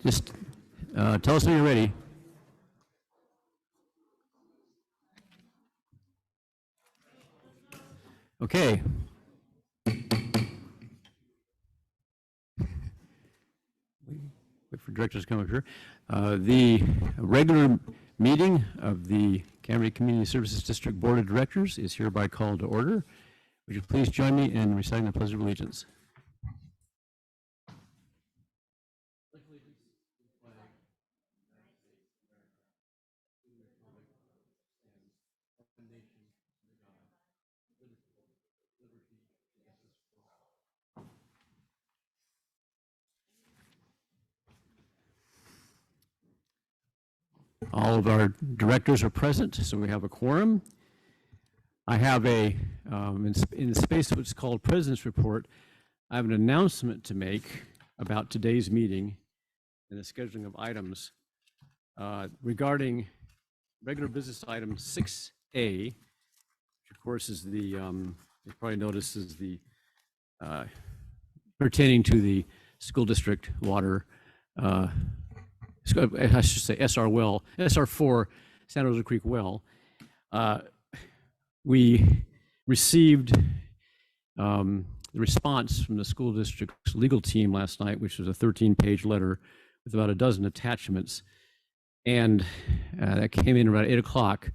Just tell us when you're ready. Okay. Wait for directors to come up here. The regular meeting of the Cambria Community Services District Board of Directors is hereby called to order. Would you please join me in reciting the Pledge of Allegiance? All of our directors are present, so we have a quorum. I have in the space of what's called President's Report, I have an announcement to make about today's meeting and the scheduling of items regarding regular business item 6A, which of course is the, you probably noticed is the pertaining to the school district water, I should say SR4 Santa Rosa Creek well. We received the response from the school district's legal team last night, which was a 13-page letter with about a dozen attachments, and that came in around 8 o'clock.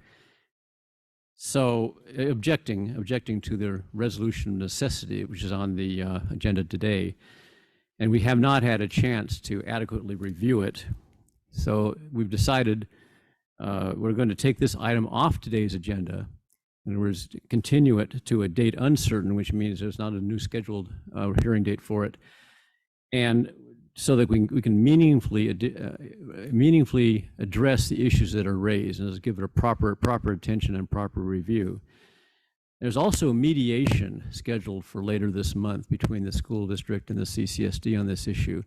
So objecting to the resolution of necessity, which is on the agenda today, and we have not had a chance to adequately review it. So we've decided we're going to take this item off today's agenda and we're to continue it to a date uncertain, which means there's not a new scheduled hearing date for it. And so that we can meaningfully address the issues that are raised and give it a proper attention and proper review. There's also a mediation scheduled for later this month between the school district and the CCSD on this issue.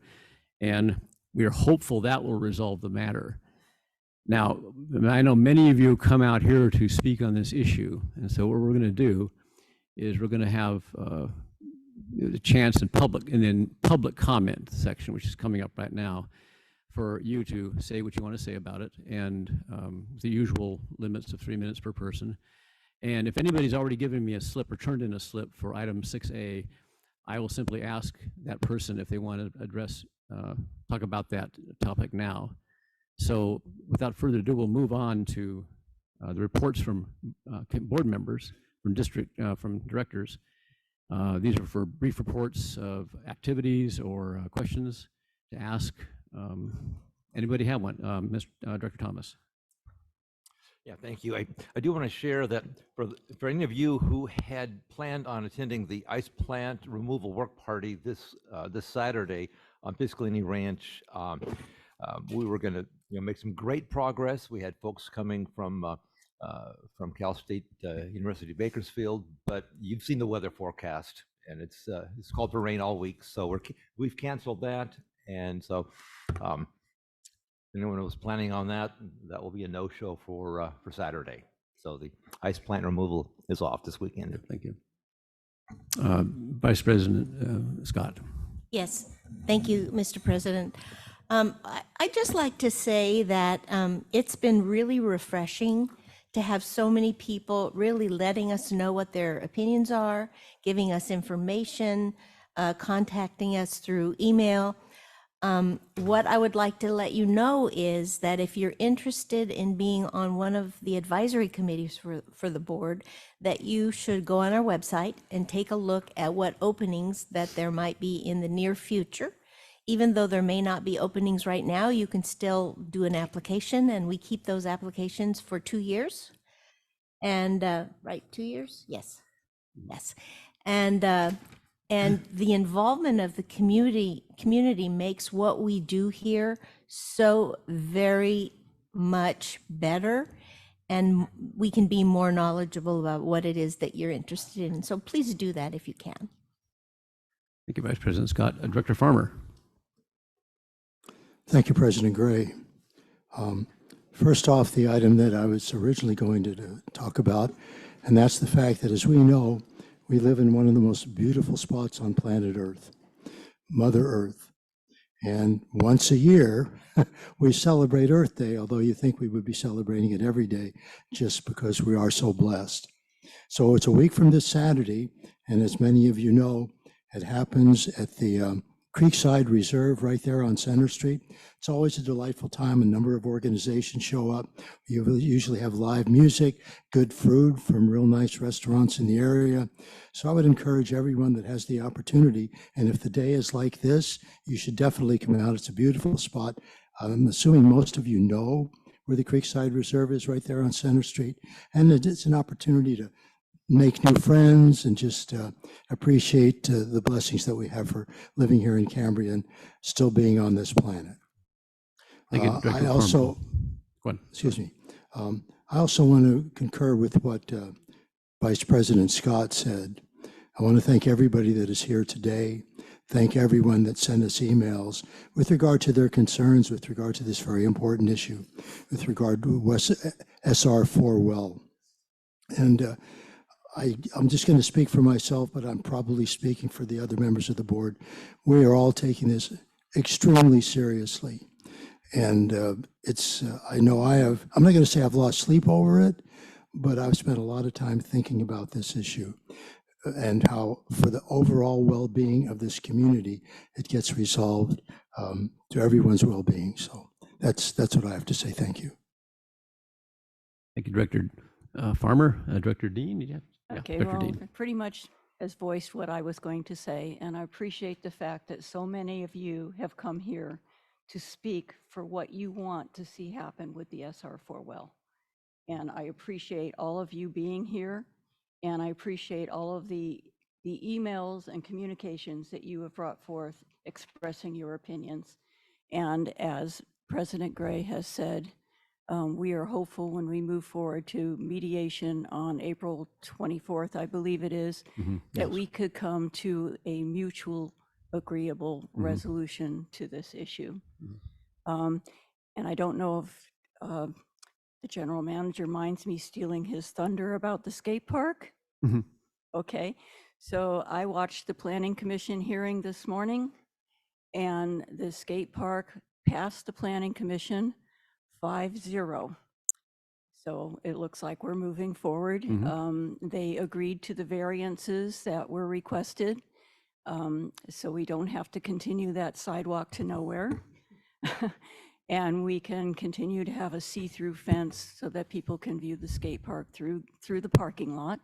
And we are hopeful that will resolve the matter. Now, I know many of you come out here to speak on this issue, and so what we're going to do is we're going to have the chance in public comment section, which is coming up right now, for you to say what you want to say about it, and the usual limits of 3 minutes per person. And if anybody's already given me a slip or turned in a slip for item 6A, I will simply ask that person if they want to address talk about that topic now. So without further ado, we'll move on to the reports from board members, from directors. These are for brief reports of activities or questions to ask. Anybody have one? Director Thomas. Yeah, thank you. I do want to share that for any of you who had planned on attending the ice plant removal work party this Saturday on Piscalini Ranch, we were going to make some great progress. We had folks coming from Cal State University Bakersfield, but you've seen the weather forecast, and it's called to rain all week, so we've canceled that, and so anyone who was planning on that will be a no-show for Saturday. So the ice plant removal is off this weekend. Thank you. Vice President Scott. Yes, thank you, Mr. President. I'd just like to say that it's been really refreshing to have so many people really letting us know what their opinions are, giving us information, contacting us through email. What I would like to let you know is that if you're interested in being on one of the advisory committees for the board, that you should go on our website and take a look at what openings that there might be in the near future. Even though there may not be openings right now, you can still do an application, and we keep those applications for 2 years. And right, 2 years? Yes, yes. And the involvement of the community makes what we do here so very much better, and we can be more knowledgeable about what it is that you're interested in. So please do that if you can. Thank you, Vice President Scott. Director Farmer. Thank you, President Gray. First off, the item that I was originally going to talk about, and that's the fact that, as we know, we live in one of the most beautiful spots on planet Earth, Mother Earth. And once a year, we celebrate Earth Day, although you think we would be celebrating it every day just because we are so blessed. So it's a week from this Saturday, and as many of you know, it happens at the Creekside Reserve right there on Center Street. It's always a delightful time. A number of organizations show up. You usually have live music, good food from real nice restaurants in the area. So I would encourage everyone that has the opportunity, and if the day is like this, you should definitely come out. It's a beautiful spot. I'm assuming most of you know where the Creekside Reserve is, right there on Center Street. And it's an opportunity to make new friends and just appreciate the blessings that we have for living here in Cambria and still being on this planet. Thank you, Director I also, Go on. excuse me, I also want to concur with what Vice President Scott said. I want to thank everybody that is here today. Thank everyone that sent us emails with regard to their concerns, with regard to this very important issue, with regard to SR4 well. And I'm just going to speak for myself, but I'm probably speaking for the other members of the board. We are all taking this extremely seriously. And I know I'm not going to say I've lost sleep over it, but I've spent a lot of time thinking about this issue and how for the overall well-being of this community, it gets resolved to everyone's well-being. So that's what I have to say. Thank you. Thank you, Director Farmer. Director Dean, did you have? Okay, Director well, Dean. pretty much has voiced what I was going to say, and I appreciate the fact that so many of you have come here to speak for what you want to see happen with the SR4 well. And I appreciate all of you being here, and I appreciate all of the emails and communications that you have brought forth expressing your opinions. And as President Gray has said, we are hopeful when we move forward to mediation on April 24th, I believe it is, that we could come to a mutual agreeable resolution to this issue. And I don't know if the general manager minds me stealing his thunder about the skate park. Okay, so I watched the Planning Commission hearing this morning, and the skate park passed the Planning Commission 5-0. So it looks like we're moving forward. They agreed to the variances that were requested. So we don't have to continue that sidewalk to nowhere. And we can continue to have a see-through fence so that people can view the skate park through the parking lot.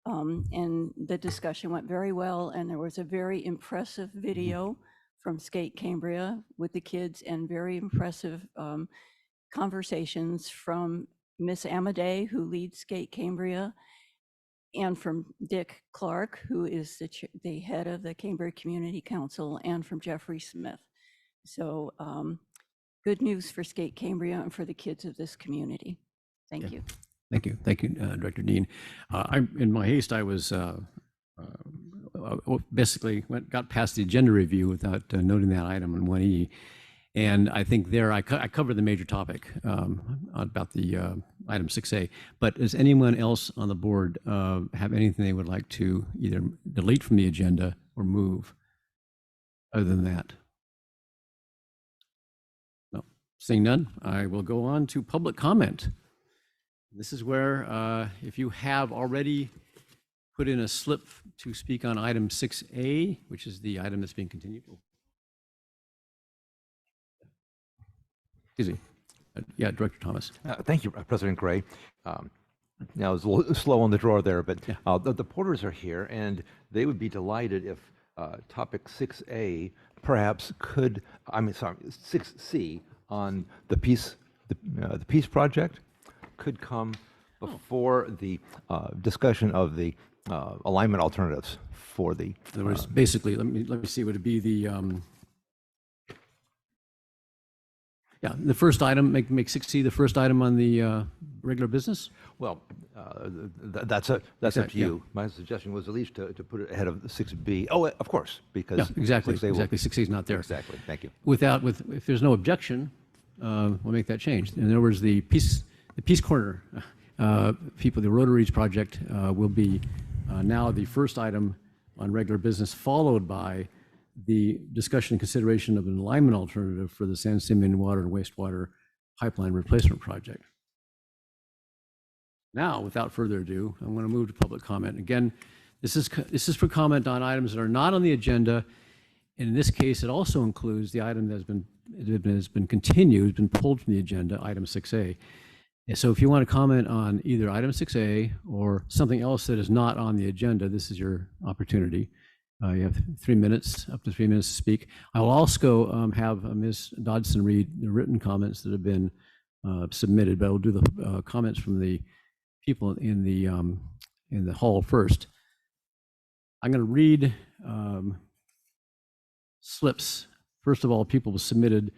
And the discussion went very well, and there was a very impressive video from Skate Cambria with the kids, and very impressive conversations from Miss Amadei, who leads Skate Cambria, and from Dick Clark, who is the head of the Cambria Community Council, and from Jeffrey Smith. So good news for Skate Cambria and for the kids of this community. Thank you. Thank you. Thank you, Director Dean. In my haste, I was basically got past the agenda review without noting that item in 1E. And I think there I covered the major topic about the item 6A. But does anyone else on the board have anything they would like to either delete from the agenda or move other than that? No. Seeing none, I will go on to public comment. This is where if you have already put in a slip to speak on item 6A, which is the item that's being continued. Excuse me. Yeah, Director Thomas. Thank you, President Gray. Now, I was a little slow on the draw there, but the Porters are here, and they would be delighted if topic 6A perhaps could, 6C on the Peace Project could come before the discussion of the alignment alternatives for the. There was basically, let me see, would it be the, the first item, make 6C the first item on the regular business? Well, that's up to you. My suggestion was at least to put it ahead of 6B. Oh, of course, because. Yeah, exactly, 6A will- 6C is not there. Exactly, thank you. If there's no objection, we'll make that change. In other words, the Peace Corner people, the Rotaries project will be now the first item on regular business, followed by the discussion and consideration of an alignment alternative for the San Simeon water and wastewater pipeline replacement project. Now, without further ado, I'm going to move to public comment. Again, this is for comment on items that are not on the agenda. And in this case, it also includes the item that has been continued, been pulled from the agenda, item 6A. And so if you want to comment on either item 6A or something else that is not on the agenda, this is your opportunity. You have 3 minutes, up to 3 minutes to speak. I will also have Ms. Dodson read the written comments that have been submitted, but I will do the comments from the people in the hall first. I'm going to read slips. First of all, people submitted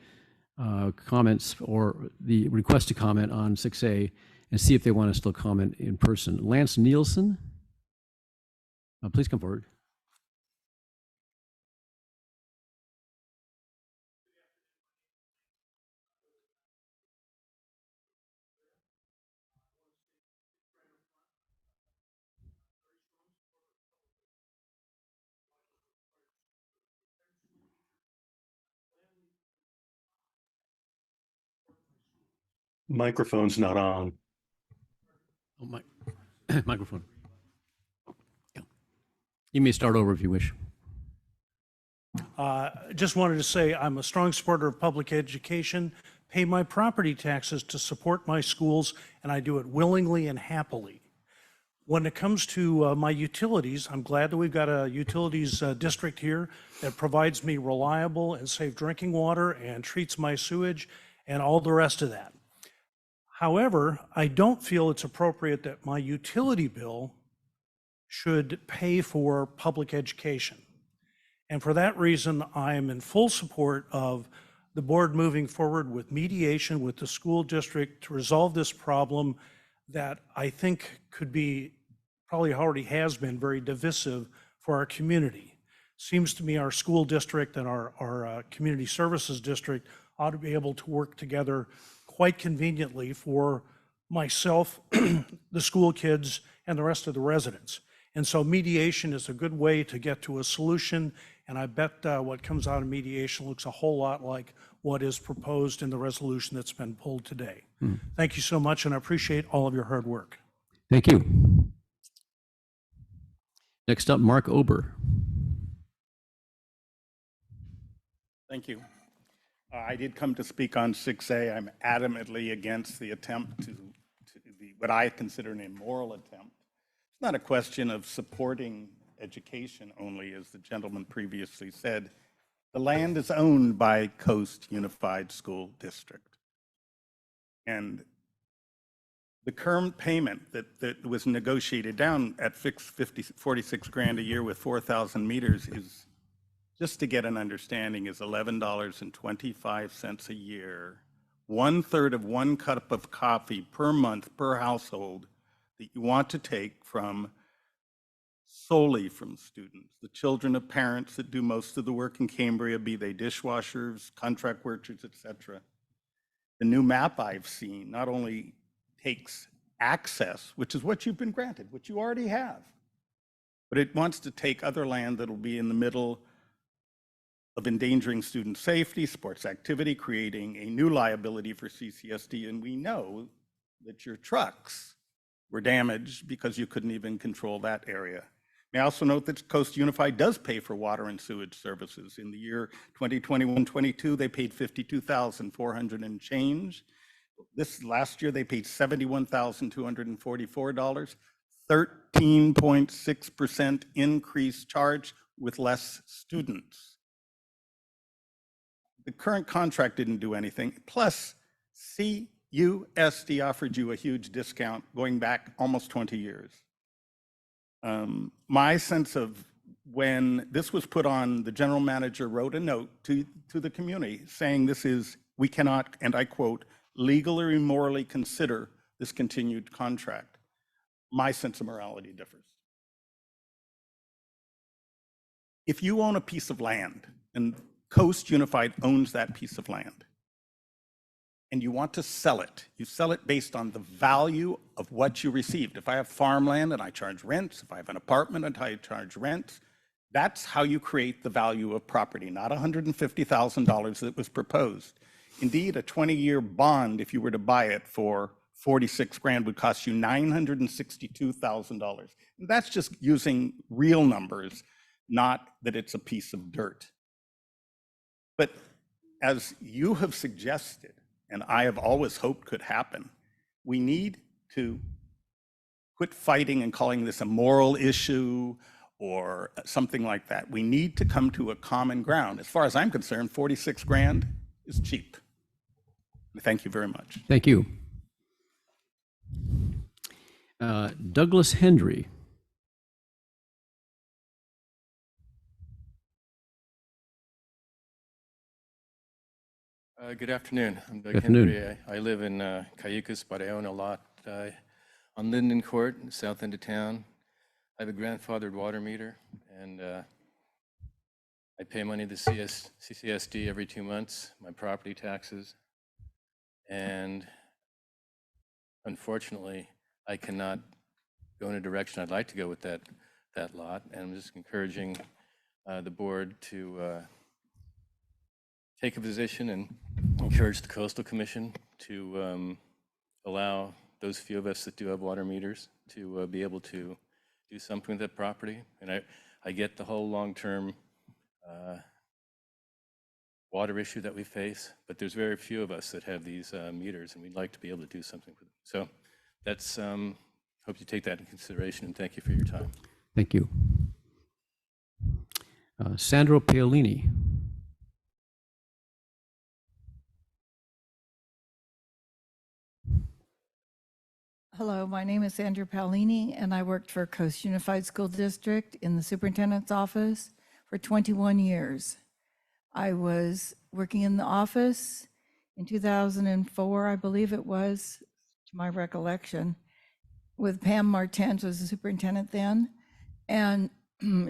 comments or the request to comment on 6A and see if they want to still comment in person. Lance Nielsen, please come forward. Microphone's not on. Oh, my microphone. Yeah. You may start over if you wish. Just wanted to say I'm a strong supporter of public education, pay my property taxes to support my schools, and I do it willingly and happily. When it comes to my utilities, I'm glad that we've got a utilities district here that provides me reliable and safe drinking water and treats my sewage and all the rest of that. However, I don't feel it's appropriate that my utility bill should pay for public education. And for that reason, I am in full support of the board moving forward with mediation with the school district to resolve this problem that I think could be, probably already has been, very divisive for our community. Seems to me our school district and our community services district ought to be able to work together quite conveniently for myself, the school kids, and the rest of the residents. And so mediation is a good way to get to a solution, and I bet what comes out of mediation looks a whole lot like what is proposed in the resolution that's been pulled today. Thank you so much, and I appreciate all of your hard work. Thank you. Next up, Mark Ober. Thank you. I did come to speak on 6A. I'm adamantly against the attempt to what I consider an immoral attempt. It's not a question of supporting education only, as the gentleman previously said. The land is owned by Coast Unified School District. And the current payment that was negotiated down at fixed 46 grand a year with 4,000 meters is, just to get an understanding, is $11.25 a year, 1/3 of 1 cup of coffee per month per household that you want to take from solely from students, the children of parents that do most of the work in Cambria, be they dishwashers, contract workers, etc. The new map I've seen not only takes access, which is what you've been granted, which you already have, but it wants to take other land that'll be in the middle of endangering student safety, sports activity, creating a new liability for CCSD. And we know that your trucks were damaged because you couldn't even control that area. May I also note that Coast Unified does pay for water and sewage services. In the year 2021-22, they paid $52,400 and change. This last year, they paid $71,244, 13.6% increase charge with less students. The current contract didn't do anything. Plus, CUSD offered you a huge discount going back almost 20 years. My sense of when this was put on, the general manager wrote a note to the community saying this is, we cannot, and I quote, legally or morally consider this continued contract. My sense of morality differs. If you own a piece of land, and Coast Unified owns that piece of land, and you want to sell it, you sell it based on the value of what you received. If I have farmland and I charge rents, if I have an apartment and I charge rents, That's how you create the value of property, not $150,000 that was proposed. Indeed, a 20-year bond, if you were to buy it for 46 grand, would cost you $962,000. And that's just using real numbers, not that it's a piece of dirt. But as you have suggested, and I have always hoped could happen, we need to quit fighting and calling this a moral issue or something like that. We need to come to a common ground. As far as I'm concerned, 46 grand is cheap. Thank you very much. Thank you. Douglas Hendry. Good afternoon. I'm Doug Good afternoon. Hendry. I live in Cayucas, but I own a lot on Linden Court, in the south end of town. I have a grandfathered water meter, and I pay money to CSD every 2 months, my property taxes. And unfortunately, I cannot go in a direction I'd like to go with that lot. And I'm just encouraging the board to take a position and encourage the Coastal Commission to allow those few of us that do have water meters to be able to do something with that property. And I get the whole long-term water issue that we face, but there's very few of us that have these meters, and we'd like to be able to do something with them. So that's, hope you take that into consideration, and thank you for your time. Thank you. Sandro Paolini. Hello, my name is Sandra Paolini, and I worked for Coast Unified School District in the superintendent's office for 21 years. I was working in the office in 2004, I believe it was, to my recollection, with Pam Martens was the superintendent then. And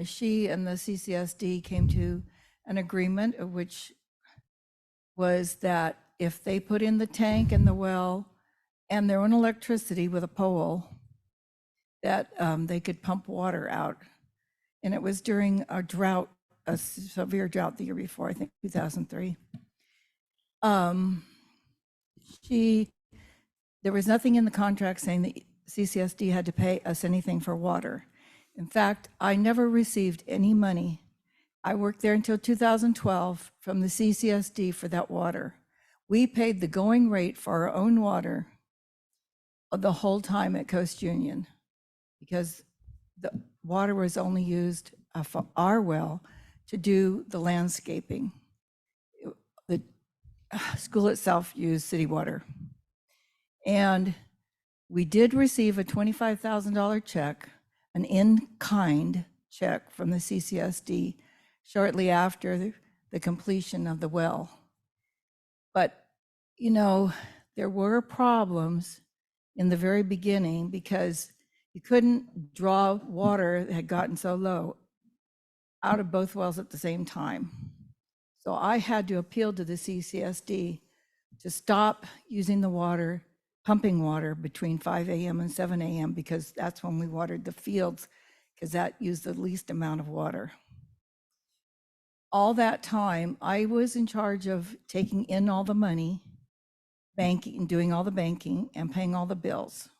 she and the CCSD came to an agreement, which was that if they put in the tank and the well and their own electricity with a pole, that they could pump water out. And it was during a drought, a severe drought the year before, I think 2003. There was nothing in the contract saying that CCSD had to pay us anything for water. In fact, I never received any money. I worked there until 2012 from the CCSD for that water. We paid the going rate for our own water the whole time at Coast Union, because the water was only used for our well to do the landscaping. The school itself used city water. And we did receive a $25,000 check, an in-kind check from the CCSD shortly after the completion of the well. But, you know, there were problems in the very beginning because you couldn't draw water that had gotten so low out of both wells at the same time. So I had to appeal to the CCSD to stop using the water, pumping water between 5 a.m. and 7 a.m. because that's when we watered the fields, because that used the least amount of water. All that time, I was in charge of taking in all the money, banking, doing all the banking, and paying all the bills.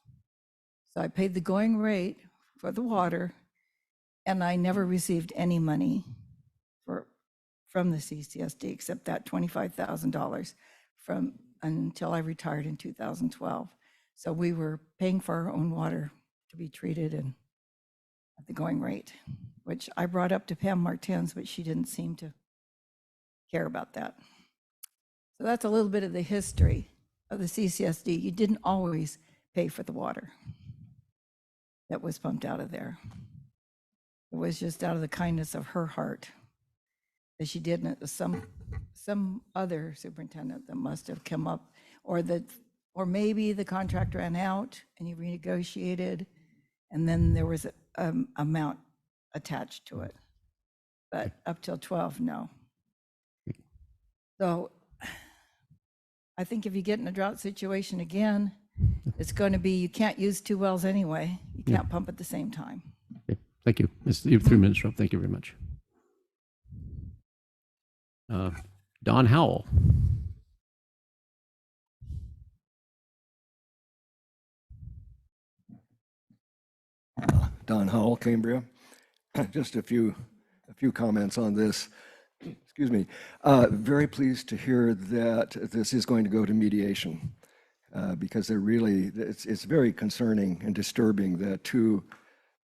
So I paid the going rate for the water, and I never received any money from the CCSD except that $25,000 until I retired in 2012. So we were paying for our own water to be treated and at the going rate, which I brought up to Pam Martens, but she didn't seem to care about that. So that's a little bit of the history of the CCSD. You didn't always pay for the water that was pumped out of there. It was just out of the kindness of her heart that she didn't. Some other superintendent that must have come up, or maybe the contract ran out and you renegotiated, and then there was an amount attached to it. But up till 12, no. So I think if you get in a drought situation again, it's going to be, you can't use two wells anyway. You can't pump at the same time. Okay. Thank you. You have 3 minutes, Rob. Thank you very much. Don Howell. Don Howell, Cambria. Just a few comments on this. Excuse me. Very pleased to hear that this is going to go to mediation because it's very concerning and disturbing that two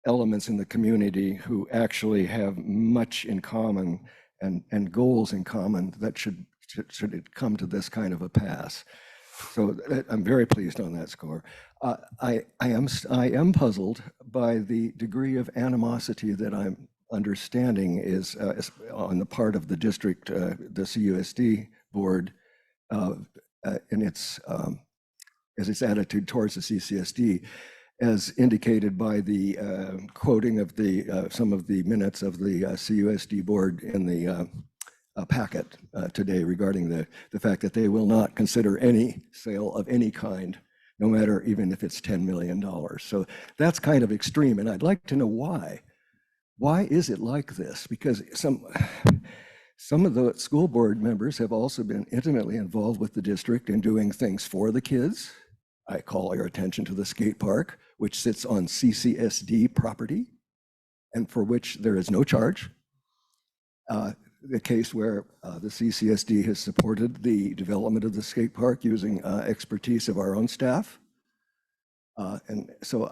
elements in the community who actually have much in common and goals in common that should it come to this kind of a pass. So I'm very pleased on that score. I am puzzled by the degree of animosity that I'm understanding is on the part of the district, the CUSD board, and its as its attitude towards the CCSD, as indicated by the quoting of the some of the minutes of the CUSD board in the packet today regarding the fact that they will not consider any sale of any kind, no matter even if it's $10 million. So that's kind of extreme, and I'd like to know why. Why is it like this? Because some of the school board members have also been intimately involved with the district in doing things for the kids. I call your attention to the skate park, which sits on CCSD property and for which there is no charge. The case where the CCSD has supported the development of the skate park using expertise of our own staff. And so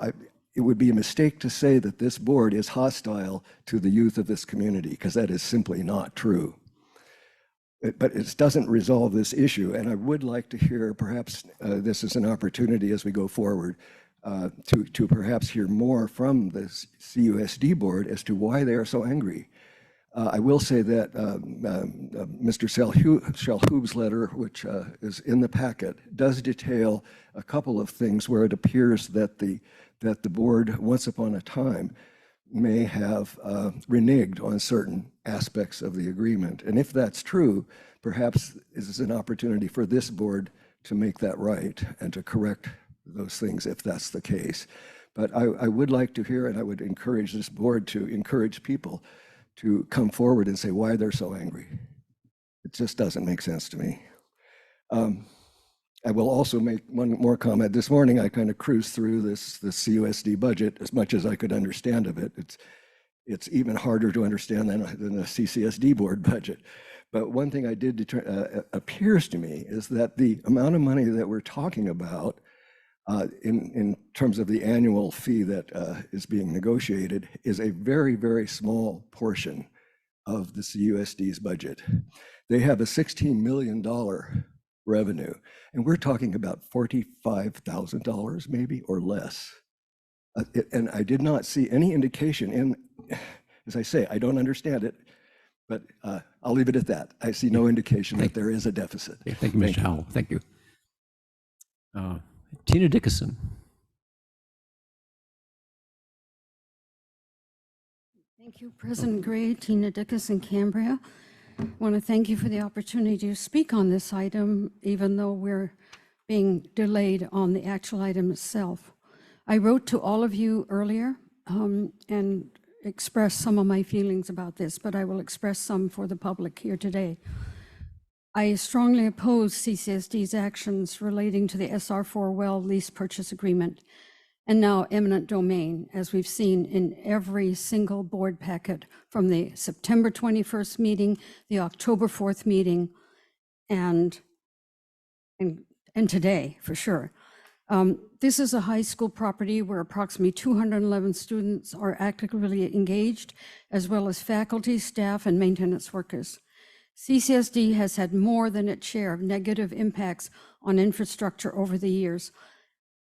it would be a mistake to say that this board is hostile to the youth of this community, because that is simply not true. But it doesn't resolve this issue. And I would like to hear, perhaps this is an opportunity as we go forward, to perhaps hear more from the CUSD board as to why they are so angry. I will say that Mr. Shalhoub's letter, which is in the packet, does detail a couple of things where it appears that the board, once upon a time, may have reneged on certain aspects of the agreement. And if that's true, perhaps this is an opportunity for this board to make that right and to correct those things if that's the case. But I would like to hear, and I would encourage this board to encourage people to come forward and say why they're so angry. It just doesn't make sense to me. I will also make one more comment. This morning, I kind of cruised through the CUSD budget as much as I could understand of it. It's even harder to understand than the CCSD board budget. But one thing I did appears to me is that the amount of money that we're talking about in terms of the annual fee that is being negotiated is a very, very small portion of the CUSD's budget. They have a $16 million revenue, and we're talking about $45,000 maybe or less. And I did not see any indication in, as I say, I don't understand it, but I'll leave it at that. I see no indication that there is a deficit. Thank you, Mr. Howell. Thank you. Tina Dickinson. Thank you, President Gray. Tina Dickinson, Cambria. I want to thank you for the opportunity to speak on this item, even though we're being delayed on the actual item itself. I wrote to all of you earlier and expressed some of my feelings about this, but I will express some for the public here today. I strongly oppose CCSD's actions relating to the SR4 well lease purchase agreement and now eminent domain, as we've seen in every single board packet from the September 21st meeting, the October 4th meeting, and today for sure. This is a high school property where approximately 211 students are actively engaged, as well as faculty, staff, and maintenance workers. CCSD has had more than its share of negative impacts on infrastructure over the years.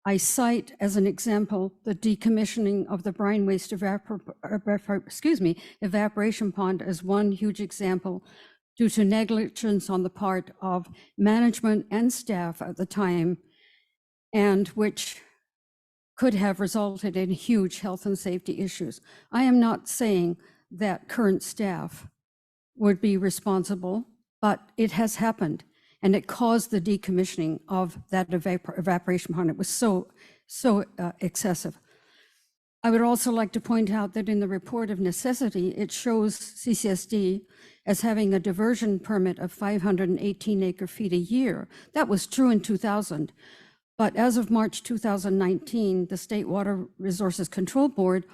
I cite as an example the decommissioning of the brine waste evaporation pond as one huge example due to negligence on the part of management and staff at the time, and which could have resulted in huge health and safety issues. I am not saying that current staff would be responsible, but it has happened, and it caused the decommissioning of that evaporation pond. It was so excessive. I would also like to point out that in the report of necessity, it shows CCSD as having a diversion permit of 518 acre-feet a year. That was true in 2000. But as of March 2019, the State Water Resources Control Board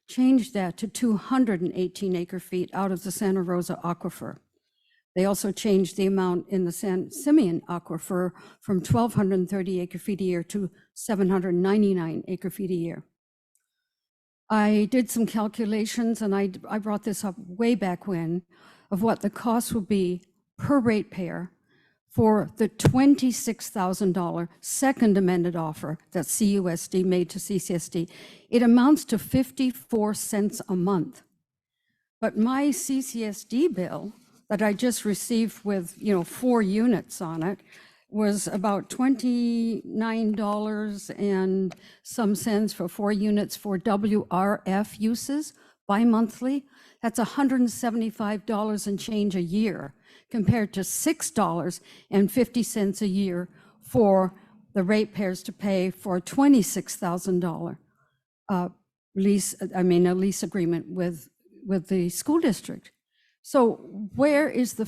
changed that to 218 acre-feet out of the Santa Rosa aquifer. They also changed the amount in the San Simeon aquifer from 1,230 acre-feet a year to 799 acre-feet a year. I did some calculations, and I brought this up way back when, of what the cost would be per ratepayer for the $26,000 second amended offer that CUSD made to CCSD. It amounts to 54 cents a month. But my CCSD bill that I just received with, 4 units on it was about $29 and some cents for 4 units for WRF uses bi-monthly. That's $175 and change a year, compared to $6.50 a year for the ratepayers to pay for a $26,000 lease, a lease agreement with the school district. So where is the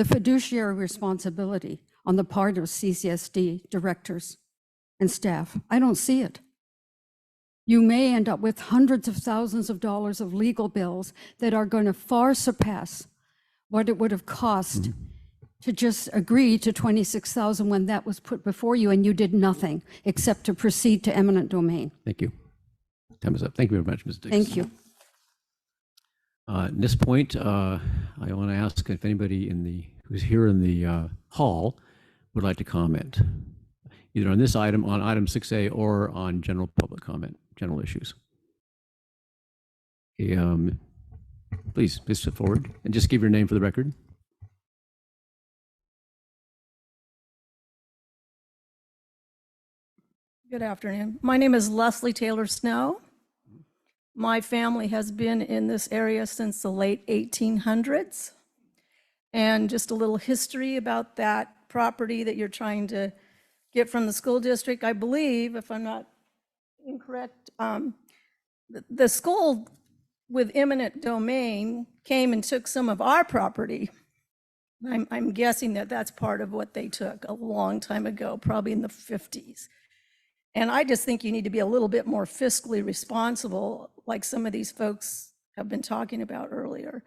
fiduciary responsibility on the part of CCSD directors and staff? I don't see it. You may end up with hundreds of thousands of dollars of legal bills that are going to far surpass what it would have cost to just agree to 26,000 when that was put before you and you did nothing except to proceed to eminent domain. Thank you. Time is up. Thank you very much, Ms. Dixon. Thank you. At this point, I want to ask if anybody who's here in the hall would like to comment, either on this item, on item 6A, or on general public comment, general issues. Okay, please step forward and just give your name for the record. Good afternoon. My name is Leslie Taylor Snow. My family has been in this area since the late 1800s. And just a little history about that property that you're trying to get from the school district. I believe, if I'm not incorrect, the school with eminent domain came and took some of our property. I'm guessing that that's part of what they took a long time ago, probably in the 50s. And I just think you need to be a little bit more fiscally responsible, like some of these folks have been talking about earlier.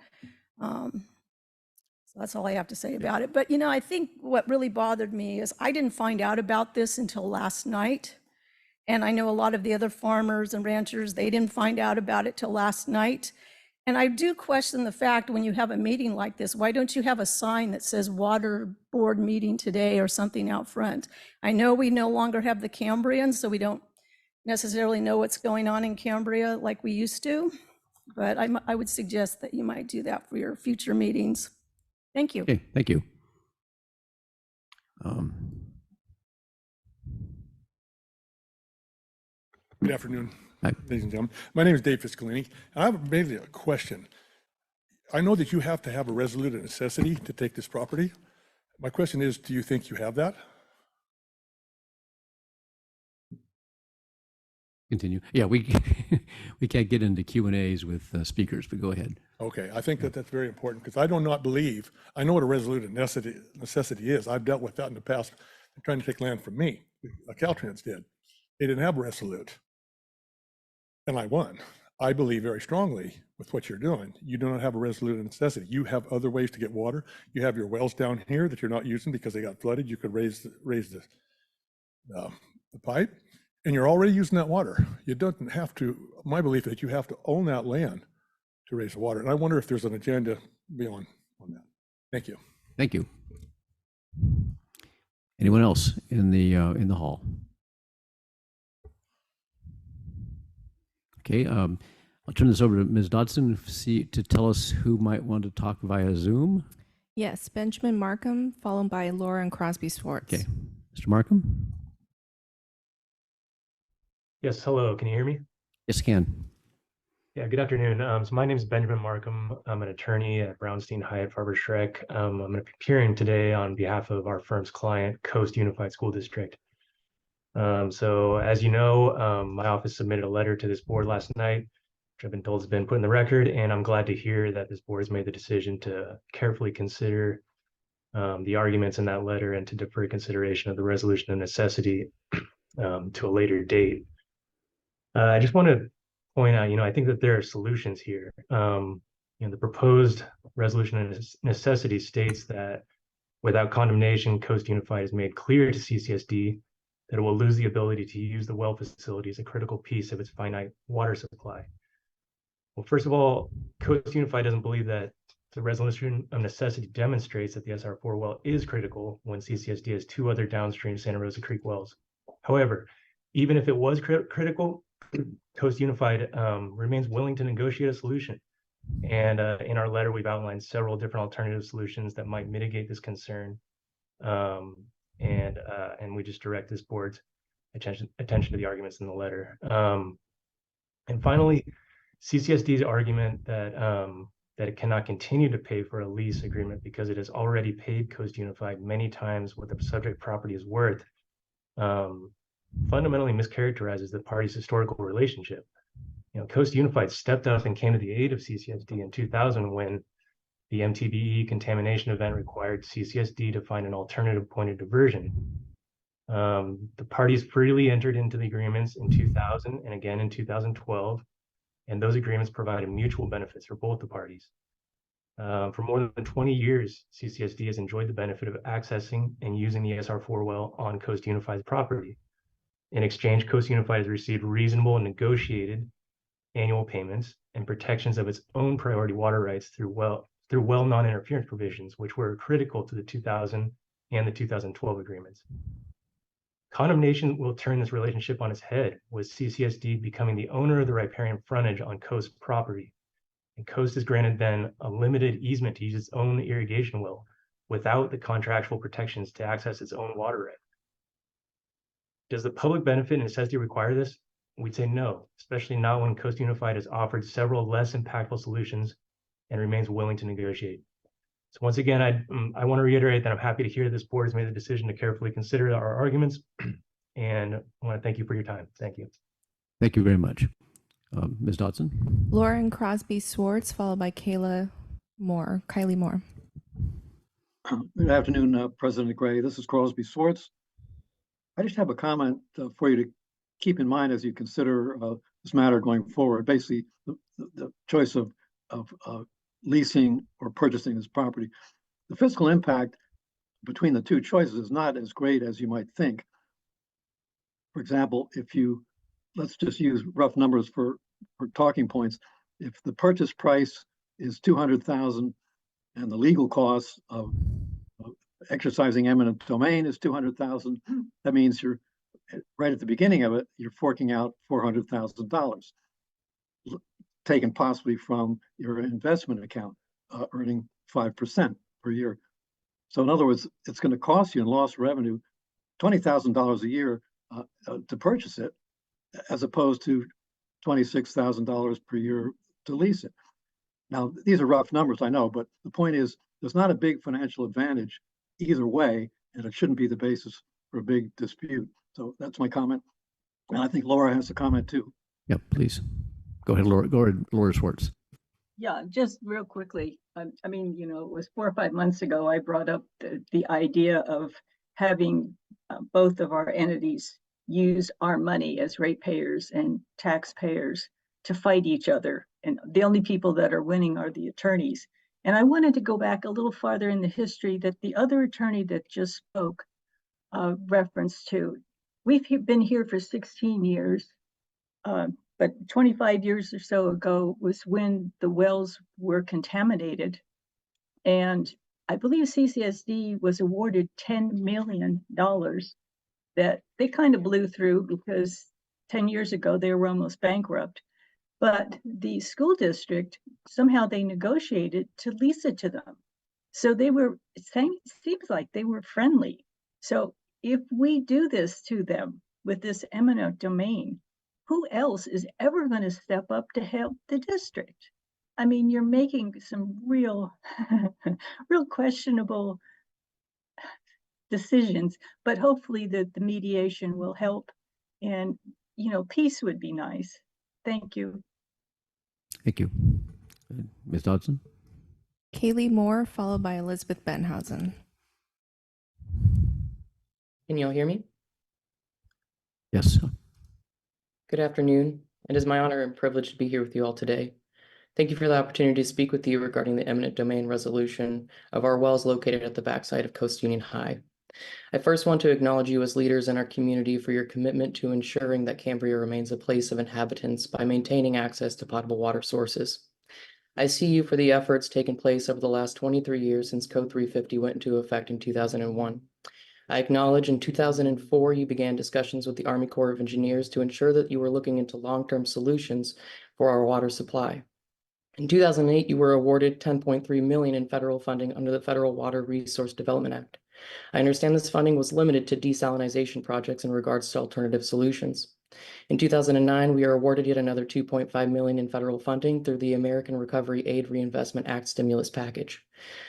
So that's all I have to say about it. But, I think what really bothered me is I didn't find out about this until last night. And I know a lot of the other farmers and ranchers, they didn't find out about it till last night. And I do question the fact when you have a meeting like this, why don't you have a sign that says water board meeting today or something out front? I know we no longer have the Cambrians, so we don't necessarily know what's going on in Cambria like we used to, but I would suggest that you might do that for your future meetings. Thank you. Okay, thank you. Good afternoon, Hi. ladies and gentlemen. My name is Dave Fiscalini, and I have basically a question. I know that you have to have a resolute necessity to take this property. My question is, do you think you have that? Continue. Yeah, we can't get into Q&As with speakers, but go ahead. Okay, I think that that's very important because I do not believe, I know what a resolute necessity is. I've dealt with that in the past. They're trying to take land from me. Caltrans did. They didn't have a resolute. And I won. I believe very strongly with what you're doing. You do not have a resolute necessity. You have other ways to get water. You have your wells down here that you're not using because they got flooded. You could raise the pipe, and you're already using that water. You don't have to. My belief is that you have to own that land to raise the water. And I wonder if there's an agenda beyond on that. Thank you. Thank you. Anyone else in the hall? Okay, I'll turn this over to Ms. Dodson to tell us who might want to talk via Zoom. Yes, Benjamin Markham, followed by Laura and Crosby Swartz. Okay, Mr. Markham? Yes, hello, can you hear me? Yes, can. Yeah, good afternoon. So my name is Benjamin Markham. I'm an attorney at Brownstein Hyatt Farber Schreck. I'm appearing today on behalf of our firm's client, Coast Unified School District. So as you know, my office submitted a letter to this board last night, which I've been told has been put in the record, and I'm glad to hear that this board has made the decision to carefully consider the arguments in that letter and to defer consideration of the resolution of necessity to a later date. I just want to point out, I think that there are solutions here. The proposed resolution of necessity states that without condemnation, Coast Unified has made clear to CCSD that it will lose the ability to use the well facility as a critical piece of its finite water supply. Well, first of all, Coast Unified doesn't believe that the resolution of necessity demonstrates that the SR4 well is critical when CCSD has 2 other downstream Santa Rosa Creek wells. However, even if it was critical, Coast Unified remains willing to negotiate a solution. And in our letter, we've outlined several different alternative solutions that might mitigate this concern. And we just direct this board's attention to the arguments in the letter. And finally, CCSD's argument that it cannot continue to pay for a lease agreement because it has already paid Coast Unified many times what the subject property is worth, fundamentally mischaracterizes the parties' historical relationship. Coast Unified stepped up and came to the aid of CCSD in 2000 when the MTBE contamination event required CCSD to find an alternative point of diversion. The parties freely entered into the agreements in 2000 and again in 2012, and those agreements provided mutual benefits for both the parties. For more than 20 years, CCSD has enjoyed the benefit of accessing and using the SR4 well on Coast Unified's property. In exchange, Coast Unified has received reasonable and negotiated annual payments and protections of its own priority water rights through well non-interference provisions, which were critical to the 2000 and the 2012 agreements. Condemnation will turn this relationship on its head, with CCSD becoming the owner of the riparian frontage on Coast property. And Coast is granted then a limited easement to use its own irrigation well without the contractual protections to access its own water right. Does the public benefit and necessity require this? We'd say no, especially not when Coast Unified has offered several less impactful solutions and remains willing to negotiate. So once again, I want to reiterate that I'm happy to hear this board has made the decision to carefully consider our arguments, and I want to thank you for your time. Thank you. Thank you very much. Ms. Dodson? Lauren Crosby Swartz, followed by Kylie Moore. Good afternoon, President Gray. This is Crosby Swartz. I just have a comment for you to keep in mind as you consider this matter going forward. Basically, the choice of leasing or purchasing this property. The fiscal impact between the 2 choices is not as great as you might think. For example, let's just use rough numbers for talking points. If the purchase price is $200,000 and the legal costs of exercising eminent domain is $200,000, that means you're right at the beginning of it, you're forking out $400,000, taken possibly from your investment account, earning 5% per year. So in other words, it's going to cost you in lost revenue $20,000 a year to purchase it, as opposed to $26,000 per year to lease it. Now, these are rough numbers, I know, but the point is there's not a big financial advantage either way, and it shouldn't be the basis for a big dispute. So that's my comment. And I think Laura has a comment too. Yeah, please. Go ahead, Laura. Go ahead, Laura Schwartz. Yeah, just real quickly. I mean, it was 4 or 5 months ago, I brought up the idea of having both of our entities use our money as ratepayers and taxpayers to fight each other. And the only people that are winning are the attorneys. And I wanted to go back a little farther in the history that the other attorney that just spoke reference to. We've been here for 16 years, but 25 years or so ago was when the wells were contaminated. And I believe CCSD was awarded $10 million that they kind of blew through because 10 years ago they were almost bankrupt. But the school district, somehow they negotiated to lease it to them. So they were, it seems like they were friendly. So if we do this to them with this eminent domain, who else is ever going to step up to help the district? I mean, you're making some real questionable decisions, but hopefully the mediation will help. And, peace would be nice. Thank you. Thank you. Ms. Dodson? Kaylee Moore, followed by Elizabeth Benhausen. Can you all hear me? Yes. Good afternoon. It is my honor and privilege to be here with you all today. Thank you for the opportunity to speak with you regarding the eminent domain resolution of our wells located at the backside of Coast Union High. I first want to acknowledge you as leaders in our community for your commitment to ensuring that Cambria remains a place of inhabitants by maintaining access to potable water sources. I see you for the efforts taken place over the last 23 years since Code 350 went into effect in 2001. I acknowledge in 2004 you began discussions with the Army Corps of Engineers to ensure that you were looking into long-term solutions for our water supply. In 2008, you were awarded $10.3 million in federal funding under the Federal Water Resource Development Act. I understand this funding was limited to desalination projects in regards to alternative solutions. In 2009, we are awarded yet another $2.5 million in federal funding through the American Recovery Aid Reinvestment Act stimulus package.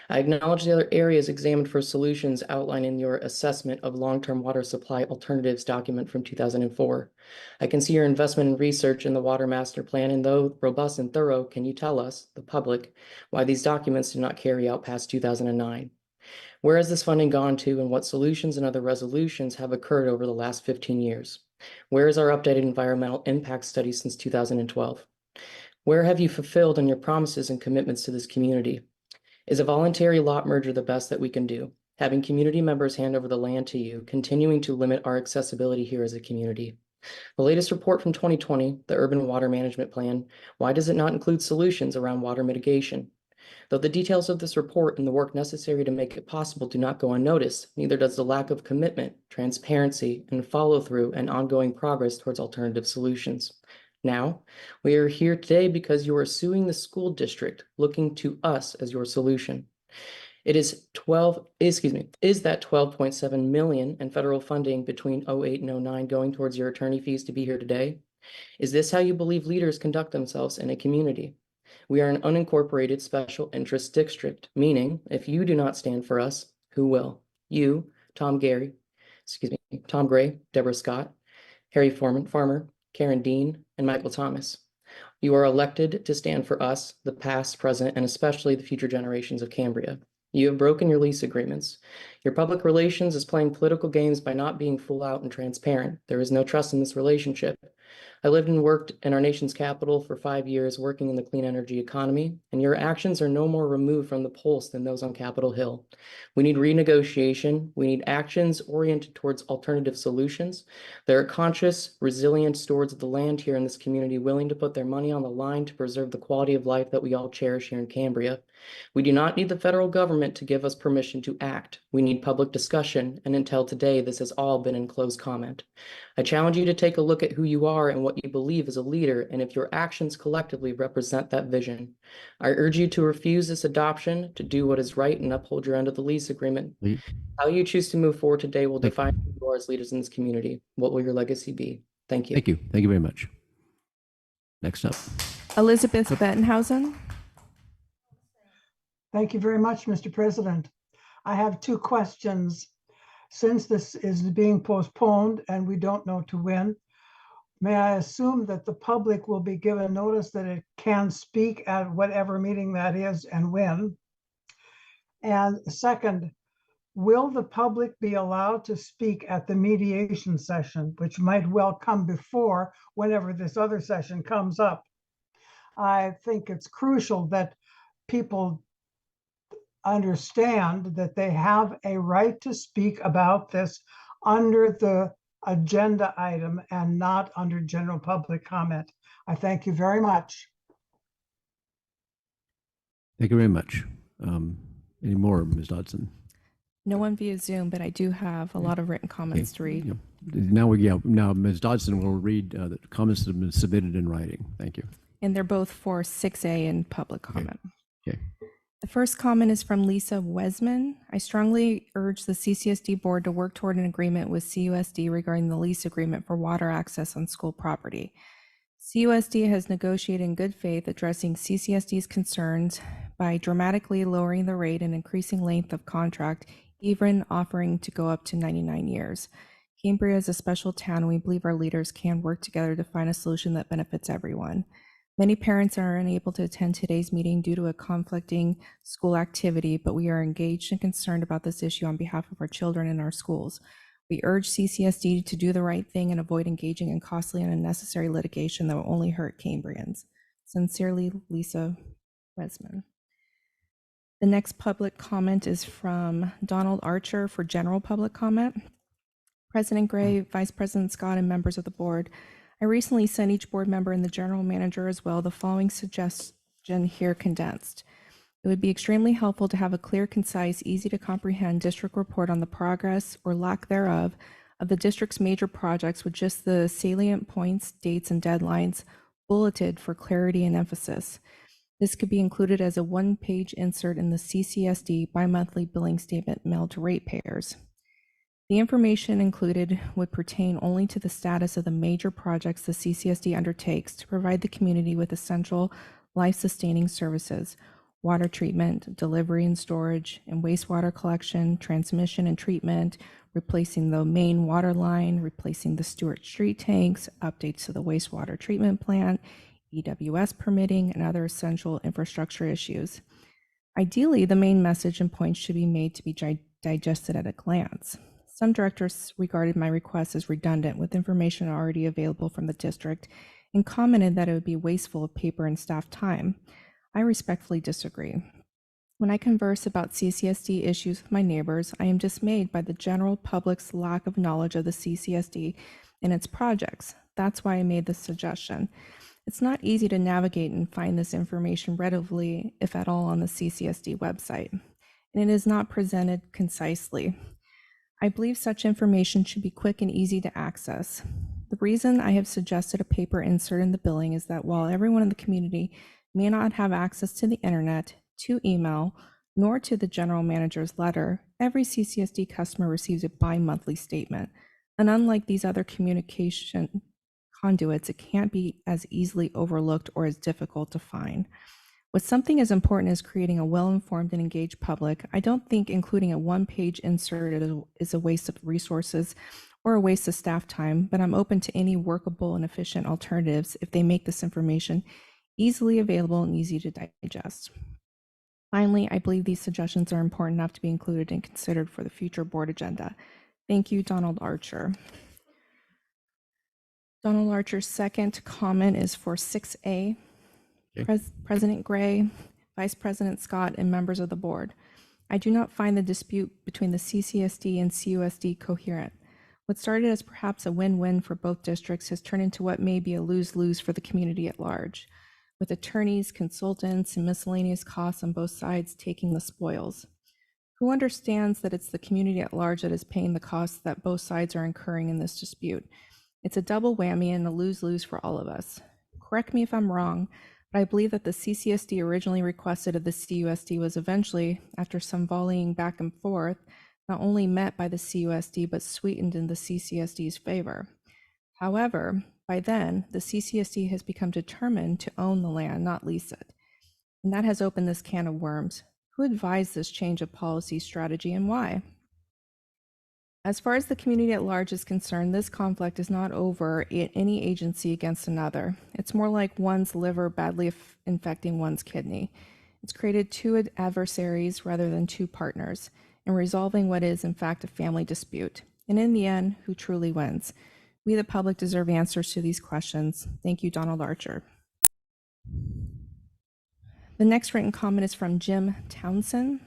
I acknowledge the other areas examined for solutions outlined in your assessment of long-term water supply alternatives document from 2004. I can see your investment in research in the Water Master Plan, and though robust and thorough, can you tell us, the public, why these documents did not carry out past 2009? Where has this funding gone to, and what solutions and other resolutions have occurred over the last 15 years? Where is our updated environmental impact study since 2012? Where have you fulfilled on your promises and commitments to this community? Is a voluntary lot merger the best that we can do? Having community members hand over the land to you, continuing to limit our accessibility here as a community. The latest report from 2020, the Urban Water Management Plan, why does it not include solutions around water mitigation? Though the details of this report and the work necessary to make it possible do not go unnoticed, neither does the lack of commitment, transparency, and follow-through and ongoing progress towards alternative solutions. Now, we are here today because you are suing the school district, looking to us as your solution. Is that $12.7 million in federal funding between 2008 and 2009 going towards your attorney fees to be here today? Is this how you believe leaders conduct themselves in a community? We are an unincorporated special interest district, meaning if you do not stand for us, who will? You, Tom Gray, Deborah Scott, Harry Farmer, Karen Dean, and Michael Thomas. You are elected to stand for us, the past, present, and especially the future generations of Cambria. You have broken your lease agreements. Your public relations is playing political games by not being full out and transparent. There is no trust in this relationship. I lived and worked in our nation's capital for 5 years working in the clean energy economy, and your actions are no more removed from the pulse than those on Capitol Hill. We need renegotiation. We need actions oriented towards alternative solutions. There are conscious, resilient stewards of the land here in this community willing to put their money on the line to preserve the quality of life that we all cherish here in Cambria. We do not need the federal government to give us permission to act. We need public discussion, and until today, this has all been in closed comment. I challenge you to take a look at who you are and what you believe as a leader, and if your actions collectively represent that vision. I urge you to refuse this adoption, to do what is right and uphold your end of the lease agreement. How you choose to move forward today will define who you are as leaders in this community. What will your legacy be? Thank you. Thank you. Thank you very much. Next up. Elizabeth Bettenhausen. Thank you very much, Mr. President. I have 2 questions. Since this is being postponed and we don't know to when, may I assume that the public will be given notice that it can speak at whatever meeting that is and when? And second, will the public be allowed to speak at the mediation session, which might well come before whenever this other session comes up? I think it's crucial that people understand that they have a right to speak about this under the agenda item and not under general public comment. I thank you very much. Thank you very much. Any more, Ms. Dodson? No one via Zoom, but I do have a lot of written comments to read. Yeah. Now Ms. Dodson will read the comments that have been submitted in writing. Thank you. And they're both for 6A and public comment. Okay. The first comment is from Lisa Wesman. I strongly urge the CCSD board to work toward an agreement with CUSD regarding the lease agreement for water access on school property. CUSD has negotiated in good faith addressing CCSD's concerns by dramatically lowering the rate and increasing length of contract even offering to go up to 99 years. Cambria is a special town, and we believe our leaders can work together to find a solution that benefits everyone. Many parents are unable to attend today's meeting due to a conflicting school activity, but we are engaged and concerned about this issue on behalf of our children and our schools. We urge CCSD to do the right thing and avoid engaging in costly and unnecessary litigation that will only hurt Cambrians. Sincerely, Lisa Wesman. The next public comment is from Donald Archer for general public comment. President Gray, Vice President Scott, and members of the board, I recently sent each board member and the general manager as well the following suggestion here condensed. It would be extremely helpful to have a clear, concise, easy to comprehend district report on the progress or lack thereof of the district's major projects with just the salient points, dates, and deadlines bulleted for clarity and emphasis. This could be included as a one-page insert in the CCSD bi-monthly billing statement mailed to ratepayers. The information included would pertain only to the status of the major projects the CCSD undertakes to provide the community with essential life-sustaining services: water treatment, delivery and storage, and wastewater collection, transmission and treatment, replacing the main water line, replacing the Stewart Street tanks, updates to the wastewater treatment plant, EWS permitting, and other essential infrastructure issues. Ideally, the main message and points should be made to be digested at a glance. Some directors regarded my request as redundant with information already available from the district and commented that it would be wasteful of paper and staff time. I respectfully disagree. When I converse about CCSD issues with my neighbors, I am dismayed by the general public's lack of knowledge of the CCSD and its projects. That's why I made this suggestion. It's not easy to navigate and find this information readily, if at all, on the CCSD website, and it is not presented concisely. I believe such information should be quick and easy to access. The reason I have suggested a paper insert in the billing is that while everyone in the community may not have access to the internet, to email, nor to the general manager's letter, every CCSD customer receives a bi-monthly statement. And unlike these other communication conduits, it can't be as easily overlooked or as difficult to find. With something as important as creating a well-informed and engaged public, I don't think including a one-page insert is a waste of resources or a waste of staff time, but I'm open to any workable and efficient alternatives if they make this information easily available and easy to digest. Finally, I believe these suggestions are important enough to be included and considered for the future board agenda. Thank you, Donald Archer. Donald Archer's second comment is for 6A. Okay. President Gray, Vice President Scott, and members of the board. I do not find the dispute between the CCSD and CUSD coherent. What started as perhaps a win-win for both districts has turned into what may be a lose-lose for the community at large, with attorneys, consultants, and miscellaneous costs on both sides taking the spoils. Who understands that it's the community at large that is paying the costs that both sides are incurring in this dispute? It's a double whammy and a lose-lose for all of us. Correct me if I'm wrong, but I believe that the CCSD originally requested of the CUSD was eventually, after some volleying back and forth, not only met by the CUSD, but sweetened in the CCSD's favor. However, by then, the CCSD has become determined to own the land, not lease it. And that has opened this can of worms. Who advised this change of policy strategy and why? As far as the community at large is concerned, this conflict is not over any agency against another. It's more like one's liver badly infecting one's kidney. It's created two adversaries rather than two partners, and resolving what is, in fact, a family dispute. And in the end, who truly wins? We, the public, deserve answers to these questions. Thank you, Donald Archer. The next written comment is from Jim Townsend.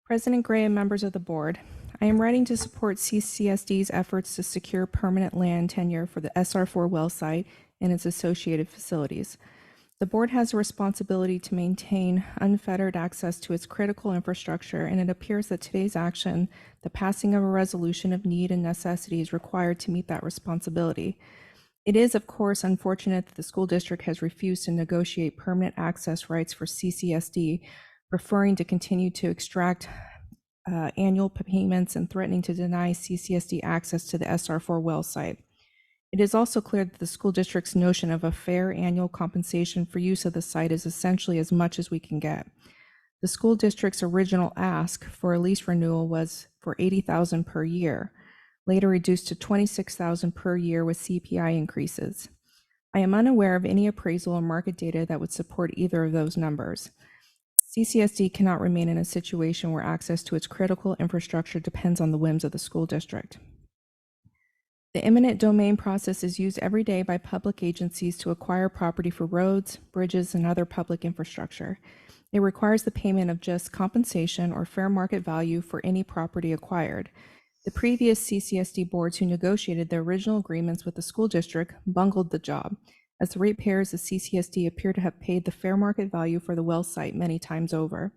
President Gray and members of the board, I am writing to support CCSD's efforts to secure permanent land tenure for the SR4 well site and its associated facilities. The board has a responsibility to maintain unfettered access to its critical infrastructure, and it appears that today's action, the passing of a resolution of need and necessity, is required to meet that responsibility. It is, of course, unfortunate that the school district has refused to negotiate permanent access rights for CCSD, preferring to continue to extract annual payments and threatening to deny CCSD access to the SR4 well site. It is also clear that the school district's notion of a fair annual compensation for use of the site is essentially as much as we can get. The school district's original ask for a lease renewal was for $80,000 per year, later reduced to $26,000 per year with CPI increases. I am unaware of any appraisal or market data that would support either of those numbers. CCSD cannot remain in a situation where access to its critical infrastructure depends on the whims of the school district. The eminent domain process is used every day by public agencies to acquire property for roads, bridges, and other public infrastructure. It requires the payment of just compensation or fair market value for any property acquired. The previous CCSD boards who negotiated the original agreements with the school district bungled the job, as the ratepayers of CCSD appear to have paid the fair market value for the well site many times over.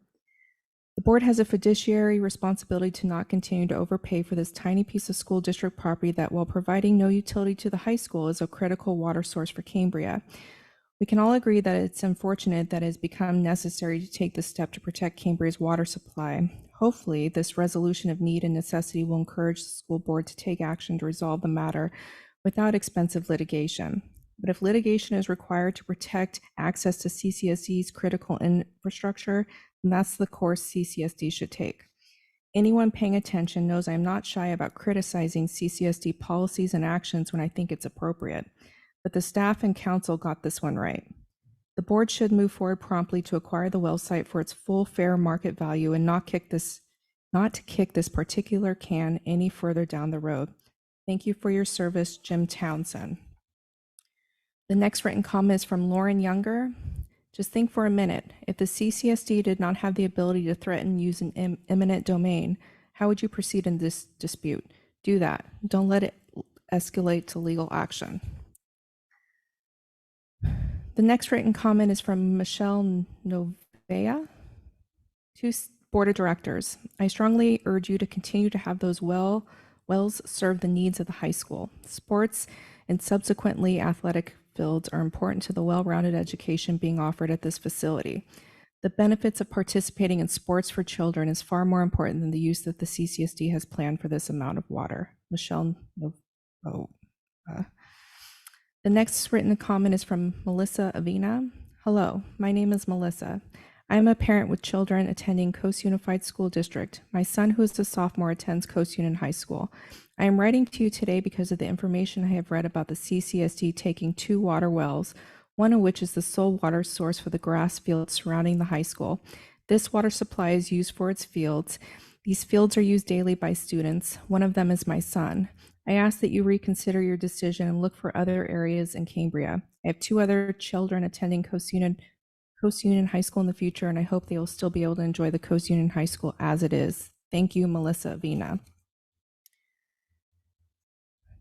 The board has a fiduciary responsibility to not continue to overpay for this tiny piece of school district property that, while providing no utility to the high school, is a critical water source for Cambria. We can all agree that it's unfortunate that it has become necessary to take this step to protect Cambria's water supply. Hopefully, this resolution of need and necessity will encourage the school board to take action to resolve the matter without expensive litigation. But if litigation is required to protect access to CCSD's critical infrastructure, then that's the course CCSD should take. Anyone paying attention knows I'm not shy about criticizing CCSD policies and actions when I think it's appropriate. But the staff and council got this one right. The board should move forward promptly to acquire the well site for its full fair market value and not to kick this particular can any further down the road. Thank you for your service, Jim Townsend. The next written comment is from Lauren Younger. Just think for a minute. If the CCSD did not have the ability to threaten use an eminent domain, how would you proceed in this dispute? Do that. Don't let it escalate to legal action. The next written comment is from Michelle Novea. To Board of Directors, I strongly urge you to continue to have those wells serve the needs of the high school. Sports and subsequently athletic fields are important to the well-rounded education being offered at this facility. The benefits of participating in sports for children is far more important than the use that the CCSD has planned for this amount of water. Michelle The next written comment is from Melissa Avina. Hello, my name is Melissa. I am a parent with children attending Coast Unified School District. My son, who is a sophomore, attends Coast Union High School. I am writing to you today because of the information I have read about the CCSD taking 2 water wells, one of which is the sole water source for the grass fields surrounding the high school. This water supply is used for its fields. These fields are used daily by students. One of them is my son. I ask that you reconsider your decision and look for other areas in Cambria. I have 2 other children attending Coast Union High School in the future, and I hope they will still be able to enjoy the Coast Union High School as it is. Thank you, Melissa Avina.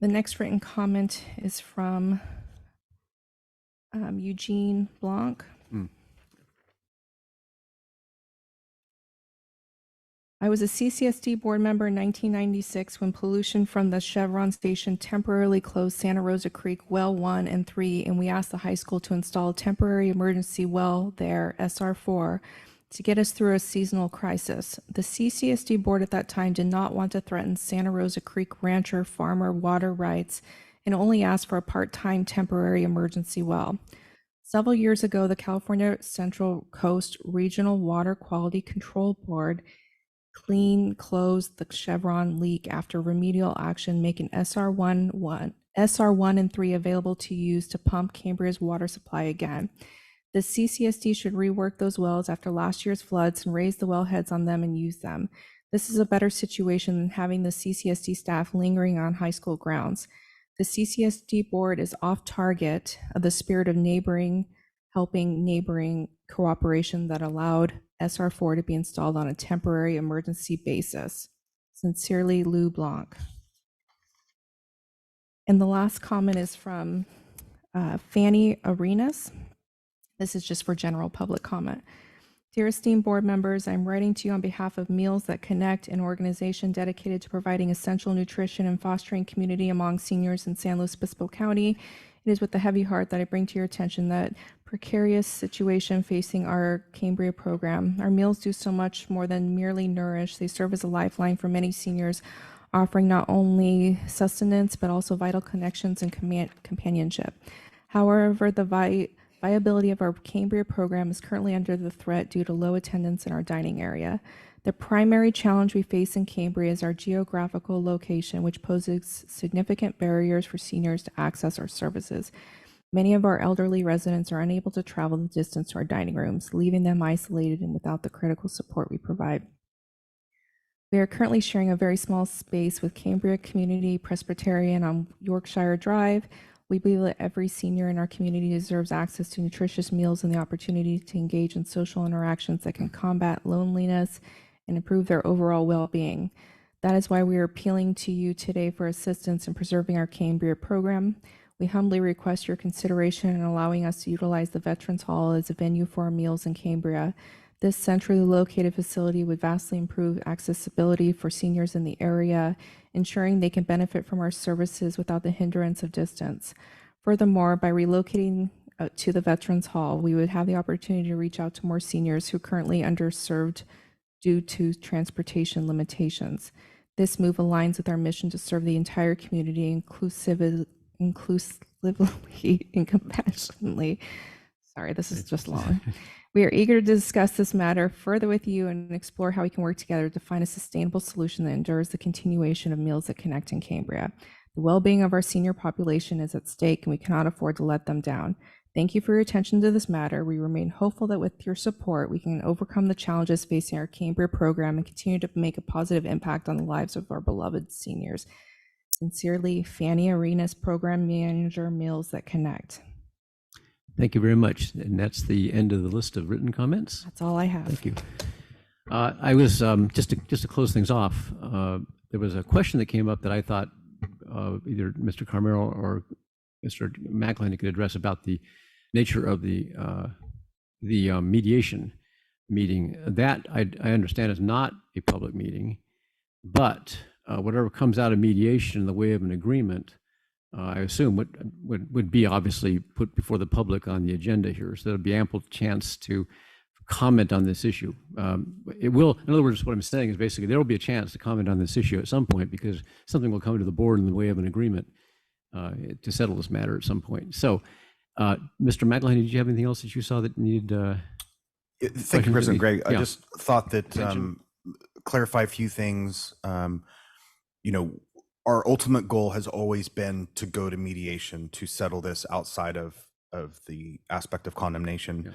The next written comment is from Eugene Blanc. I was a CCSD board member in 1996 when pollution from the Chevron station temporarily closed Santa Rosa Creek Well 1 and 3, and we asked the high school to install a temporary emergency well there, SR4, to get us through a seasonal crisis. The CCSD board at that time did not want to threaten Santa Rosa Creek rancher farmer water rights and only asked for a part-time temporary emergency well. Several years ago, the California Central Coast Regional Water Quality Control Board closed the Chevron leak after remedial action, making SR1 and 3 available to use to pump Cambria's water supply again. The CCSD should rework those wells after last year's floods and raise the wellheads on them and use them. This is a better situation than having the CCSD staff lingering on high school grounds. The CCSD board is off target of the spirit of helping neighboring cooperation that allowed SR4 to be installed on a temporary emergency basis. Sincerely, Lou Blanc. And the last comment is from Fanny Arenas. This is just for general public comment. Dear esteemed board members, I'm writing to you on behalf of Meals That Connect, an organization dedicated to providing essential nutrition and fostering community among seniors in San Luis Obispo County. It is with a heavy heart that I bring to your attention that precarious situation facing our Cambria program. Our meals do so much more than merely nourish. They serve as a lifeline for many seniors, offering not only sustenance, but also vital connections and companionship. However, the Viability of our Cambria program is currently under the threat due to low attendance in our dining area. The primary challenge we face in Cambria is our geographical location, which poses significant barriers for seniors to access our services. Many of our elderly residents are unable to travel the distance to our dining rooms, leaving them isolated and without the critical support we provide. We are currently sharing a very small space with Cambria Community Presbyterian on Yorkshire Drive. We believe that every senior in our community deserves access to nutritious meals and the opportunity to engage in social interactions that can combat loneliness and improve their overall well-being. That is why we are appealing to you today for assistance in preserving our Cambria program. We humbly request your consideration in allowing us to utilize the Veterans Hall as a venue for our meals in Cambria. This centrally located facility would vastly improve accessibility for seniors in the area, ensuring they can benefit from our services without the hindrance of distance. Furthermore, by relocating to the Veterans Hall, we would have the opportunity to reach out to more seniors who are currently underserved due to transportation limitations. This move aligns with our mission to serve the entire community inclusively and compassionately. Sorry, this is just long. We are eager to discuss this matter further with you and explore how we can work together to find a sustainable solution that endures the continuation of Meals That Connect in Cambria. The well-being of our senior population is at stake, and we cannot afford to let them down. Thank you for your attention to this matter. We remain hopeful that with your support, we can overcome the challenges facing our Cambria program and continue to make a positive impact on the lives of our beloved seniors. Sincerely, Fanny Arenas, Program Manager, Meals That Connect. Thank you very much. And that's the end of the list of written comments. That's all I have. Thank you. I was, just to close things off, there was a question that came up that I thought either Mr. Carmero or Mr. McElhenney could address about the nature of the mediation meeting. That I understand is not a public meeting, but whatever comes out of mediation in the way of an agreement, I assume would be obviously put before the public on the agenda here. So there'll be ample chance to comment on this issue. It will, in other words, what I'm saying is basically there will be a chance to comment on this issue at some point because something will come to the board in the way of an agreement to settle this matter at some point. So, Mr. McElhenney, did you have anything else that you saw that needed? Thank you, President Gray. I just thought that clarify a few things. You know, our ultimate goal has always been to go to mediation to settle this outside of the aspect of condemnation.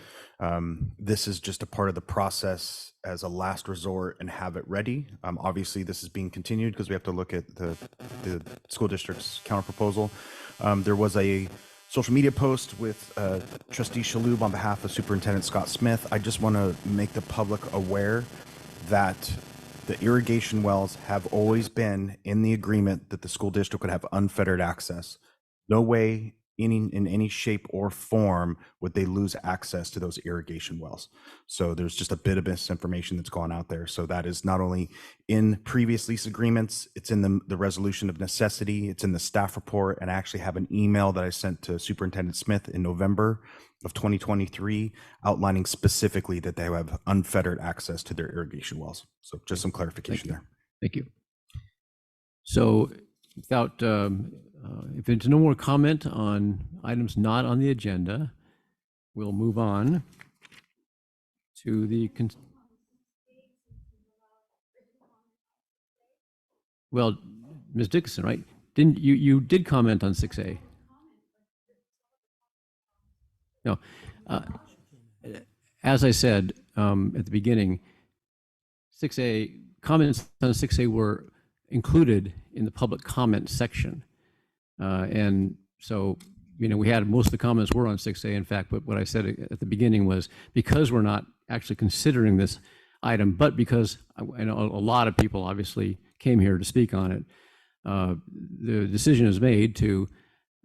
This is just a part of the process as a last resort and have it ready. Obviously, this is being continued because we have to look at the school district's counterproposal. There was a social media post with Trustee Shalhoub on behalf of Superintendent Scott Smith. I just want to make the public aware that the irrigation wells have always been in the agreement that the school district would have unfettered access. No way in any shape or form would they lose access to those irrigation wells. So there's just a bit of misinformation that's gone out there. So that is not only in previous lease agreements, it's in the resolution of necessity, it's in the staff report, and I actually have an email that I sent to Superintendent Smith in November of 2023 outlining specifically that they have unfettered access to their irrigation wells. So just some clarification there. Thank you. So without, if there's no more comment on items not on the agenda, we'll move on to the, well, Ms. Dickinson, right? Didn't you did comment on 6A? No. As I said at the beginning, 6A comments on 6A were included in the public comment section. And so, you know, we had most of the comments were on 6A, in fact, but what I said at the beginning was because we're not actually considering this item, but because I know a lot of people obviously came here to speak on it, the decision is made to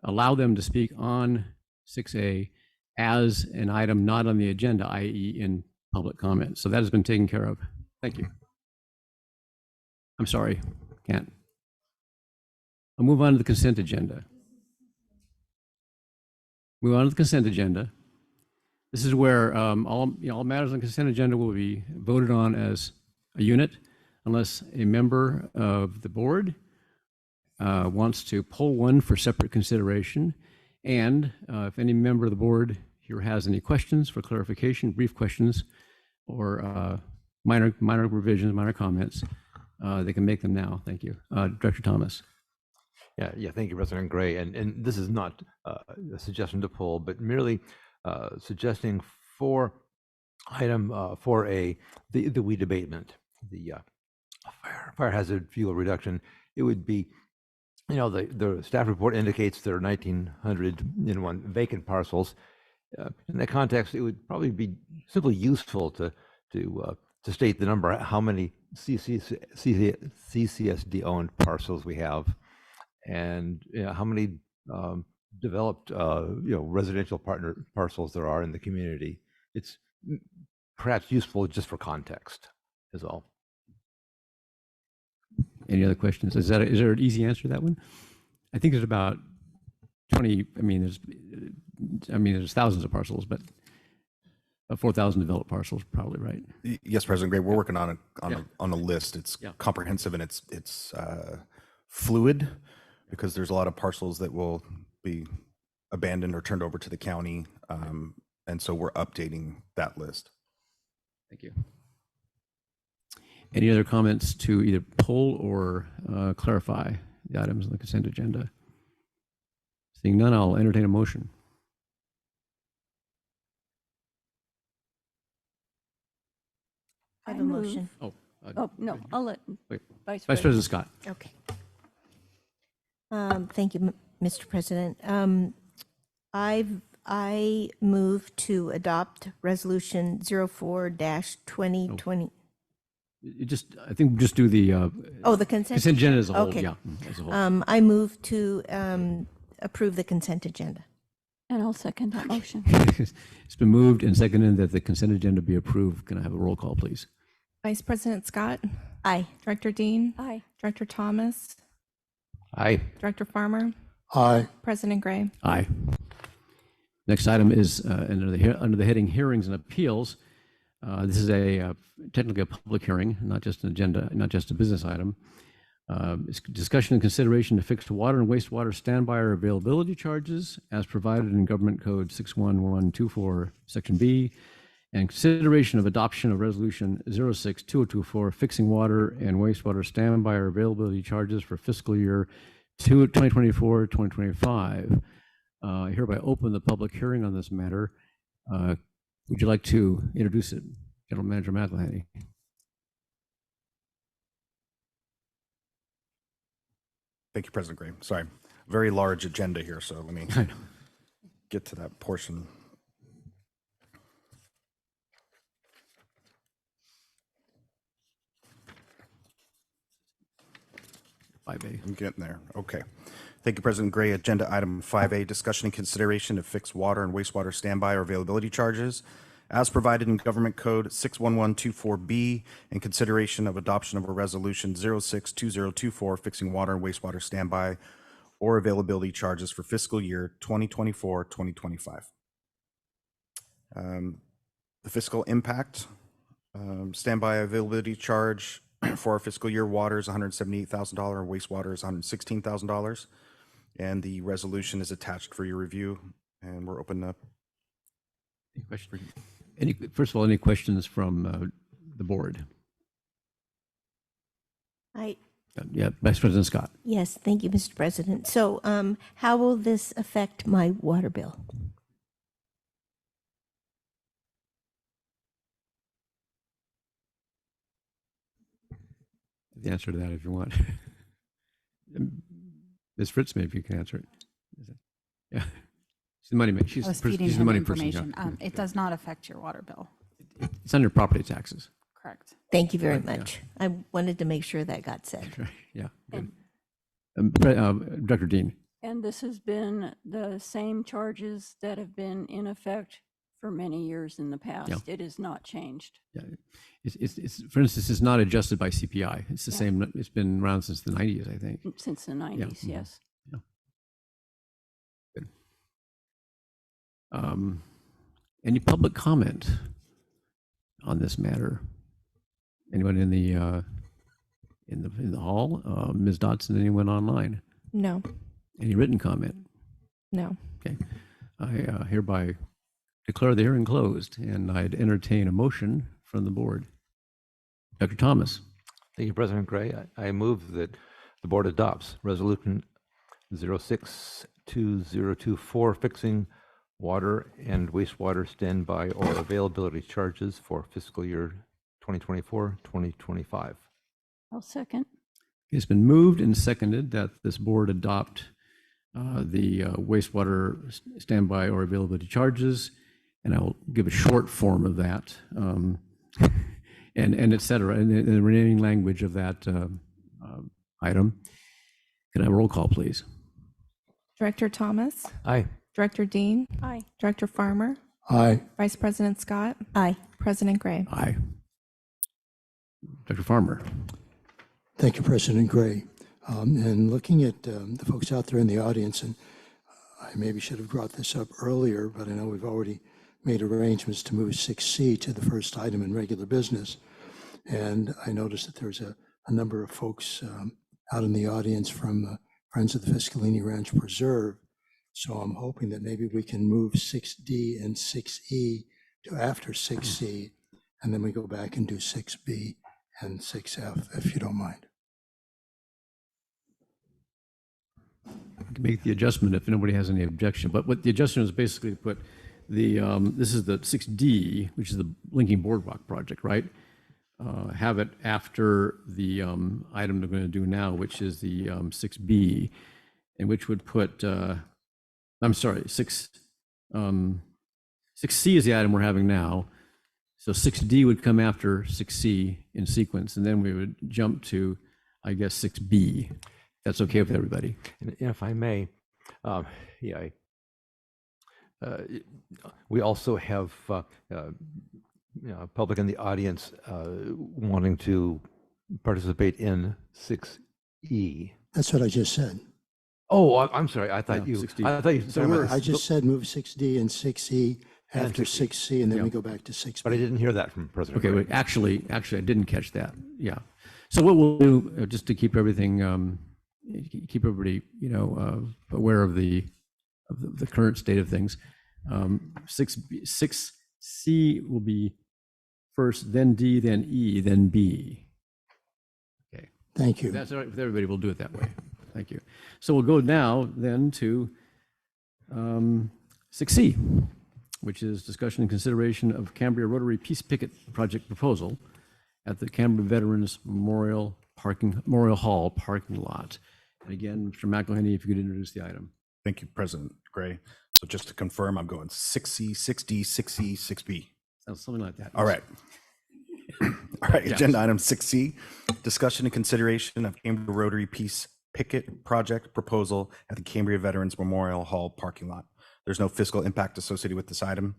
allow them to speak on 6A as an item not on the agenda, i.e. in public comment. So that has been taken care of. Thank you. I'm sorry, can't. I'll move on to the consent agenda. Move on to the consent agenda. This is where all matters on the consent agenda will be voted on as a unit unless a member of the board wants to pull one for separate consideration. And if any member of the board here has any questions for clarification, brief questions, or minor revisions, minor comments, they can make them now. Thank you. Director Thomas. Yeah, thank you, President Gray. And this is not a suggestion to pull, but merely suggesting for item 4A, the weed abatement, the fire hazard fuel reduction. It would be, the staff report indicates there are 1,901 vacant parcels. In that context, it would probably be simply useful to state the number, how many CCSD owned parcels we have, and how many developed residential partner parcels there are in the community. It's perhaps useful just for context is all. Any other questions? Is there an easy answer to that one? I think there's about 20. There's thousands of parcels, but 4,000 developed parcels, probably, right? Yes, President Gray, we're working on a list. It's comprehensive and it's fluid, because there's a lot of parcels that will be abandoned or turned over to the county, and so we're updating that list. Thank you. Any other comments to either pull or clarify the items on the consent agenda? Seeing none, I'll entertain a motion. I have a motion. No, I'll let Vice President Scott. Okay. Thank you, Mr. President. I move to adopt Resolution 04-2020. I think just do the the consent agenda as a whole. Okay. Yeah, as a whole. I move to approve the consent agenda. And I'll second that motion. It's been moved and seconded that the consent agenda be approved. Can I have a roll call, please? Vice President Scott? Aye. Director Dean? Aye. Director Thomas? Aye. Director Farmer? Aye. President Gray? Aye. Next item is under the heading Hearings and Appeals. This is technically a public hearing, not just an agenda, not just a business item. It's discussion and consideration to fix water and wastewater standby or availability charges as provided in Government Code 61124, Section B, and consideration of adoption of Resolution 06-2024, fixing water and wastewater standby or availability charges for fiscal year 2024-2025. I hereby open the public hearing on this matter. Would you like to introduce it, General Manager McElhaney? Thank you, President Gray. Sorry, very large agenda here, so let me get to that portion. I'm getting there. Okay. Thank you, President Gray. Agenda item 5A, discussion and consideration of fixed water and wastewater standby or availability charges as provided in Government Code 61124B, and consideration of adoption of a resolution 06-2024, fixing water and wastewater standby or availability charges for fiscal year 2024-2025. The fiscal impact, standby availability charge for our fiscal year, water is $178,000 and wastewater is $116,000. And the resolution is attached for your review, and we're open up. Any questions? First of all, any questions from the board? Yeah, Vice President Scott. Yes, thank you, Mr. President. So how will this affect my water bill? The answer to that if you want. Ms. Fritz, maybe you can answer it. Yeah. She's the money man. She's the money person. Yeah. It does not affect your water bill. It's under property taxes. Correct. Thank you very much. Yeah. I wanted to make sure that got said. Yeah. Good. Director Dean. And this has been the same charges that have been in effect for many years in the past. Yeah. It has not changed. Yeah. It's for instance, it's not adjusted by CPI. It's the same. It's been around since the 90s, I think. Since the 90s, yes. Yeah. Good. Any public comment on this matter? Anyone in the hall? Ms. Dotson, anyone online? No. Any written comment? No. Okay. I hereby declare the hearing closed, and I'd entertain a motion from the board. Dr. Thomas. Thank you, President Gray. I move that the board adopts Resolution 062024, fixing water and wastewater standby or availability charges for fiscal year 2024-2025. I'll second. It's been moved and seconded that this board adopt the wastewater standby or availability charges, and I will give a short form of that, and et cetera, and the remaining language of that item. Can I have a roll call, please? Director Thomas? Aye. Director Dean? Aye. Director Farmer? Aye. Vice President Scott? Aye. President Gray? Aye. Dr. Farmer. Thank you, President Gray. And looking at the folks out there in the audience, and I maybe should have brought this up earlier, but I know we've already made arrangements to move 6C to the first item in regular business. And I noticed that there's a number of folks out in the audience from Friends of the Fiscalini Ranch Preserve. So I'm hoping that maybe we can move 6D and 6E to after 6C, and then we go back and do 6B and 6F, if you don't mind. I can make the adjustment if nobody has any objection. But what the adjustment is basically to put the, this is the 6D, which is the Linking Boardwalk project, right? Have it after the item they're going to do now, which is the 6B, and which would put, I'm sorry, 6C is the item we're having now. So 6D would come after 6C in sequence, and then we would jump to, I guess, 6B. That's okay with everybody. And if I may, we also have public in the audience wanting to participate in 6E. That's what I just said. Oh, I'm sorry. I thought you. I thought you. I just said move 6D and 6E after 6C, and then we go back to 6B. But I didn't hear that from President. Okay, wait, actually, I didn't catch that. Yeah. So what we'll do, just to keep everything, keep everybody, aware of the current state of things, 6C will be first, then D, then E, then B. Okay. Thank you. If that's all right with everybody, we'll do it that way. Thank you. So we'll go now then to 6C, which is discussion and consideration of Cambria Rotary Peace Picket Project proposal at the Cambria Veterans Memorial Hall parking lot. And again, Mr. McElhenney, if you could introduce the item. Thank you, President Gray. So just to confirm, I'm going 6C, 6D, 6E, 6B. Sounds something like that. All right. All right, Yes. agenda item 6C, discussion and consideration of Cambria Rotary Peace Picket Project proposal at the Cambria Veterans Memorial Hall parking lot. There's no fiscal impact associated with this item,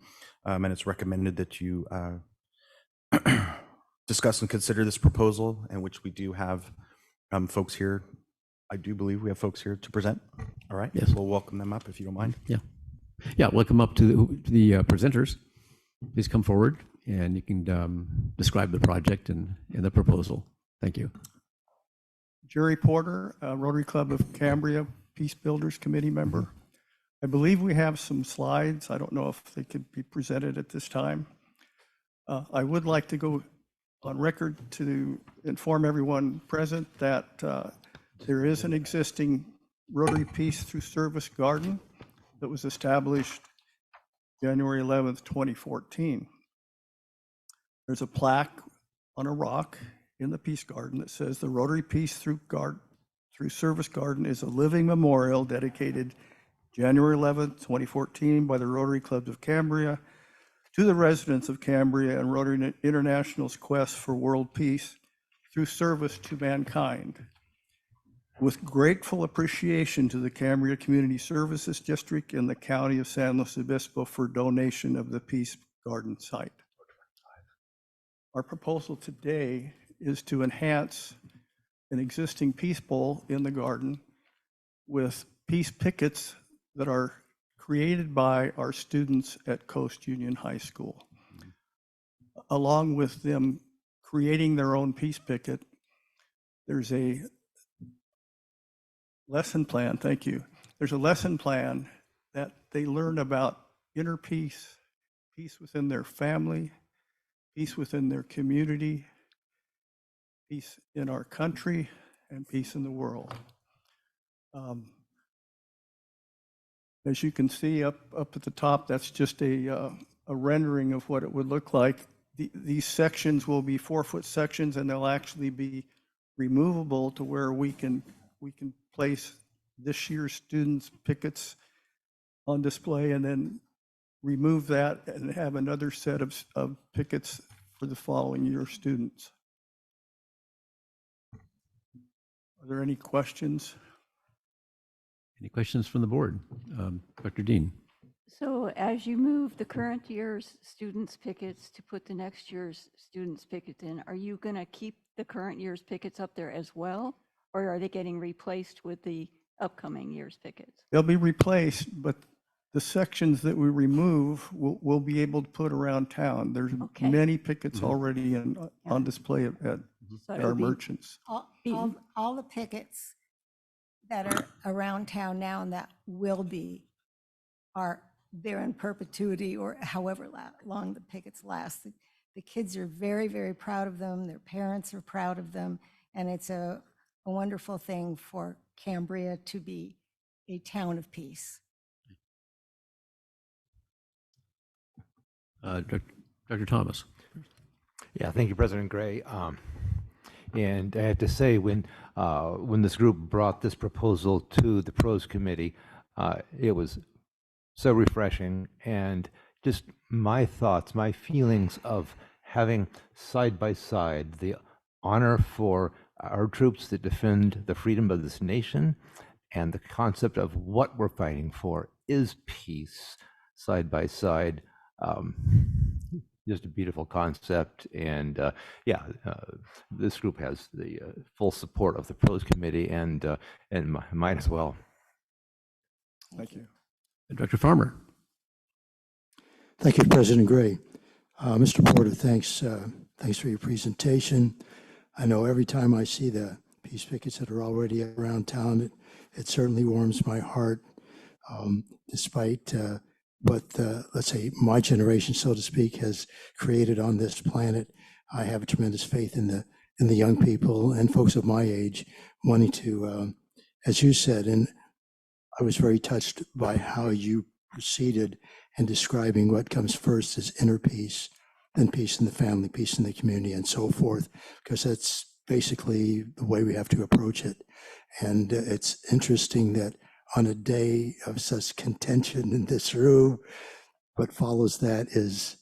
and it's recommended that you discuss and consider this proposal, in which we do have folks here. I do believe we have folks here to present. All right. Yes. We'll welcome them up if you don't mind. Yeah. Yeah, welcome up to the presenters. Please come forward and you can describe the project and the proposal. Thank you. Jerry Porter, Rotary Club of Cambria, Peace Builders Committee member. I believe we have some slides. I don't know if they could be presented at this time. I would like to go on record to inform everyone present that there is an existing Rotary Peace Through Service garden that was established January 11th, 2014. There's a plaque on a rock in the Peace Garden that says the Rotary Peace Through Service Garden is a living memorial dedicated January 11th, 2014 by the Rotary Clubs of Cambria to the residents of Cambria and Rotary International's quest for world peace through service to mankind. With grateful appreciation to the Cambria Community Services District and the County of San Luis Obispo for donation of the Peace Garden site. Our proposal today is to enhance an existing peace bowl in the garden with peace pickets that are created by our students at Coast Union High School. Along with them creating their own peace picket, there's a lesson plan, thank you. There's a lesson plan that they learn about inner peace peace within their family, peace within their community, peace in our country, and peace in the world. As you can see up at the top, that's just a rendering of what it would look like. These sections will be 4-foot sections, and they'll actually be removable to where we can place this year's students' pickets on display and then remove that and have another set of pickets for the following year's students. Are there any questions? Any questions from the board? Dr. Dean? So as you move the current year's students' pickets to put the next year's students' pickets in, are you going to keep the current year's pickets up there as well? Or are they getting replaced with the upcoming year's pickets? They'll be replaced, but the sections that we remove, we'll be able to put around town. There's many pickets already on display at our merchants. All the pickets that are around town now and that will be are there in perpetuity or however long the pickets last. The kids are very, very proud of them. Their parents are proud of them. And it's a wonderful thing for Cambria to be a town of peace. Dr. Thomas? Yeah, thank you, President Gray. And I have to say, when this group brought this proposal to the Pros Committee, it was so refreshing, and just my thoughts, my feelings of having side by side the honor for our troops that defend the freedom of this nation and the concept of what we're fighting for is peace side by side. Just a beautiful concept, and this group has the full support of the Pros Committee and mine as well. Thank you. Dr. Farmer? Thank you, President Gray. Mr. Porter, thanks for your presentation. I know every time I see the peace pickets that are already around town, it certainly warms my heart, despite what let's say my generation, so to speak, has created on this planet. I have a tremendous faith in the young people and folks of my age wanting to, as you said, and I was very touched by how you proceeded in describing what comes first as inner peace, then peace in the family, peace in the community, and so forth, because that's basically the way we have to approach it. And it's interesting that on a day of such contention in this room, what follows that is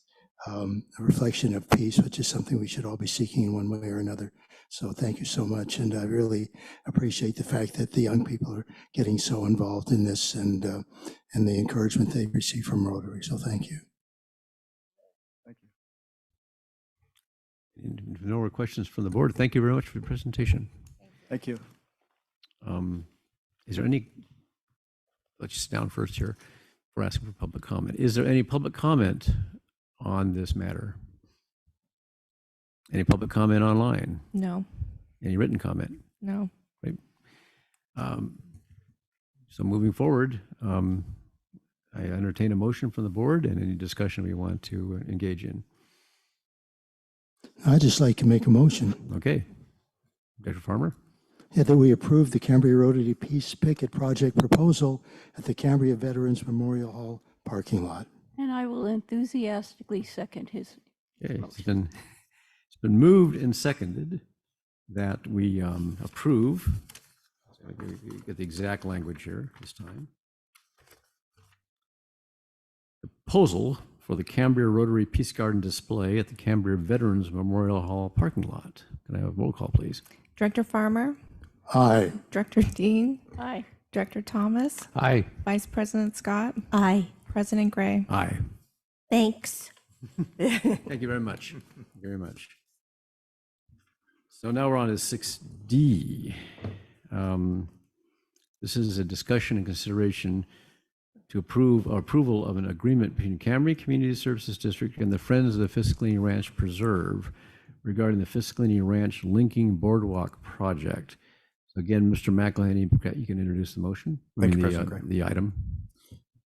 a reflection of peace, which is something we should all be seeking in one way or another. So thank you so much. And I really appreciate the fact that the young people are getting so involved in this and the encouragement they receive from Rotary. So thank you. Thank you. No more questions from the board. Thank you very much for the presentation. Thank you. Is there any, let's just down first here. We're asking for public comment. Is there any public comment on this matter? Any public comment online? No. Any written comment? No. Great. So moving forward, I entertain a motion from the board and any discussion we want to engage in. I'd just like to make a motion. Okay. Dr. Farmer? Yeah, that we approve the Cambria Rotary Peace Picket Project proposal at the Cambria Veterans Memorial Hall parking lot. And I will enthusiastically second his Okay, motion. It's been moved and seconded that we approve. So we get the exact language here this time. The proposal for the Cambria Rotary Peace Garden display at the Cambria Veterans Memorial Hall parking lot. Can I have a roll call, please? Director Farmer? Aye. Director Dean? Aye. Director Thomas? Aye. Vice President Scott? Aye. President Gray? Aye. Thanks. Thank you very much. Thank you very much. So now we're on to 6D. This is a discussion and consideration to approval of an agreement between Cambria Community Services District and the Friends of the Fiscalini Ranch Preserve regarding the Fiscalini Ranch Linking Boardwalk project. So again, Mr. McElhaney, you can introduce the motion. Thank you, President Gray. The item.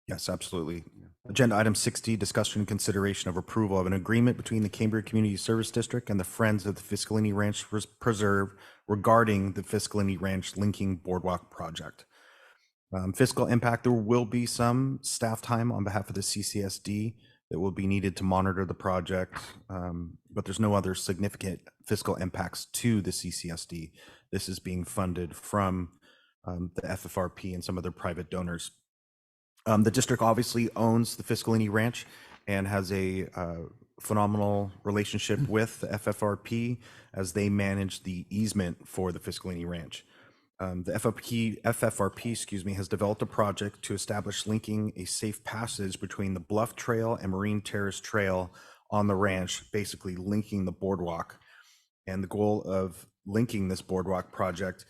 Yes, absolutely. Agenda item 60, discussion and consideration of approval of an agreement between the Cambria Community Service District and the Friends of the Fiscalini Ranch Preserve regarding the Fiscalini Ranch Linking Boardwalk project. Fiscal impact, there will be some staff time on behalf of the CCSD that will be needed to monitor the project, but there's no other significant fiscal impacts to the CCSD. This is being funded from the FFRP and some other private donors. The district obviously owns the Fiscalini Ranch and has a phenomenal relationship with the FFRP as they manage the easement for the Fiscalini Ranch. The FFRP, has developed a project to establish linking a safe passage between the Bluff Trail and Marine Terrace Trail on the ranch, basically linking the boardwalk. And the goal of linking this boardwalk project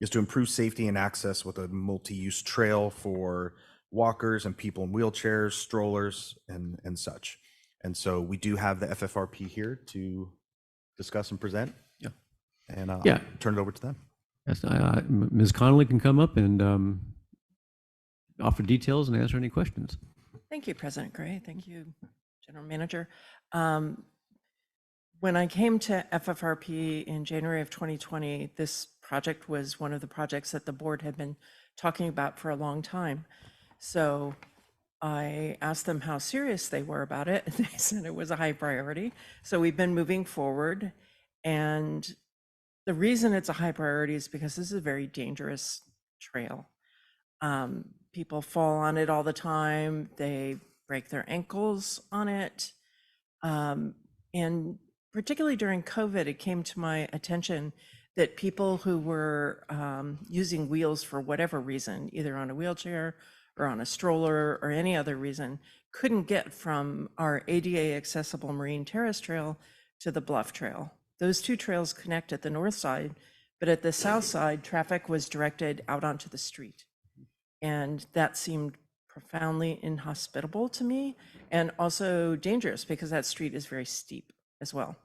is to improve safety and access with a multi-use trail for walkers and people in wheelchairs, strollers, and such. And so we do have the FFRP here to discuss and present. Yeah. And I'll Yeah. turn it over to them. Yes, Ms. Connolly can come up and offer details and answer any questions. Thank you, President Gray. Thank you, General Manager. When I came to FFRP in January of 2020, this project was one of the projects that the board had been talking about for a long time. So I asked them how serious they were about it, and they said it was a high priority. So we've been moving forward, and the reason it's a high priority is because this is a very dangerous trail. People fall on it all the time. They break their ankles on it. And particularly during COVID, it came to my attention that people who were using wheels for whatever reason, either on a wheelchair or on a stroller or any other reason, couldn't get from our ADA accessible Marine Terrace Trail to the Bluff Trail. Those two trails connect at the north side, but at the south side, traffic was directed out onto the street. And that seemed profoundly inhospitable to me, and also dangerous because that street is very steep as well.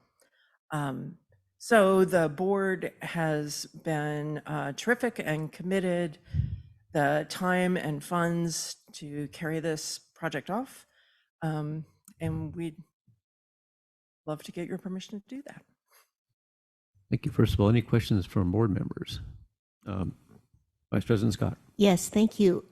So the board has been terrific and committed the time and funds to carry this project off. And we'd love to get your permission to do that. Thank you. First of all, any questions from board members? Vice President Scott. Yes, thank you.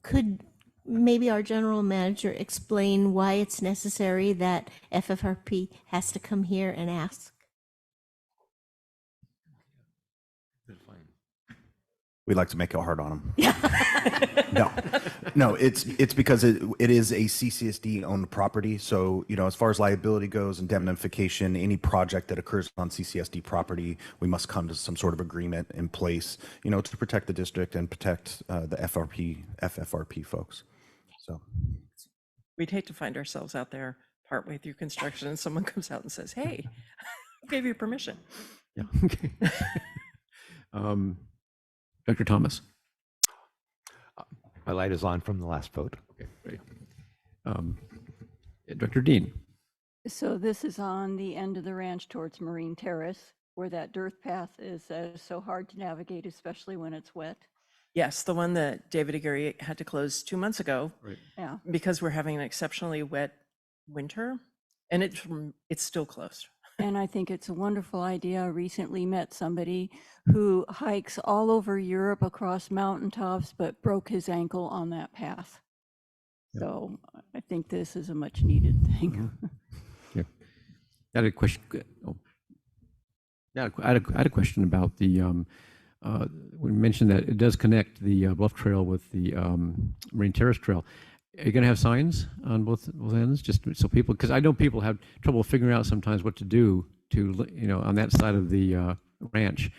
Could maybe our general manager explain why it's necessary that FFRP has to come here and ask? We like to make it hard on them. No, it's because it is a CCSD owned property. So, as far as liability goes, indemnification, any project that occurs on CCSD property, we must come to some sort of agreement in place, to protect the district and protect the FFRP folks. So We'd hate to find ourselves out there partway through construction and someone comes out and says, hey, I gave you permission. Yeah. Okay. Dr. Thomas. My light is on from the last vote. Okay, great. Dr. Dean. So this is on the end of the ranch towards Marine Terrace, where that dirt path is so hard to navigate, especially when it's wet. Yes, the one that David Aguirre had to close 2 months ago. Right. Yeah. Because we're having an exceptionally wet winter, and it's still closed. And I think it's a wonderful idea. I recently met somebody who hikes all over Europe across mountaintops, but broke his ankle on that path. Yeah. So I think this is a much needed thing. Mm-hmm. Yeah. I had a question. Yeah, I had a question about the, we mentioned that it does connect the Bluff Trail with the Marine Terrace Trail. Are you going to have signs on both ends, just so people, because I know people have trouble figuring out sometimes what to do to, on that side of the ranch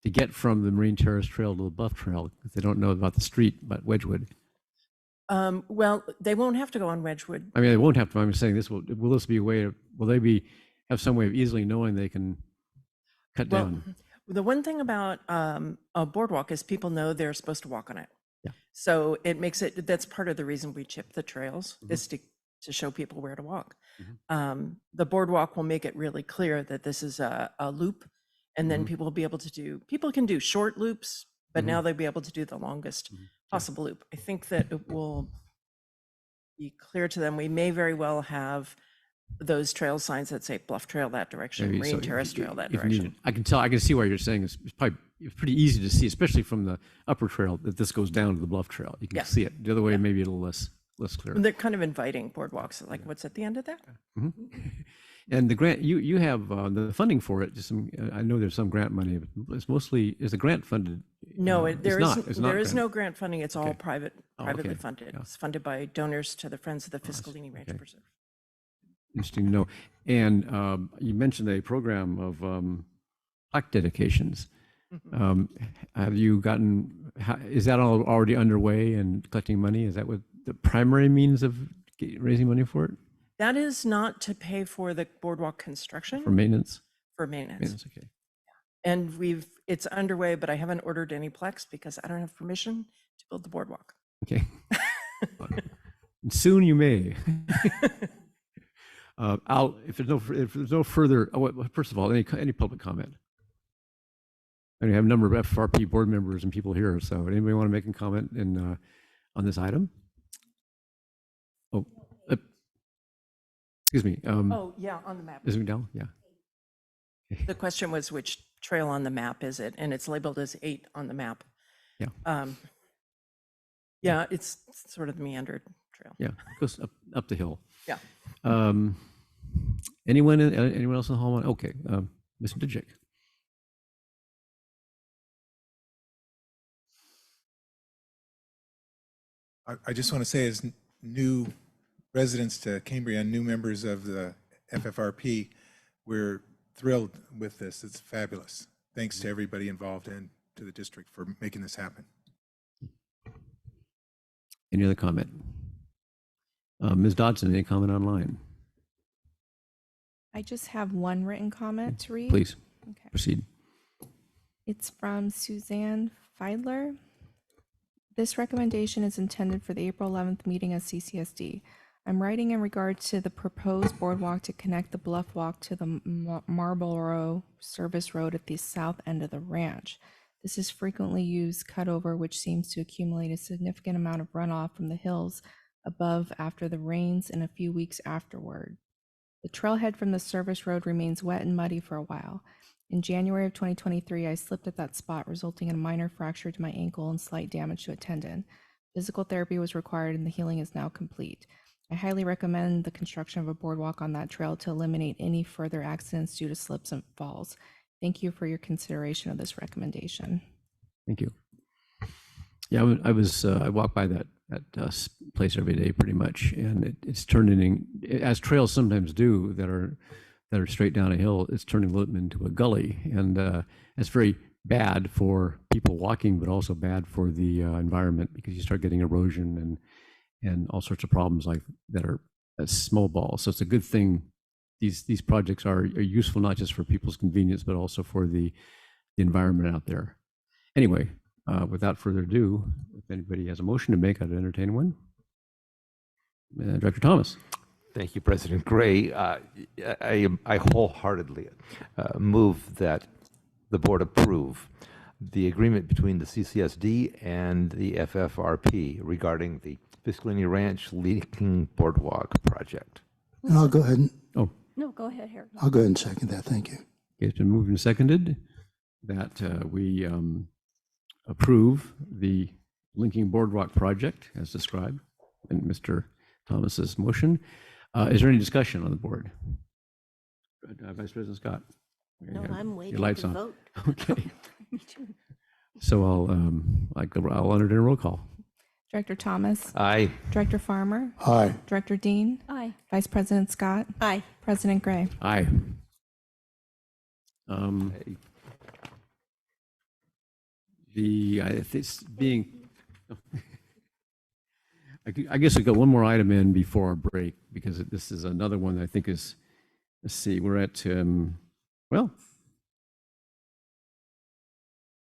to get from the Marine Terrace Trail to the Bluff Trail, if they don't know about the street, about Wedgwood. Well, they won't have to go on Wedgwood. I mean, they won't have to. I'm saying this will this be a way of, will they have some way of easily knowing they can cut down? The one thing about a boardwalk is people know they're supposed to walk on it. Yeah. So it makes it, that's part of the reason we chip the trails, is to show people where to walk. The boardwalk will make it really clear that this is a loop, and then people will be able to people can do short loops, but now they'll be able to do the longest possible loop. I think that it will be clear to them. We may very well have those trail signs that say Bluff Trail that direction, Maybe, Marine so Terrace Trail that if needed. direction. I can see why you're saying it's pretty easy to see, especially from the upper trail, that this goes down to the Bluff Trail. You can Yeah. see it. The other way, maybe a little less clear. And they're kind of inviting boardwalks, like what's at the end of that? Mhm. And the grant, you have the funding for it. Just I know there's some grant money, but it's mostly, is the grant funded? No, It's there not. is, It's not there is grant. no grant funding. It's all Okay. privately okay. funded. Yeah. It's funded by donors to the Friends of the Fiscalini Range Okay. Preserve. Interesting to know. And you mentioned a program of plaque dedications. Have you gotten, is that already underway and collecting money? Is that what the primary means of raising money for it? That is not to pay for the boardwalk construction. For maintenance? For maintenance. Maintenance, okay. And it's underway, but I haven't ordered any plaques because I don't have permission to build the boardwalk. Okay. Soon you may. If there's no further, first of all, any public comment? And we have a number of FRP board members and people here, so anybody want to make a comment on this item? Oh, excuse me. Oh, yeah, on the map. Is it McDowell? Yeah. The question was which trail on the map is it? And it's labeled as 8 on the map. Yeah. Yeah, it's sort of the meandered trail. Yeah, it goes up the hill. Yeah. Anyone else in the hall? Okay, Mr. Dijik. I just want to say, as new residents to Cambria and new members of the FFRP, we're thrilled with this. It's fabulous. Thanks to everybody involved and to the district for making this happen. Any other comment? Ms. Dodson, any comment online? I just have one written comment to read. Please, Okay. proceed. It's from Suzanne Feidler. This recommendation is intended for the April 11th meeting at CCSD. I'm writing in regard to the proposed boardwalk to connect the Bluff Walk to the Marlborough Service Road at the south end of the ranch. This is frequently used cutover, which seems to accumulate a significant amount of runoff from the hills above after the rains and a few weeks afterward. The trailhead from the service road remains wet and muddy for a while. In January of 2023, I slipped at that spot, resulting in a minor fracture to my ankle and slight damage to a tendon. Physical therapy was required and the healing is now complete. I highly recommend the construction of a boardwalk on that trail to eliminate any further accidents due to slips and falls. Thank you for your consideration of this recommendation. Thank you. Yeah, I walk by that place every day pretty much, and it's turned in, as trails sometimes do that are straight down a hill, it's turning them into a gully, and it's very bad for people walking, but also bad for the environment, because you start getting erosion and all sorts of problems like that are snowballs. So it's a good thing. These projects are useful not just for people's convenience, but also for the environment out there. Anyway, without further ado, if anybody has a motion to make, I'd entertain one. Director Thomas. Thank you, President Gray. I wholeheartedly move that the board approve the agreement between the CCSD and the FFRP regarding the Fiscalini Ranch Leaking Boardwalk project. And I'll go ahead and, No, go ahead, Harry. I'll go ahead and second that. Thank you. It's been moved and seconded that we approve the linking boardwalk project as described in Mr. Thomas's motion. Is there any discussion on the board? Vice President Scott? No, I'm waiting Your lights to on. vote. Okay. So I'll entertain a roll call. Director Thomas? Aye. Director Farmer? Aye. Director Dean? Aye. Vice President Scott? Aye. President Gray? Aye. It's being, I guess we got one more item in before our break, because this is another one that I think is, let's see, we're at, well,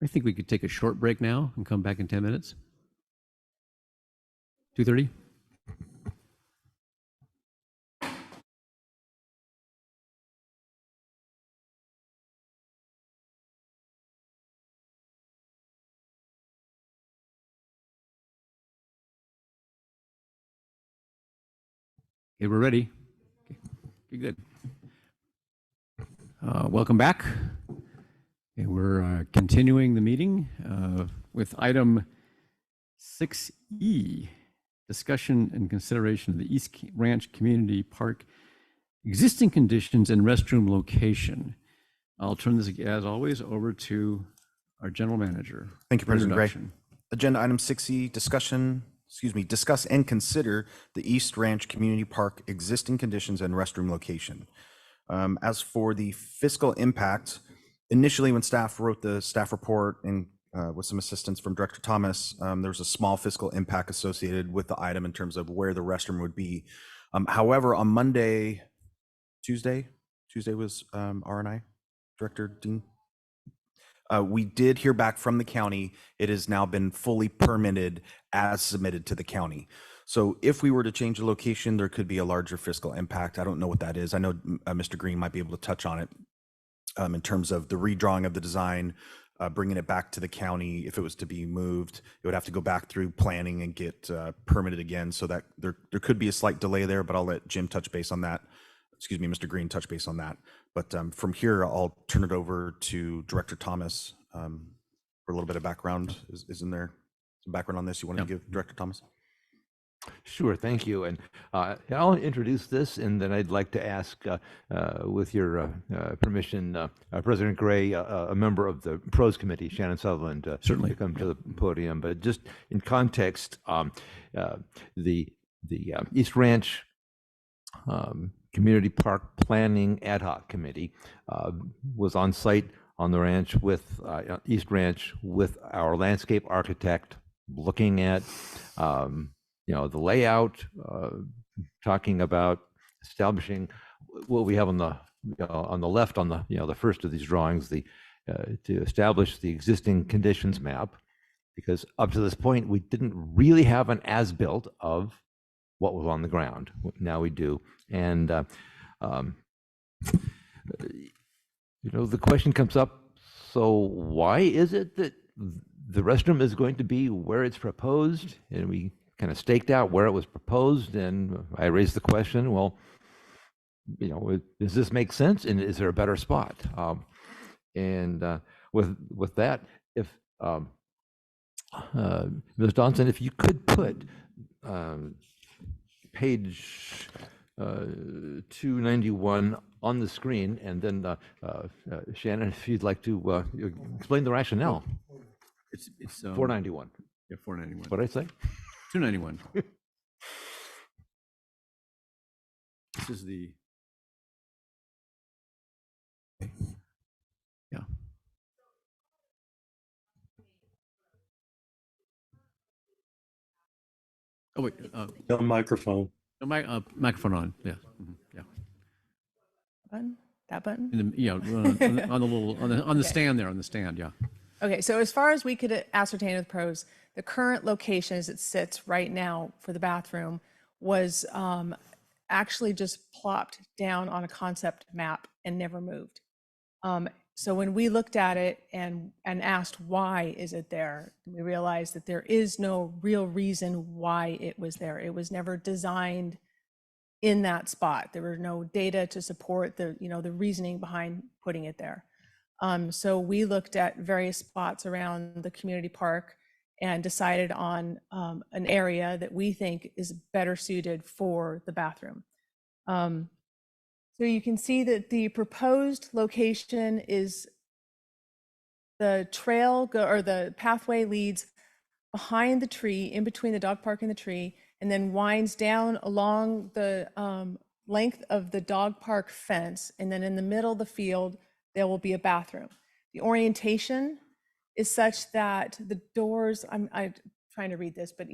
I think we could take a short break now and come back in 10 minutes. 2:30? Okay, we're ready. Okay, good. Welcome back. Okay, we're continuing the meeting with item 6E, discussion and consideration of the East Ranch Community Park existing conditions and restroom location. I'll turn this, as always, over to our general manager. Thank you, President Gray. Introduction. Agenda item 6E, discuss and consider the East Ranch Community Park existing conditions and restroom location. As for the fiscal impact, initially when staff wrote the staff report and with some assistance from Director Thomas, there was a small fiscal impact associated with the item in terms of where the restroom would be. However, on Tuesday was R&I, Director Dean. We did hear back from the county. It has now been fully permitted as submitted to the county. So if we were to change the location, there could be a larger fiscal impact. I don't know what that is. I know Mr. Green might be able to touch on it in terms of the redrawing of the design, bringing it back to the county. If it was to be moved, it would have to go back through planning and get permitted again. So that there could be a slight delay there, but I'll let Jim touch base on that. Excuse me, Mr. Green touch base on that. But from here, I'll turn it over to Director Thomas for a little bit of background. Is in there some background on this you want to give Director Thomas? Sure, thank you. And I'll introduce this, and then I'd like to ask, with your permission, President Gray, a member of the PROS committee, Shannon Sutherland, certainly to come to the podium. But just in context, the East Ranch Community Park Planning Ad Hoc Committee was on site on the ranch with East Ranch with our landscape architect, looking at the layout, talking about establishing what we have on the left on the first of these drawings, to establish the existing conditions map, because up to this point we didn't really have an as-built of what was on the ground. Now we do, and the question comes up: so why is it that the restroom is going to be where it's proposed? And we kind of staked out where it was proposed, and I raised the question, well, does this make sense, and is there a better spot? With that, if Ms. Donson, if you could put page 291 on the screen, and then Shannon, if you'd like to explain the rationale. It's 491. Yeah, 491. What did I say? 291. This is the, yeah. Oh wait, no microphone. No microphone on. Yeah, yeah. Button? That button? On the Okay. stand there, on the stand. Yeah. Okay, so as far as we could ascertain with pros, the current location as it sits right now for the bathroom was actually just plopped down on a concept map and never moved. So when we looked at it and asked why is it there, we realized that there is no real reason why it was there. It was never designed in that spot. There were no data to support the reasoning behind putting it there. So we looked at various spots around the community park and decided on an area that we think is better suited for the bathroom. So you can see that the proposed location is the trail or the pathway leads behind the tree, in between the dog park and the tree, and then winds down along the length of the dog park fence. And then in the middle of the field, there will be a bathroom. The orientation is such that the doors, I'm trying to read this, but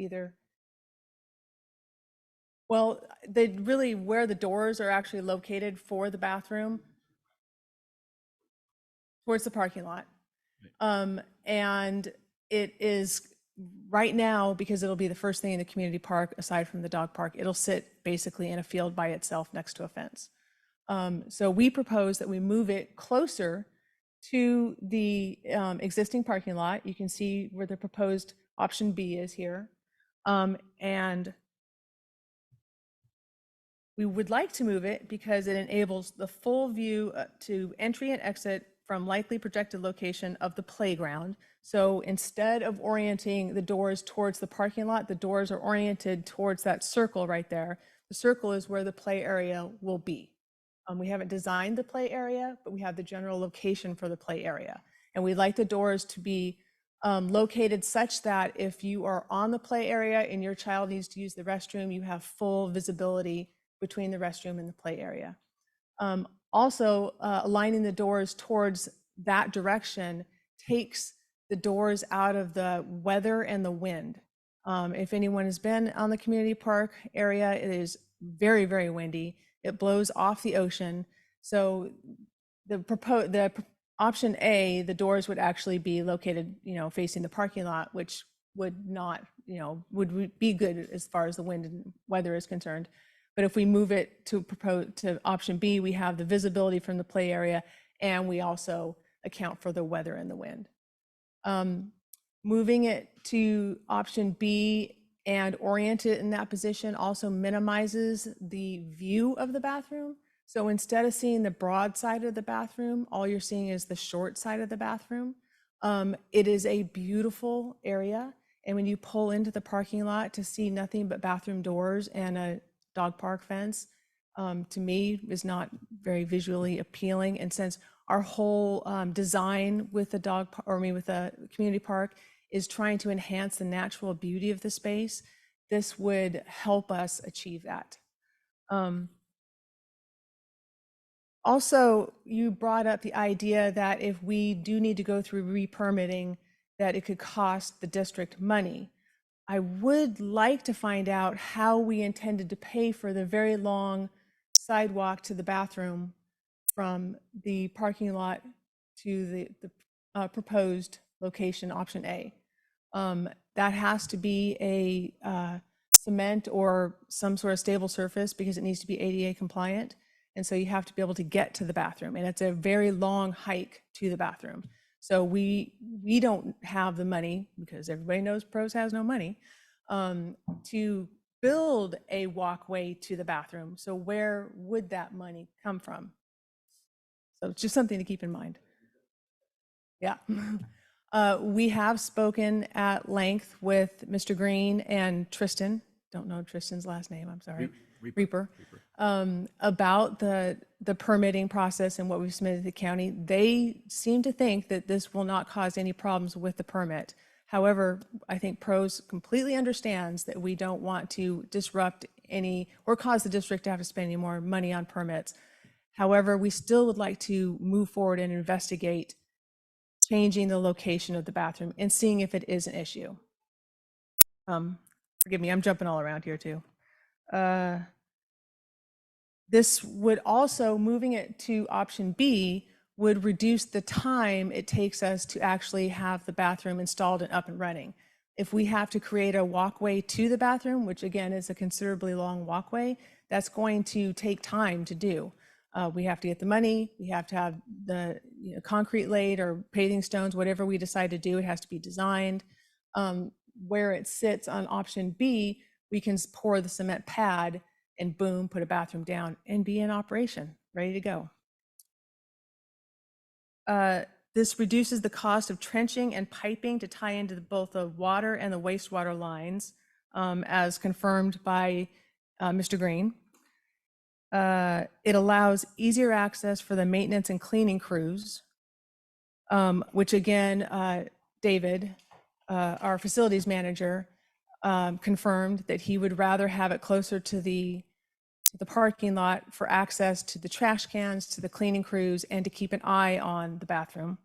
really where the doors are actually located for the bathroom, towards the parking lot. And it is right now, because it'll be the first thing in the community park, aside from the dog park, it'll sit basically in a field by itself next to a fence. So we propose that we move it closer to the existing parking lot. You can see where the proposed option B is here. And We would like to move it because it enables the full view to entry and exit from likely projected location of the playground. So instead of orienting the doors towards the parking lot, the doors are oriented towards that circle right there. The circle is where the play area will be. We haven't designed the play area, but we have the general location for the play area. And we'd like the doors to be located such that if you are on the play area and your child needs to use the restroom, you have full visibility between the restroom and the play area. Also, aligning the doors towards that direction takes the doors out of the weather and the wind. If anyone has been on the community park area, it is very, very windy. It blows off the ocean. So the option A, the doors would actually be located, facing the parking lot, which would not, would be good as far as the wind and weather is concerned. But if we move it to option B, we have the visibility from the play area, and we also account for the weather and the wind. Moving it to option B and orient it in that position also minimizes the view of the bathroom. So instead of seeing the broad side of the bathroom, all you're seeing is the short side of the bathroom. It is a beautiful area. And when you pull into the parking lot, to see nothing but bathroom doors and a dog park fence, to me is not very visually appealing. And since our whole design with the with the community park is trying to enhance the natural beauty of the space, this would help us achieve that. Also, you brought up the idea that if we do need to go through re-permitting, that it could cost the district money. I would like to find out how we intended to pay for the very long sidewalk to the bathroom from the parking lot to the proposed location, option A. That has to be a cement or some sort of stable surface because it needs to be ADA compliant. And so you have to be able to get to the bathroom, and it's a very long hike to the bathroom. So we don't have the money, because everybody knows Pros has no money, to build a walkway to the bathroom. So where would that money come from? So it's just something to keep in mind. Yeah. We have spoken at length with Mr. Green and Tristan. Don't know Tristan's last name, I'm sorry. Reaper. About the permitting process and what we've submitted to the county. They seem to think that this will not cause any problems with the permit. However, I think Pros completely understands that we don't want to disrupt any or cause the district to have to spend any more money on permits. However, we still would like to move forward and investigate changing the location of the bathroom and seeing if it is an issue. Forgive me, I'm jumping all around here too. This would also, moving it to option B, would reduce the time it takes us to actually have the bathroom installed and up and running. If we have to create a walkway to the bathroom, which again is a considerably long walkway, that's going to take time to do. We have to get the money, we have to have the concrete laid or paving stones, whatever we decide to do, it has to be designed. Where it sits on option B, we can pour the cement pad and boom, put a bathroom down and be in operation, ready to go. This reduces the cost of trenching and piping to tie into both the water and the wastewater lines, as confirmed by Mr. Green. It allows easier access for the maintenance and cleaning crews, which again, David, our facilities manager, confirmed that he would rather have it closer to the parking lot for access to the trash cans, to the cleaning crews, and to keep an eye on the bathroom.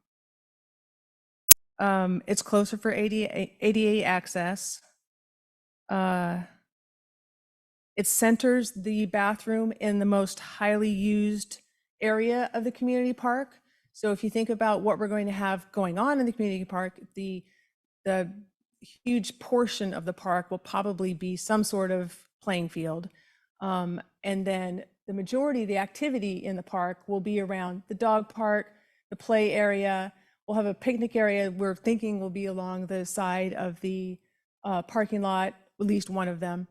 It's closer for ADA access. It centers the bathroom in the most highly used area of the community park. So if you think about what we're going to have going on in the community park, the huge portion of the park will probably be some sort of playing field. And then the majority of the activity in the park will be around the dog park, the play area. We'll have a picnic area we're thinking will be along the side of the parking lot, at least one of them.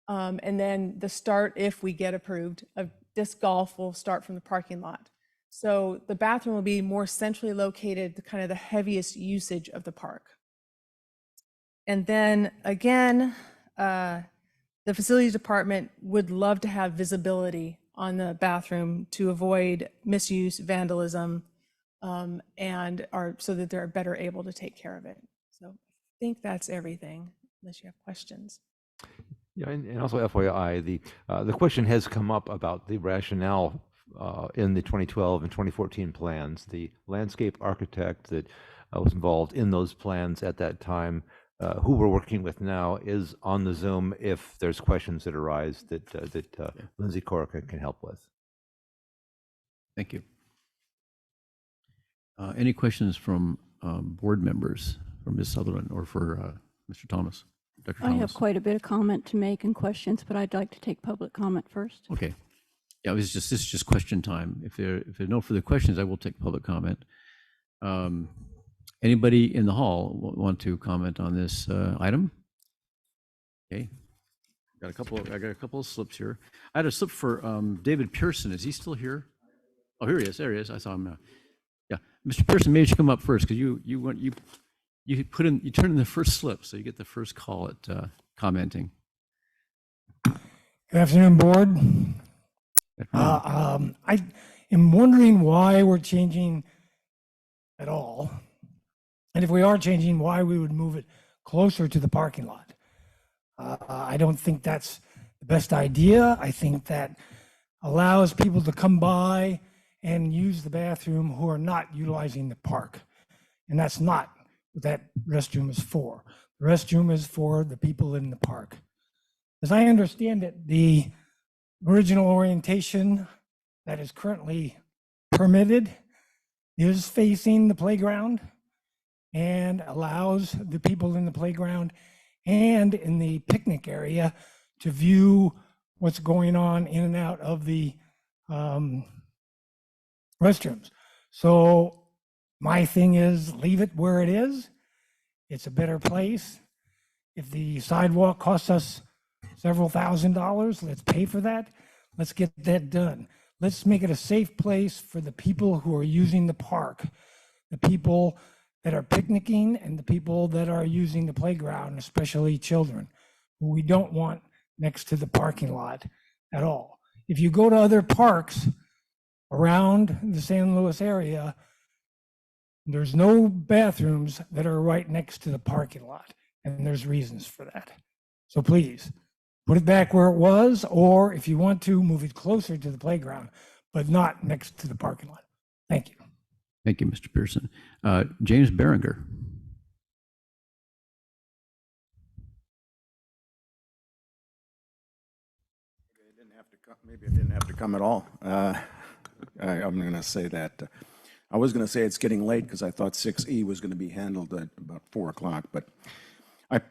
And then the start, if we get approved, of disc golf will start from the parking lot. So the bathroom will be more centrally located, the kind of the heaviest usage of the park. And then again, the facilities department would love to have visibility on the bathroom to avoid misuse, vandalism, and so that they're better able to take care of it. So I think that's everything, unless you have questions. Yeah, and also FYI, the question has come up about the rationale in the 2012 and 2014 plans. The landscape architect that was involved in those plans at that time, who we're working with now, is on the Zoom if there's questions that arise that Lindsay Corica can help with. Thank you. Any questions from board members for Ms. Sutherland or for Mr. Thomas? Dr. I Thomas? have quite a bit of comment to make and questions, but I'd like to take public comment first. Okay. Yeah, this is just question time. If there are no further questions, I will take public comment. Anybody in the hall want to comment on this item? Okay. I got a couple of slips here. I had a slip for David Pearson. Is he still here? Oh, here he is. There he is. I saw him now. Yeah, Mr. Pearson, maybe you should come up first because you turn in the first slip, so you get the first call at commenting. Good afternoon, board. I am wondering why we're changing at all, and if we are changing, why we would move it closer to the parking lot. I don't think that's the best idea. I think that allows people to come by and use the bathroom who are not utilizing the park, and that's not what that restroom is for. The restroom is for the people in the park. As I understand it, the original orientation that is currently permitted is facing the playground and allows the people in the playground and in the picnic area to view what's going on in and out of the restrooms. So my thing is leave it where it is. It's a better place. If the sidewalk costs us several $1,000s, let's pay for that. Let's get that done. Let's make it a safe place for the people who are using the park, the people that are picnicking and the people that are using the playground, especially children, who we don't want next to the parking lot at all. If you go to other parks around the San Luis area, there's no bathrooms that are right next to the parking lot, and there's reasons for that. So please, put it back where it was, or if you want to, move it closer to the playground, but not next to the parking lot. Thank you. Thank you, Mr. Pearson. James Berenger. Maybe it didn't have to come at all. I'm going to say that. I was going to say it's getting late because I thought 6E was going to be handled at about 4 o'clock, but I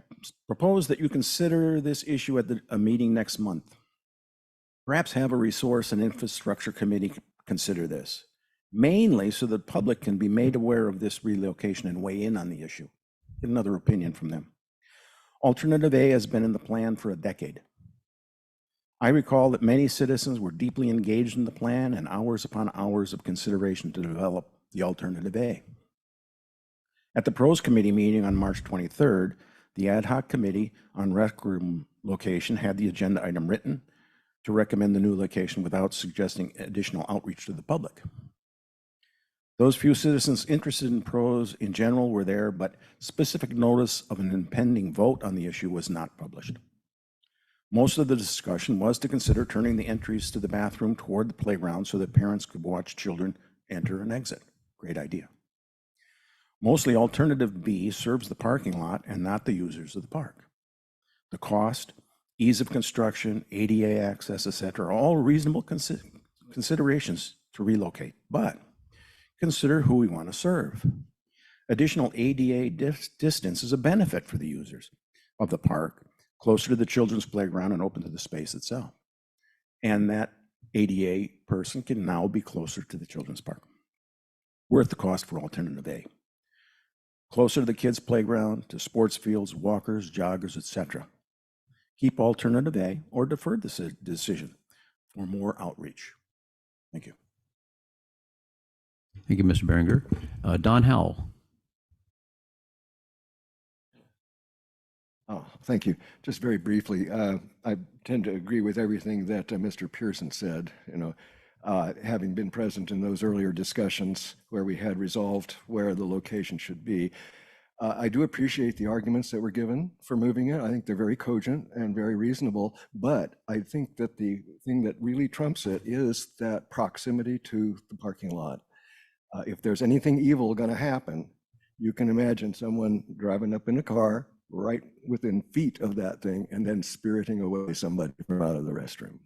propose that you consider this issue at a meeting next month. Perhaps have a resource and infrastructure committee consider this, mainly so the public can be made aware of this relocation and weigh in on the issue. Get another opinion from them. Alternative A has been in the plan for a decade. I recall that many citizens were deeply engaged in the plan and hours upon hours of consideration to develop the alternative A. At the Pros Committee meeting on March 23rd, the ad hoc committee on rec room location had the agenda item written to recommend the new location without suggesting additional outreach to the public. Those few citizens interested in Pros in general were there, but specific notice of an impending vote on the issue was not published. Most of the discussion was to consider turning the entries to the bathroom toward the playground so that parents could watch children enter and exit. Great idea. Mostly alternative B serves the parking lot and not the users of the park. The cost, ease of construction, ADA access, etc., are all reasonable considerations to relocate, but consider who we want to serve. Additional ADA distance is a benefit for the users of the park, closer to the children's playground and open to the space itself. And that ADA person can now be closer to the children's park. Worth the cost for alternative A. Closer to the kids' playground, to sports fields, walkers, joggers, etc. keep alternative A or defer the decision for more outreach. Thank you. Thank you, Mr. Berenger. Don Howell. Oh, thank you. Just very briefly, I tend to agree with everything that Mr. Pearson said. Having been present in those earlier discussions where we had resolved where the location should be, I do appreciate the arguments that were given for moving it. I think they're very cogent and very reasonable, but I think that the thing that really trumps it is that proximity to the parking lot. If there's anything evil going to happen, you can imagine someone driving up in a car right within feet of that thing and then spiriting away somebody from out of the restroom.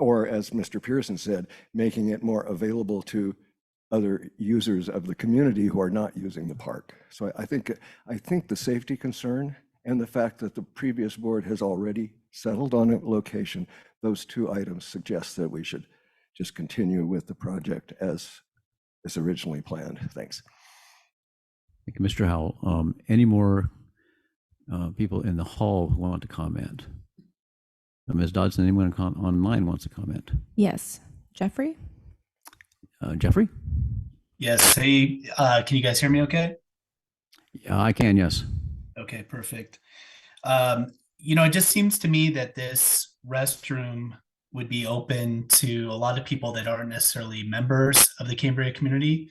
Or as Mr. Pearson said, making it more available to other users of the community who are not using the park. So I think the safety concern and the fact that the previous board has already settled on a location, those two items suggest that we should just continue with the project as originally planned. Thanks. Thank you, Mr. Howell. Any more people in the hall who want to comment? Ms. Dodson, anyone online wants to comment? Yes. Jeffrey? Jeffrey? Yes. Hey, can you guys hear me okay? Yeah, I can, yes. Okay, perfect. It just seems to me that this restroom would be open to a lot of people that aren't necessarily members of the Cambria community.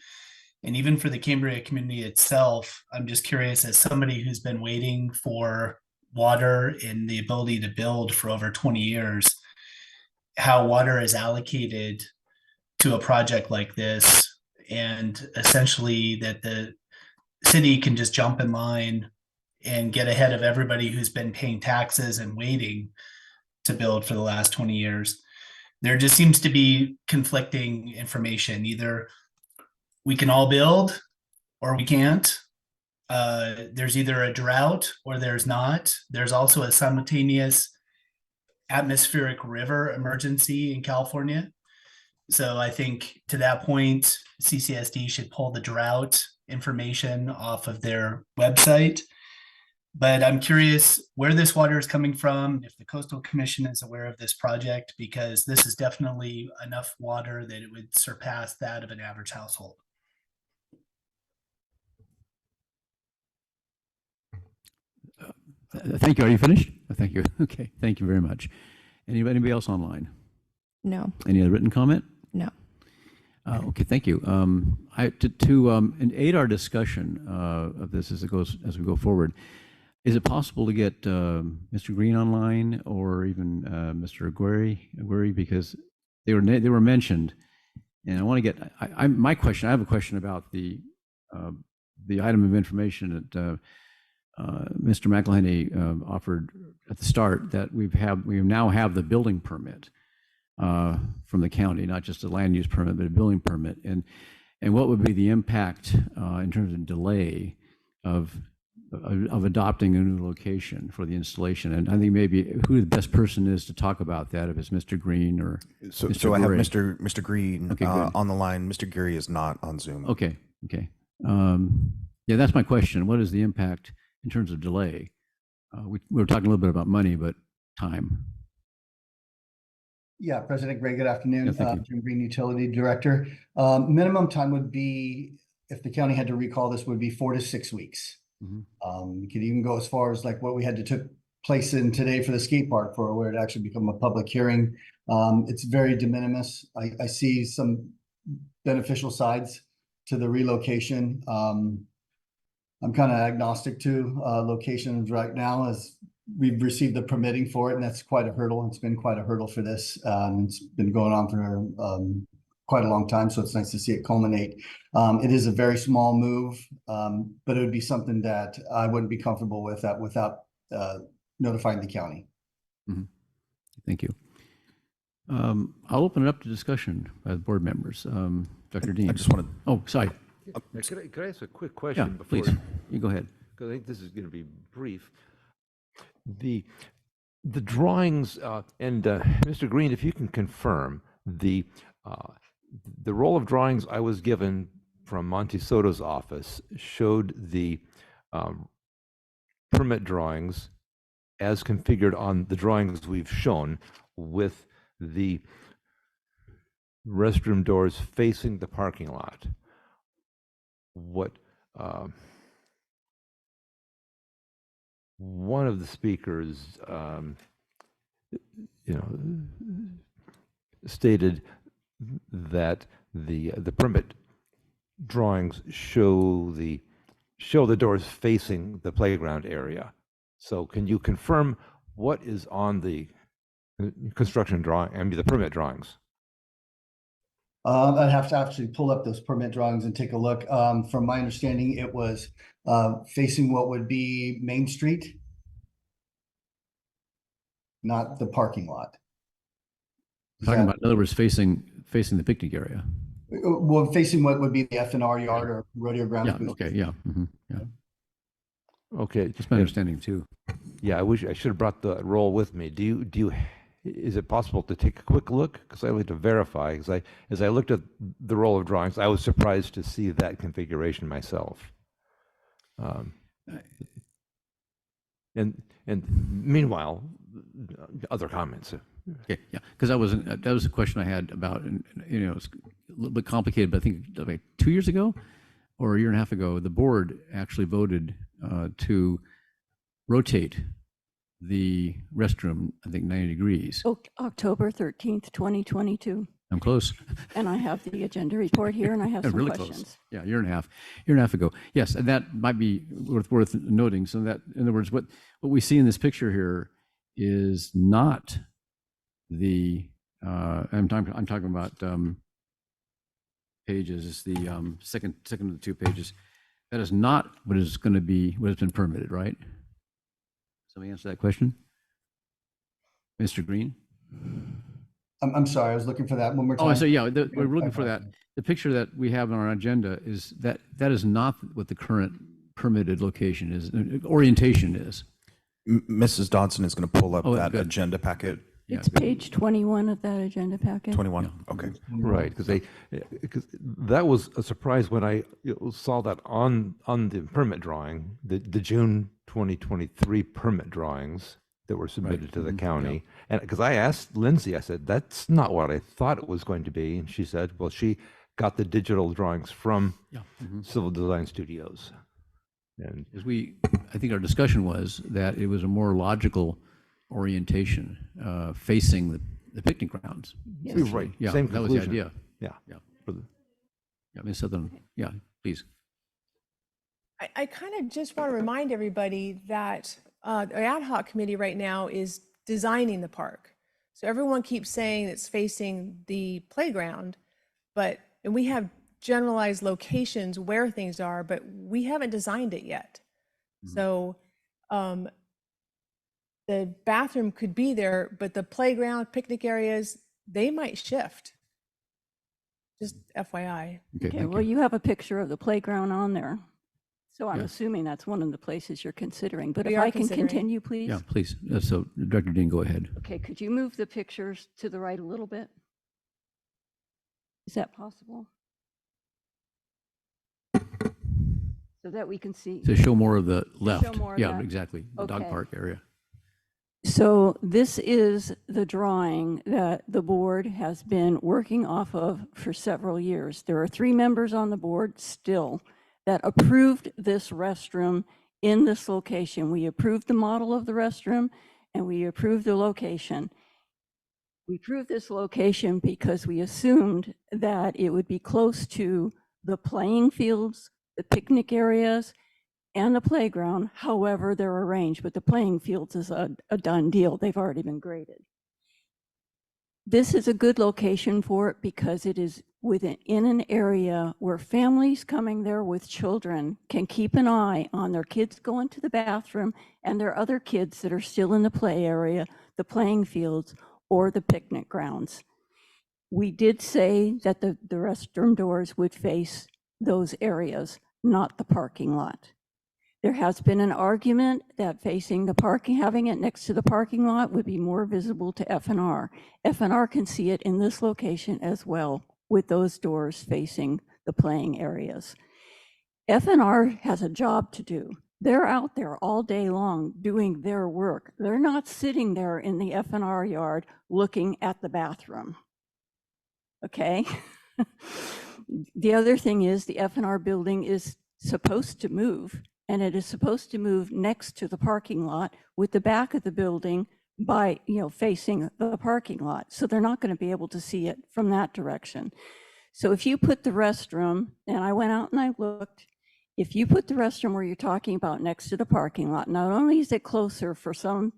And even for the Cambria community itself, I'm just curious, as somebody who's been waiting for water and the ability to build for over 20 years, how water is allocated to a project like this, and essentially that the city can just jump in line and get ahead of everybody who's been paying taxes and waiting to build for the last 20 years. There just seems to be conflicting information. Either we can all build or we can't. There's either a drought or there's not. There's also a simultaneous atmospheric river emergency in California. So I think to that point, CCSD should pull the drought information off of their website. But I'm curious where this water is coming from, if the Coastal Commission is aware of this project, because this is definitely enough water that it would surpass that of an average household. Thank you. Are you finished? Thank you. Okay. Thank you very much. Anybody else online? No. Any other written comment? No. Okay. Thank you. To aid our discussion of this as we go forward, is it possible to get Mr. Green online or even Mr. Aguirre, because they were mentioned, and I want to get my question. I have a question about the item of information that Mr. McElhenney offered at the start, that we now have the building permit from the county, not just a land use permit, but a building permit, and what would be the impact in terms of delay of adopting a new location for the installation? And I think maybe who the best person is to talk about that, if it's Mr. Green or So Mr. I have Gray. Mr. Green Okay, good. on the line. Mr. Geary is not on Zoom. Okay. Yeah, that's my question. What is the impact in terms of delay? We were talking a little bit about money, but time. Yeah, President Gray, good afternoon. Yeah, thank you. Jim Green, Utility Director. Minimum time would be, if the county had to recall this, would be 4 to 6 weeks. We could even go as far as like what we had to took place in today for the skate park, for where it actually become a public hearing. It's very de minimis. I see some beneficial sides to the relocation. I'm kind of agnostic to locations right now, as we've received the permitting for it, and that's quite a hurdle. It's been quite a hurdle for this. It's been going on for quite a long time, so it's nice to see it culminate. It is a very small move, but it would be something that I wouldn't be comfortable with that without notifying the county. Thank you. I'll open it up to discussion by the board members. Dr. Dean. I just wanted. Oh, sorry. Could I ask a quick question before? Please. You go ahead. Because I think this is going to be brief. The drawings and Mr. Green, if you can confirm the roll of drawings I was given from Monty Soto's office showed the permit drawings as configured on the drawings we've shown, with the restroom doors facing the parking lot, what one of the speakers, stated that the permit drawings show the doors facing the playground area. So can you confirm what is on the construction drawing, I mean, the permit drawings? I'd have to actually pull up those permit drawings and take a look. From my understanding, it was facing what would be Main Street, not the parking lot. Talking about, in other words, facing the picnic area. Well, facing what would be the F&R yard or rodeo grounds. Yeah, okay, yeah. Yeah. Okay. That's my understanding too. Yeah, I should have brought the roll with me. Is it possible to take a quick look? Because I like to verify, as I looked at the roll of drawings, I was surprised to see that configuration myself. And meanwhile, other comments. Okay, yeah, because that was a question I had about, and it's a little bit complicated, but I think like 2 years ago or a year and a half ago, the board actually voted to rotate the restroom, I think 90 degrees. October 13th, 2022. I'm close. And I have the agenda report here, and I have some really questions. Close. Yeah, year and a half ago. Yes, and that might be worth noting. So that, in other words, what we see in this picture here is not the, I'm talking about pages, is the second of the two pages. That is not what is going to be, what has been permitted, right? Somebody answer that question? Mr. Green? I'm sorry, I was looking for that one more time. Oh, so yeah, we're looking for that. The picture that we have on our agenda is that is not what the current permitted location is, orientation is. Mrs. Dodson is going to pull up that good. agenda packet. It's page 21 of that agenda packet. 21, Yeah. okay. Right, because that was a surprise when I saw that on the permit drawing, the June 2023 permit drawings that were submitted to the county. And because I asked Lindsay, I said, that's not what I thought it was going to be. And she said, well, she got the digital drawings from Civil Design Studios. And As I think our discussion was that it was a more logical orientation facing the picnic grounds. Yes. Right. Yeah, Same that was the conclusion. idea. Yeah. Yeah, Ms. Sutherland. Yeah, please. I kind of just want to remind everybody that the ad hoc committee right now is designing the park. So everyone keeps saying it's facing the playground, and we have generalized locations where things are, but we haven't designed it yet. So the bathroom could be there, but the playground, picnic areas, they might shift. Just FYI. Okay, well, you have a picture of the playground on there. So I'm Yeah. assuming that's one of the places you're considering. But We if are I can considering. continue, please? Yeah, please. So Director Dean, go ahead. Okay, could you move the pictures to the right a little bit? Is that possible? So that we can see. To show more of the left. more of Yeah, that. exactly. The dog Okay. park area. So this is the drawing that the board has been working off of for several years. There are 3 members on the board still that approved this restroom in this location. We approved the model of the restroom and we approved the location. We approved this location because we assumed that it would be close to the playing fields, the picnic areas, and the playground, however they're arranged, but the playing fields is a done deal. They've already been graded. This is a good location for it because it is in an area where families coming there with children can keep an eye on their kids going to the bathroom and their other kids that are still in the play area, the playing fields, or the picnic grounds. We did say that the restroom doors would face those areas, not the parking lot. There has been an argument that facing the parking, having it next to the parking lot would be more visible to F&R. F&R can see it in this location as well, with those doors facing the playing areas. F&R has a job to do. They're out there all day long doing their work. They're not sitting there in the F&R yard looking at the bathroom. Okay? The other thing is the F&R building is supposed to move, and it is supposed to move next to the parking lot with the back of the building by, facing the parking lot. So they're not going to be able to see it from that direction. So if you put the restroom, and I went out and I looked, if you put the restroom where you're talking about next to the parking lot, not only is it closer for some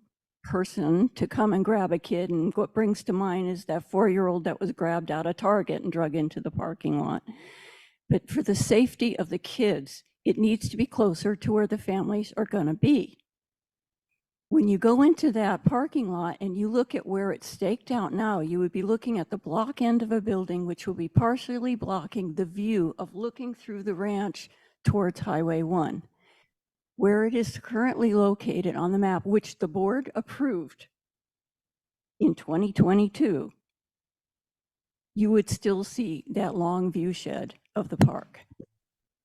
person to come and grab a kid, and what brings to mind is that 4-year-old that was grabbed out of Target and drug into the parking lot. But for the safety of the kids, it needs to be closer to where the families are going to be. When you go into that parking lot and you look at where it's staked out now, you would be looking at the block end of a building, which will be partially blocking the view of looking through the ranch towards Highway 1. Where it is currently located on the map, which the board approved in 2022, you would still see that long view shed of the park.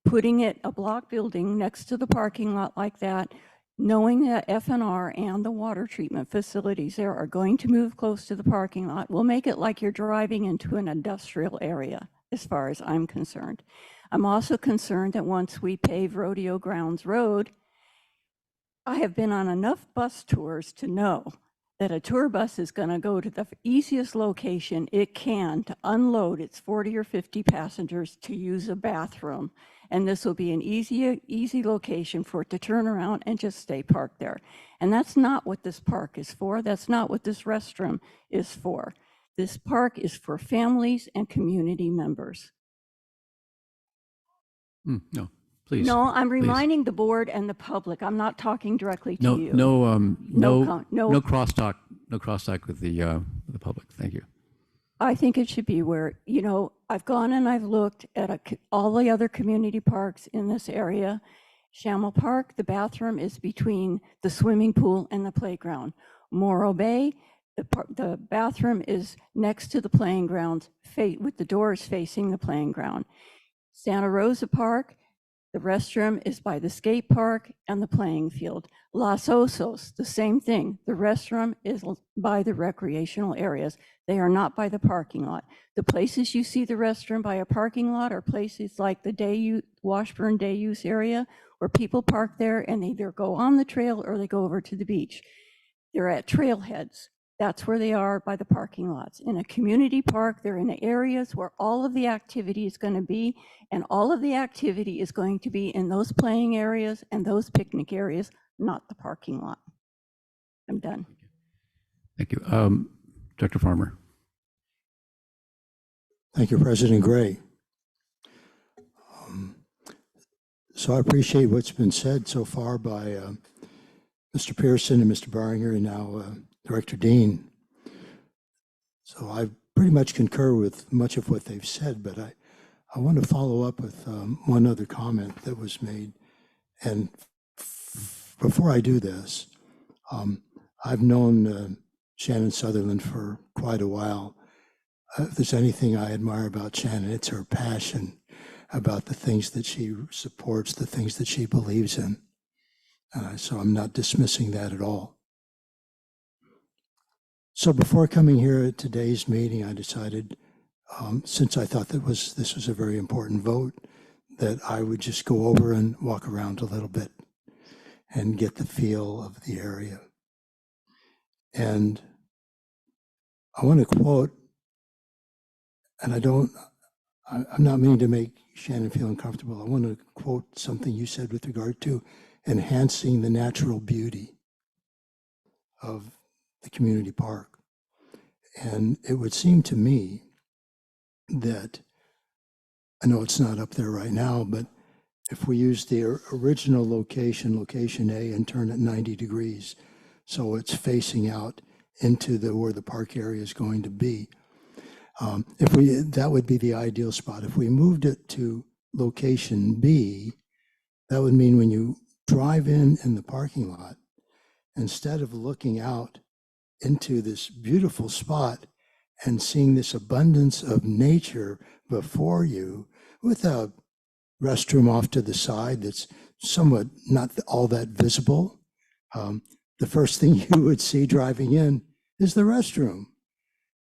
Putting it a block building next to the parking lot like that, knowing that F&R and the water treatment facilities there are going to move close to the parking lot, will make it like you're driving into an industrial area, as far as I'm concerned. I'm also concerned that once we pave Rodeo Grounds Road, I have been on enough bus tours to know that a tour bus is going to go to the easiest location it can to unload its 40 or 50 passengers to use a bathroom. And this will be an easy location for it to turn around and just stay parked there. And that's not what this park is for. That's not what this restroom is for. This park is for families and community members. No, please. No, I'm please. reminding the board and the public. I'm not talking directly to No, you. no crosstalk with the public. Thank you. I think it should be where, I've gone and I've looked at all the other community parks in this area. Shamel Park, the bathroom is between the swimming pool and the playground. Morro Bay, the bathroom is next to the playing grounds, with the doors facing the playing ground. Santa Rosa Park, the restroom is by the skate park and the playing field. Los Osos, the same thing. The restroom is by the recreational areas. They are not by the parking lot. The places you see the restroom by a parking lot are places like the Washburn day use area, where people park there and they either go on the trail or they go over to the beach. They're at trailheads. That's where they are, by the parking lots. In a community park, they're in the areas where all of the activity is going to be, and all of the activity is going to be in those playing areas and those picnic areas, not the parking lot. I'm done. Thank you. Dr. Farmer. Thank you, President Gray. So I appreciate what's been said so far by Mr. Pearson and Mr. Barringer, and now Director Dean. So I pretty much concur with much of what they've said, but I want to follow up with one other comment that was made. And before I do this, I've known Shannon Sutherland for quite a while. If there's anything I admire about Shannon, it's her passion about the things that she supports, the things that she believes in. So I'm not dismissing that at all. So before coming here at today's meeting, I decided, since I thought this was a very important vote, that I would just go over and walk around a little bit and get the feel of the area. And I want to quote, and I'm not meaning to make Shannon feel uncomfortable. I want to quote something you said with regard to enhancing the natural beauty of the community park. And it would seem to me that, I know it's not up there right now, but if we use the original location A, and turn it 90 degrees, so it's facing out into where the park area is going to be, that would be the ideal spot. If we moved it to location B, that would mean when you drive in the parking lot, instead of looking out into this beautiful spot and seeing this abundance of nature before you, with a restroom off to the side that's somewhat not all that visible. The first thing you would see driving in is the restroom.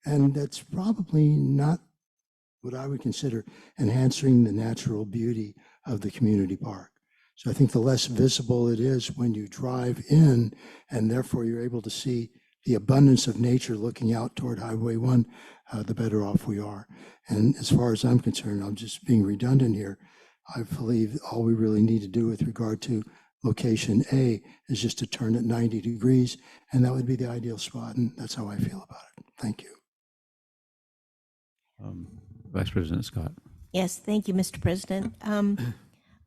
And that's probably not what I would consider enhancing the natural beauty of the community park. So I think the less visible it is when you drive in, and therefore you're able to see the abundance of nature looking out toward Highway 1, the better off we are. And as far as I'm concerned, I'm just being redundant here. I believe all we really need to do with regard to location A is just to turn it 90 degrees, and that would be the ideal spot. And that's how I feel about it. Thank you. Vice President Scott. Yes, thank you, Mr. President.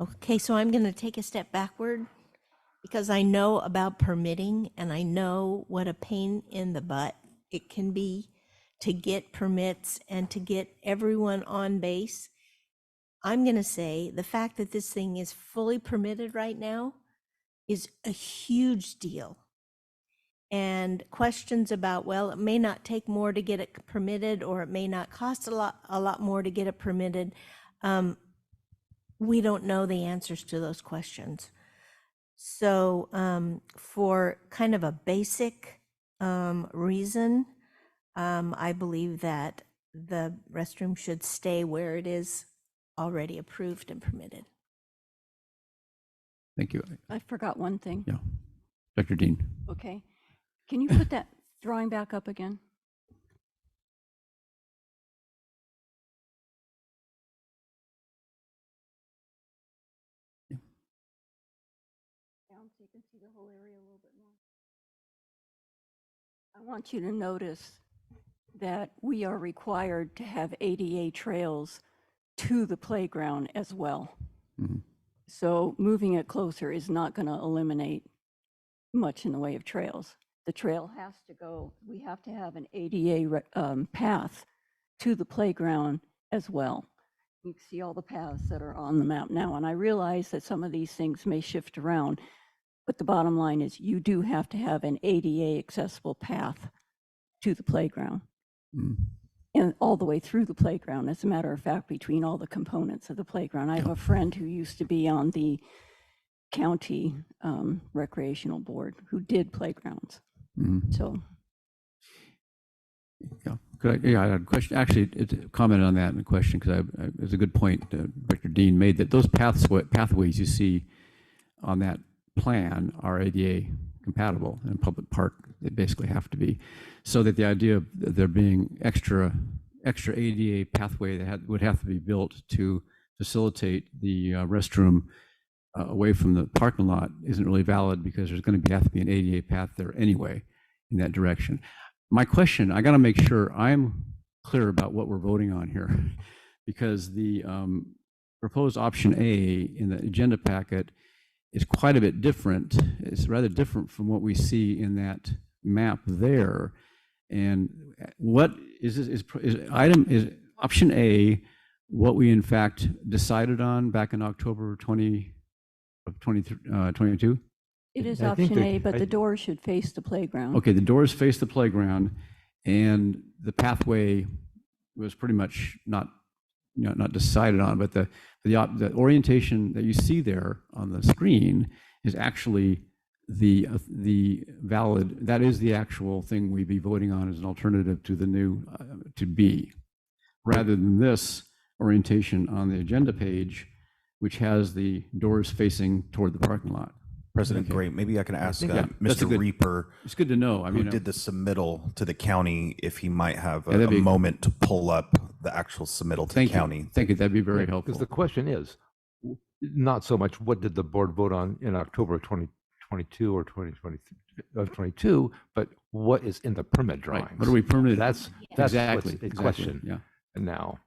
Okay, so I'm going to take a step backward because I know about permitting and I know what a pain in the butt it can be to get permits and to get everyone on base. I'm going to say the fact that this thing is fully permitted right now is a huge deal. And questions about, well, it may not take more to get it permitted, or it may not cost a lot more to get it permitted. We don't know the answers to those questions. So for kind of a basic reason, I believe that the restroom should stay where it is already approved and permitted. Thank you. I forgot one thing. Yeah. Dr. Dean. Okay. Can you put that drawing back up again? Down so you can see the whole area a little bit more. I want you to notice that we are required to have ADA trails to the playground as well. Mm-hmm. So moving it closer is not going to eliminate much in the way of trails. The trail has to go, we have to have an ADA path to the playground as well. You can see all the paths that are on the map now, and I realize that some of these things may shift around, but the bottom line is you do have to have an ADA accessible path to the playground. Mm. And all the way through the playground, as a matter of fact, between all the components of the playground. I have a friend who used to be on the county recreational board who did playgrounds. Mm-hmm. So. Yeah, I had a question. Actually, it's a comment on that and a question, because it's a good point Director Dean made, that those pathways you see on that plan are ADA compatible in public park. They basically have to be, so that the idea of there being extra ADA pathway that would have to be built to facilitate the restroom away from the parking lot isn't really valid, because there's going to have to be an ADA path there anyway in that direction. My question, I got to make sure I'm clear about what we're voting on here, because the proposed option A in the agenda packet is quite a bit different. It's rather different from what we see in that map there. And what is this? Is option A what we in fact decided on back in October 2022? It is option A, but the doors should face the playground. Okay, the doors face the playground, and the pathway was pretty much not decided on, but the orientation that you see there on the screen is actually the valid, that is the actual thing we'd be voting on as an alternative to the new, to B, rather than this orientation on the agenda page, which has the doors facing toward the parking lot. President Gray, maybe I can ask Mr. Reaper. It's good to know. I mean, who did the submittal to the county, if he might have a that'd be moment to pull up the actual submittal to the county. Thank you. That'd be very helpful. Because the question is not so much what did the board vote on in October of 2022 or 2022, but what is in the permit drawings. Right. What are we permitted? That's exactly what's in question. Yeah. Now,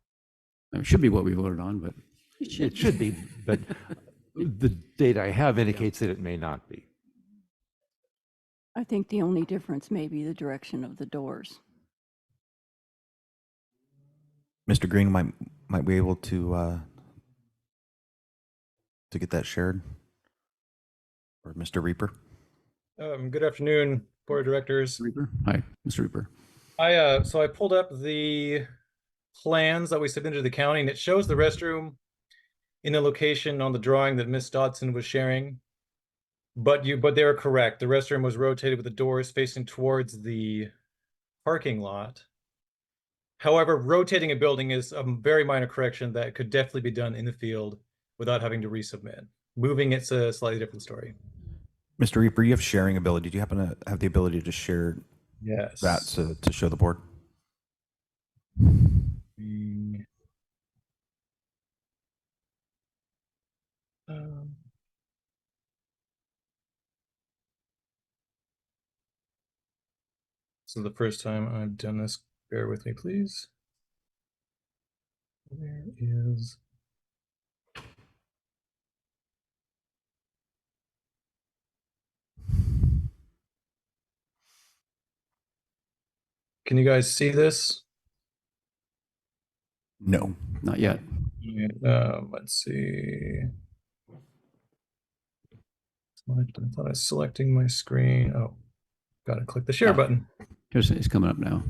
it should be what we voted on, but it should be. But the data I have indicates that it may not be. I think the only difference may be the direction of the doors. Mr. Green might be able to get that shared, or Mr. Reaper. Good afternoon, Board of Directors. Reaper. Hi, Mr. Reaper. So I pulled up the plans that we submitted to the county, and it shows the restroom in a location on the drawing that Miss Dodson was sharing. But they are correct. The restroom was rotated with the doors facing towards the parking lot. However, rotating a building is a very minor correction that could definitely be done in the field without having to resubmit. Moving it's a slightly different story. Mr. Reaper, you have sharing ability. Do you happen to have the ability to share Yes. that to show the board? So the first time I've done this, bear with me, please. Where is... Can you guys see this? No. Not yet. Let's see. I thought I was selecting my screen. Oh, gotta click the share button. It's coming up now.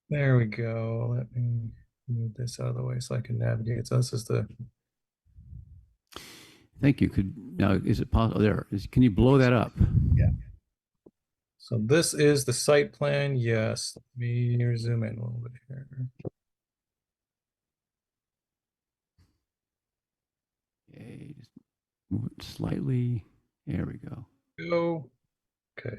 There we go. Let me move this out of the way so I can navigate. So this is the... Thank you. Now, is it possible? Can you blow that up? Yeah. So this is the site plan. Yes. Let me zoom in a little bit here. Okay, just move it slightly. There we go. Go. Okay.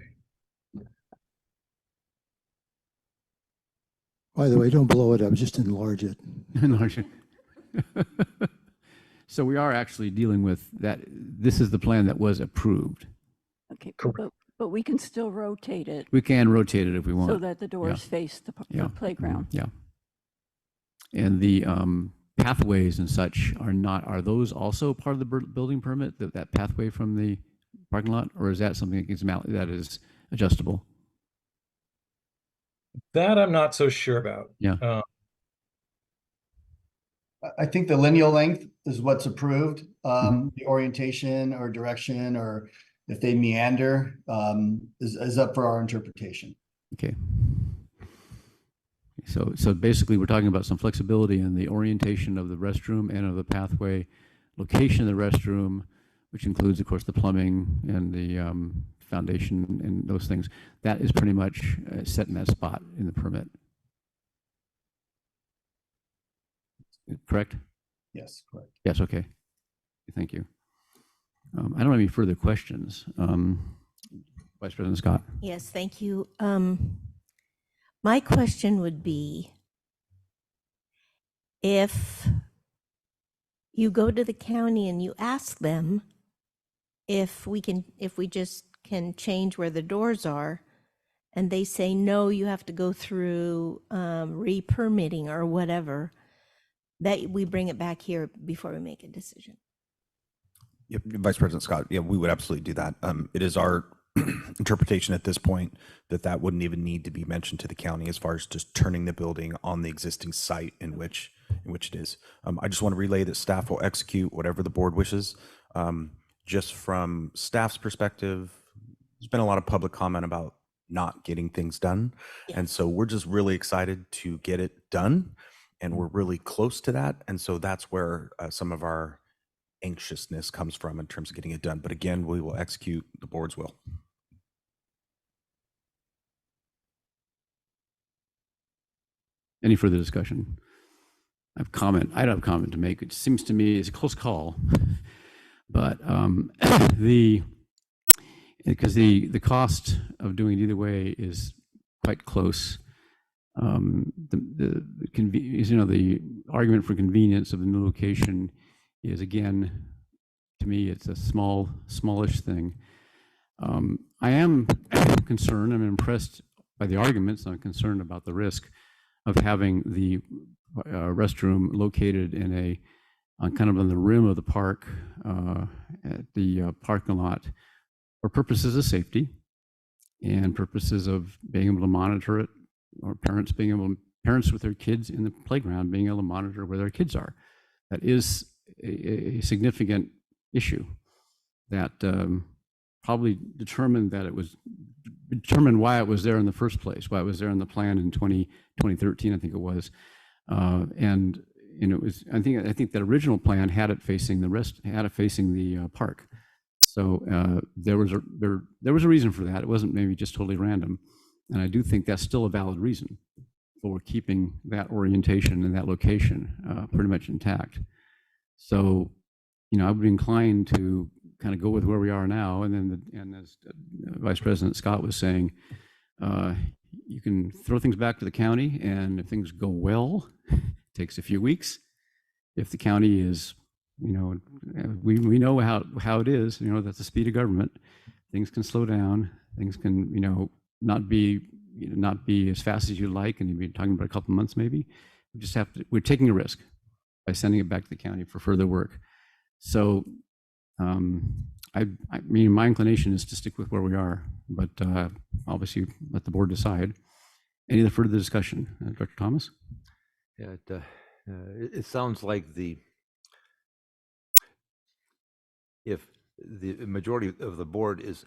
By the way, don't blow it up, just enlarge it. Enlarge it. So we are actually dealing with that. This is the plan that was approved. Okay, but we can still rotate it We can rotate it if we want. so that the doors face the playground. Yeah. And the pathways and such are those also part of the building permit, that pathway from the parking lot, or is that something that is adjustable? That I'm not so sure about. Yeah. I think the lineal length is what's approved. The orientation or direction, or if they meander, is up for our interpretation. Okay. So basically, we're talking about some flexibility in the orientation of the restroom and of the pathway, location of the restroom, which includes, of course, the plumbing and the foundation and those things. That is pretty much set in that spot in the permit. Correct? Yes, correct. Yes, okay. Thank you. I don't have any further questions. Vice President Scott. Yes, thank you. My question would be, if you go to the county and you ask them if we just can change where the doors are, and they say, no, you have to go through re-permitting or whatever, that we bring it back here before we make a decision. Yep, Vice President Scott, yeah, we would absolutely do that. It is our interpretation at this point that wouldn't even need to be mentioned to the county as far as just turning the building on the existing site in which it is. I just want to relay that staff will execute whatever the board wishes. Just from staff's perspective, there's been a lot of public comment about not getting things done. Yeah. And so we're just really excited to get it done, and we're really close to that. And so that's where some of our anxiousness comes from in terms of getting it done. But again, we will execute the board's will. Any further discussion? I don't have a comment to make. It seems to me it's a close call, but because the cost of doing it either way is quite close. The argument for convenience of the new location is, again, to me, it's a smallish thing. I am concerned. I'm impressed by the arguments. I'm concerned about the risk of having the restroom located on the rim of the park, at the parking lot, for purposes of safety and purposes of being able to monitor it, or parents with their kids in the playground being able to monitor where their kids are. That is a significant issue that probably determined why it was there in the first place, why it was there in the plan in 2013, I think it was. And and it was, I think that original plan had it facing the park. So there was a reason for that. It wasn't maybe just totally random. And I do think that's still a valid reason for keeping that orientation and that location pretty much intact. So, I would be inclined to kind of go with where we are now. And then, and as Vice President Scott was saying, you can throw things back to the county, and if things go well, it takes a few weeks. If the county is, we know how it is, that's the speed of government. Things can slow down. Things can, not be as fast as you'd like, and you'd be talking about a couple months maybe. We're taking a risk by sending it back to the county for further work. So, I mean, my inclination is to stick with where we are, but obviously let the board decide. Any other further discussion? Dr. Thomas? Yeah, it sounds like if the majority of the board is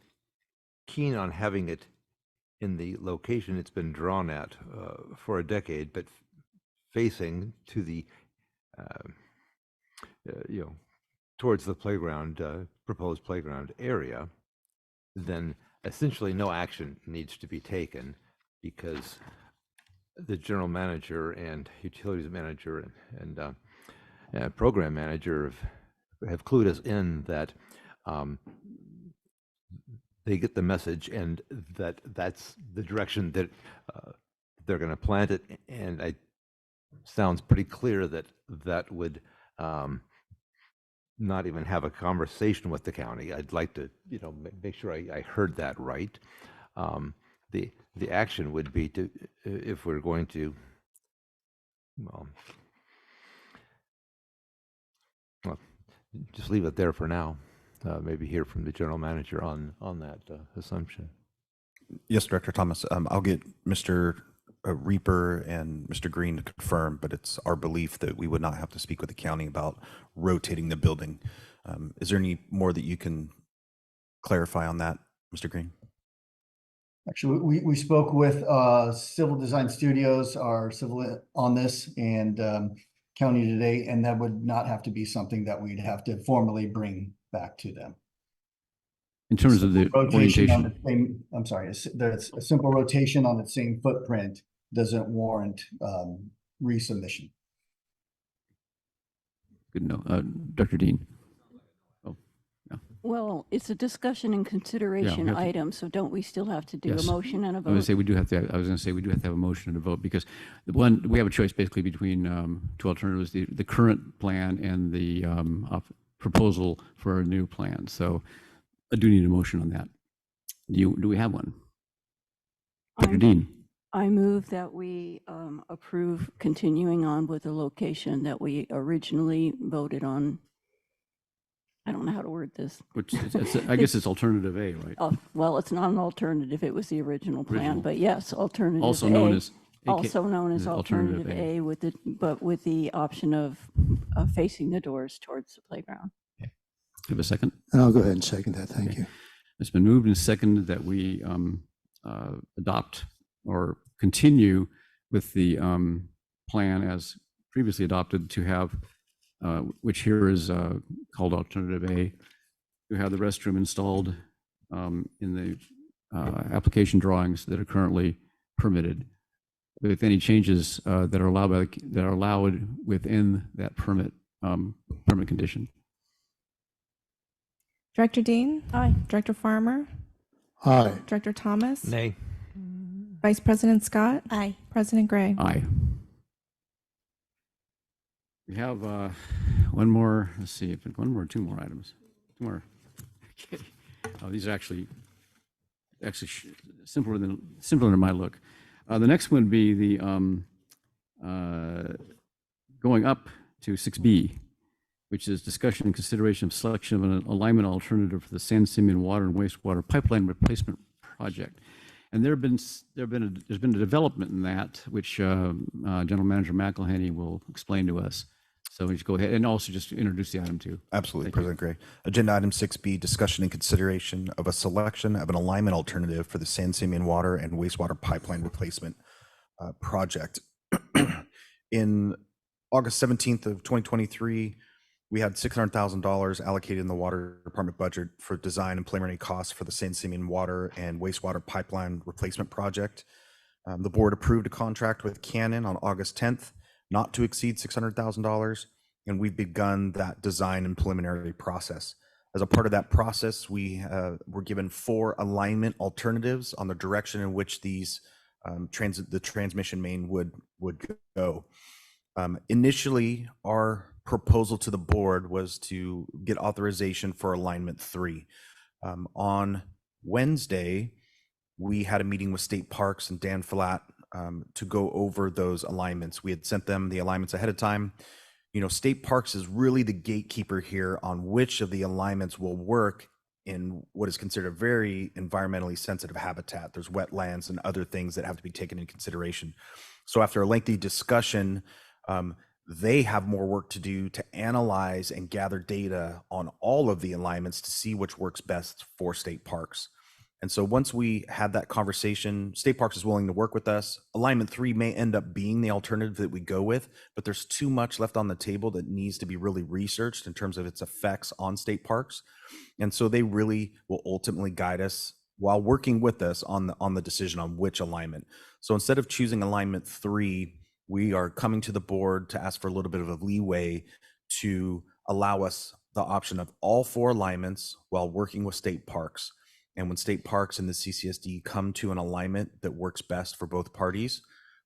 keen on having it in the location it's been drawn at for a decade, but facing to the, towards the playground, proposed playground area, then essentially no action needs to be taken, because the general manager and utilities manager and program manager have clued us in that they get the message, and that's the direction that they're going to plant it. And it sounds pretty clear that would not even have a conversation with the county. I'd like to, make sure I heard that right. The action would be to, if we're going to, well, just leave it there for now. Maybe hear from the general manager on that assumption. Yes, Director Thomas. I'll get Mr. Reaper and Mr. Green to confirm, but it's our belief that we would not have to speak with the county about rotating the building. Is there any more that you can clarify on that, Mr. Green? Actually, we spoke with Civil Design Studios, our civil on this, and county today, and that would not have to be something that we'd have to formally bring back to them. In terms of the rotation on orientation, the same, I'm sorry, there's a simple rotation on the same footprint doesn't warrant resubmission. good to know. Dr. Dean? Oh, yeah. Well, it's a discussion and consideration have to- item, so don't we still have to do Yes. a motion and a I was going vote? to say we do have to have a motion and a vote, because we have a choice basically between two alternatives: the current plan and the proposal for a new plan. So I do need a motion on that. Do we have one? Dr. Dean? I move that we approve continuing on with the location that we originally voted on. I don't know how to word this. Which I guess it's alternative A, right? Oh, well, it's not an alternative. It was the original plan, Original. but yes, alternative A. Also known as Also known as alternative alternative A, but with the option of facing the doors towards the playground. Have a second? And I'll go ahead and second that. Thank you. It's been moved and seconded that we adopt or continue with the plan as previously adopted, to have, which here is called alternative A, to have the restroom installed in the application drawings that are currently permitted, with any changes that are allowed within that permit condition. Director Dean? Aye. Director Farmer? Aye. Director Thomas? Nay. Vice President Scott? Aye. President Gray? Aye. We have one more, let's see, two more items. Two more. Okay. Oh, these are actually simpler than my look. The next one would be the going up to 6B, which is discussion and consideration of selection of an alignment alternative for the San Simeon water and wastewater pipeline replacement project. And there's been a development in that, which General Manager McElhenney will explain to us. So we just go ahead and also just introduce the item too. Absolutely, President Gray. Agenda item 6B, discussion and consideration of a selection of an alignment alternative for the San Simeon water and wastewater pipeline replacement project. In August 17th of 2023, we had $600,000 allocated in the water department budget for design and preliminary costs for the San Simeon water and wastewater pipeline replacement project. The board approved a contract with Canon on August 10th, not to exceed $600,000, and we've begun that design and preliminary process. As a part of that process, we were given 4 alignment alternatives on the direction in which these the transmission main would go. Initially, our proposal to the board was to get authorization for alignment 3. On Wednesday, we had a meeting with State Parks and Dan Flatt to go over those alignments. We had sent them the alignments ahead of time. You know, State Parks is really the gatekeeper here on which of the alignments will work in what is considered a very environmentally sensitive habitat. There's wetlands and other things that have to be taken into consideration. So after a lengthy discussion, they have more work to do to analyze and gather data on all of the alignments to see which works best for State Parks. And so once we had that conversation, State Parks is willing to work with us. Alignment 3 may end up being the alternative that we go with, but there's too much left on the table that needs to be really researched in terms of its effects on State Parks. And so they really will ultimately guide us while working with us on the decision on which alignment. So instead of choosing alignment 3, we are coming to the board to ask for a little bit of a leeway to allow us the option of all 4 alignments while working with State Parks. And when State Parks and the CCSD come to an alignment that works best for both parties,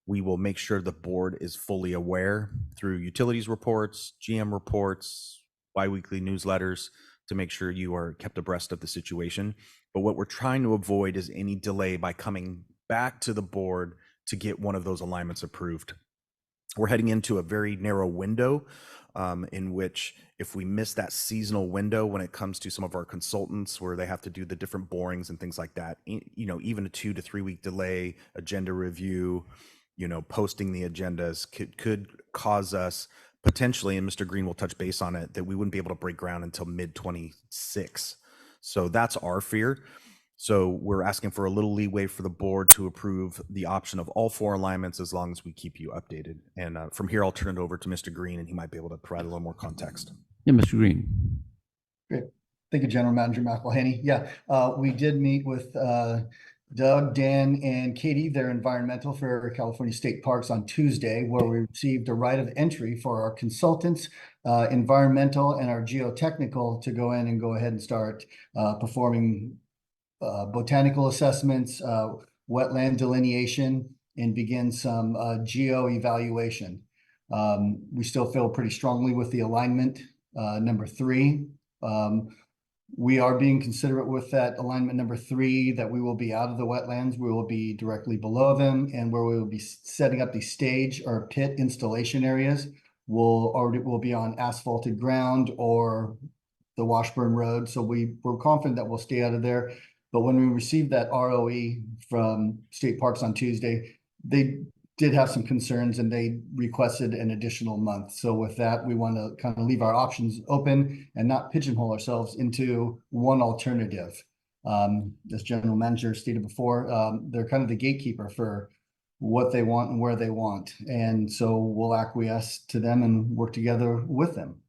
we will make sure the board is fully aware through utilities reports, GM reports, biweekly newsletters to make sure you are kept abreast of the situation. But what we're trying to avoid is any delay by coming back to the board to get one of those alignments approved. We're heading into a very narrow window in which if we miss that seasonal window when it comes to some of our consultants where they have to do the different borings and things like that, you know, even a 2 to 3 week delay, agenda review, you know, posting the agendas could cause us potentially, and Mr. Green will touch base on it, that we wouldn't be able to break ground until mid-26. So that's our fear. So we're asking for a little leeway for the board to approve the option of all 4 alignments as long as we keep you updated. And from here, I'll turn it over to Mr. Green, and he might be able to provide a little more context. Yeah, Mr. Green. Great. Thank you, General Manager McElhaney. Yeah, we did meet with Doug, Dan, and Katie, their environmental for California State Parks on Tuesday, where we received a right of entry for our consultants, environmental, and our geotechnical to go in and go ahead and start performing botanical assessments, wetland delineation, and begin some geo evaluation. We still feel pretty strongly with the alignment number 3. We are being considerate with that alignment number 3 that we will be out of the wetlands. We will be directly below them, and where we will be setting up the stage or pit installation areas will be on asphalted ground or the Washburn Road. So we're confident that we'll stay out of there. But when we received that ROE from State Parks on Tuesday, they did have some concerns and they requested an additional month. So with that, we want to kind of leave our options open and not pigeonhole ourselves into one alternative. As General Manager stated before, they're kind of the gatekeeper for what they want and where they want. And so we'll acquiesce to them and work together with them.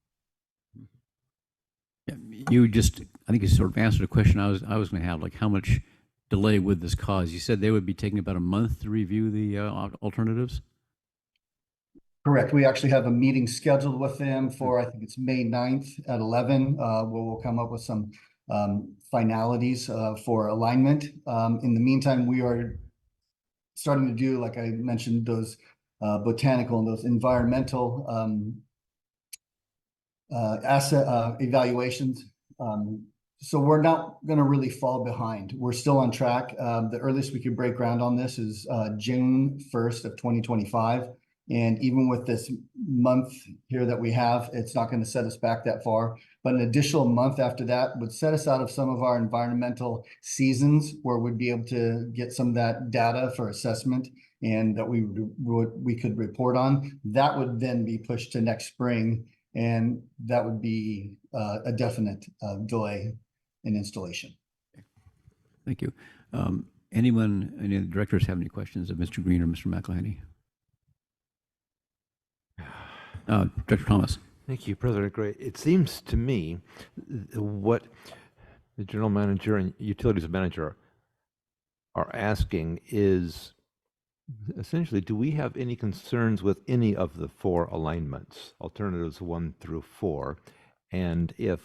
You just, I think you sort of answered a question I was going to have, like how much delay would this cause? You said they would be taking about a month to review the alternatives? Correct. We actually have a meeting scheduled with them for, I think it's May 9th at 11, where we'll come up with some finalities for alignment. In the meantime, we are starting to do, like I mentioned, those botanical and those environmental asset evaluations. So we're not going to really fall behind. We're still on track. The earliest we could break ground on this is June 1st of 2025. And even with this month here that we have, it's not going to set us back that far. But an additional month after that would set us out of some of our environmental seasons where we'd be able to get some of that data for assessment and that we could report on. That would then be pushed to next spring. And that would be a definite delay in installation. Thank you. Any of the directors have any questions of Mr. Green or Mr. McElhaney? Director Thomas. Thank you, President Gray. It seems to me what the general manager and utilities manager are asking is essentially, do we have any concerns with any of the 4 alignments, alternatives 1 through 4? And if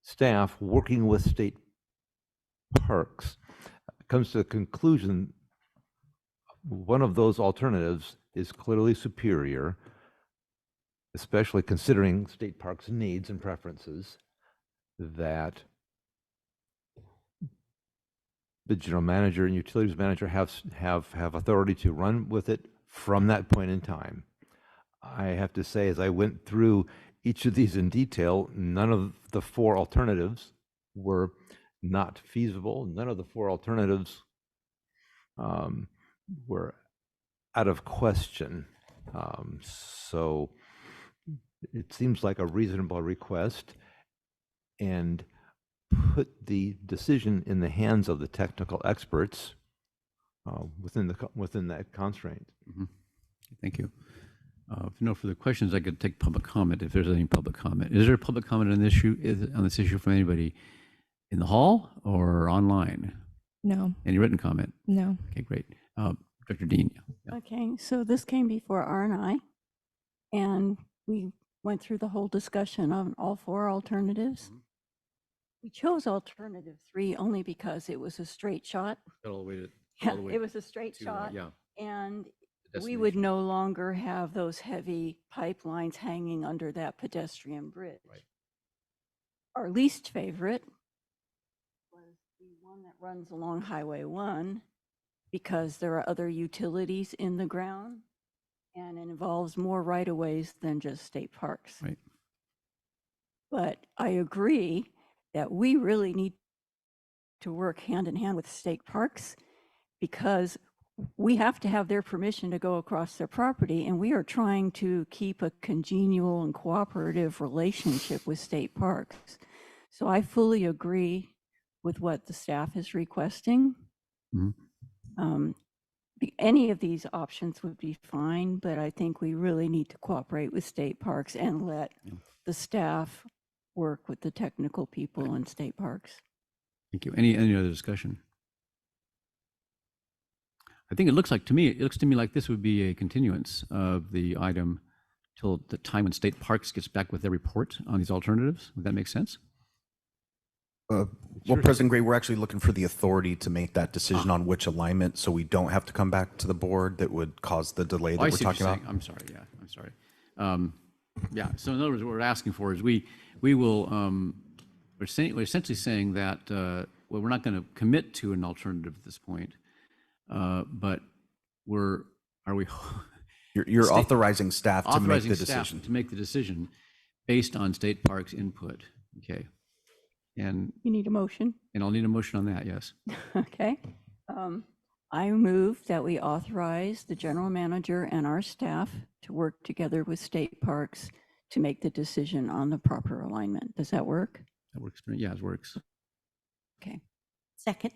staff working with state parks comes to the conclusion one of those alternatives is clearly superior, especially considering state parks' needs and preferences, that the general manager and utilities manager have authority to run with it from that point in time. I have to say, as I went through each of these in detail, none of the 4 alternatives were not feasible. None of the 4 alternatives were out of question. So it seems like a reasonable request, and put the decision in the hands of the technical experts within that constraint. Mm-hmm. Thank you. If no further questions, I could take public comment if there's any public comment. Is there public comment on this issue from anybody in the hall or online? No. Any written comment? No. Okay, great. Director Dean. Yeah. Okay, so this came before R&I, and we went through the whole discussion on all 4 alternatives. Mm-hmm. We chose alternative 3 only because it was a straight shot. It was a straight shot. And we would no longer have those heavy pipelines hanging under that pedestrian bridge. Right. Our least favorite was the one that runs along Highway 1, because there are other utilities in the ground and it involves more right-of-ways than just state parks. Right. But I agree that we really need to work hand in hand with state parks, because we have to have their permission to go across their property, and we are trying to keep a congenial and cooperative relationship with state parks. So I fully agree with what the staff is requesting. Mm-hmm. Any of these options would be fine, but I think we really need to cooperate with state parks and let the staff work with the technical people in state parks. Thank you. Any other discussion? I think it looks to me like this would be a continuance of the item till the time when state parks gets back with their report on these alternatives. Would that make sense? Well, President Gray, we're actually looking for the authority to make that decision on which alignment, so we don't have to come back to the board that would cause the delay that we're talking about. I'm sorry. Yeah, I'm sorry. Yeah. So in other words, what we're asking for is we will we're essentially saying that well, we're not going to commit to an alternative at this point, but you're authorizing staff to make the decision. To make the decision based on state parks input. Okay. And you need a motion. And I'll need a motion on that, yes. Okay. I move that we authorize the general manager and our staff to work together with state parks to make the decision on the proper alignment. Does that work? That works. Yeah, it works. Okay. Second.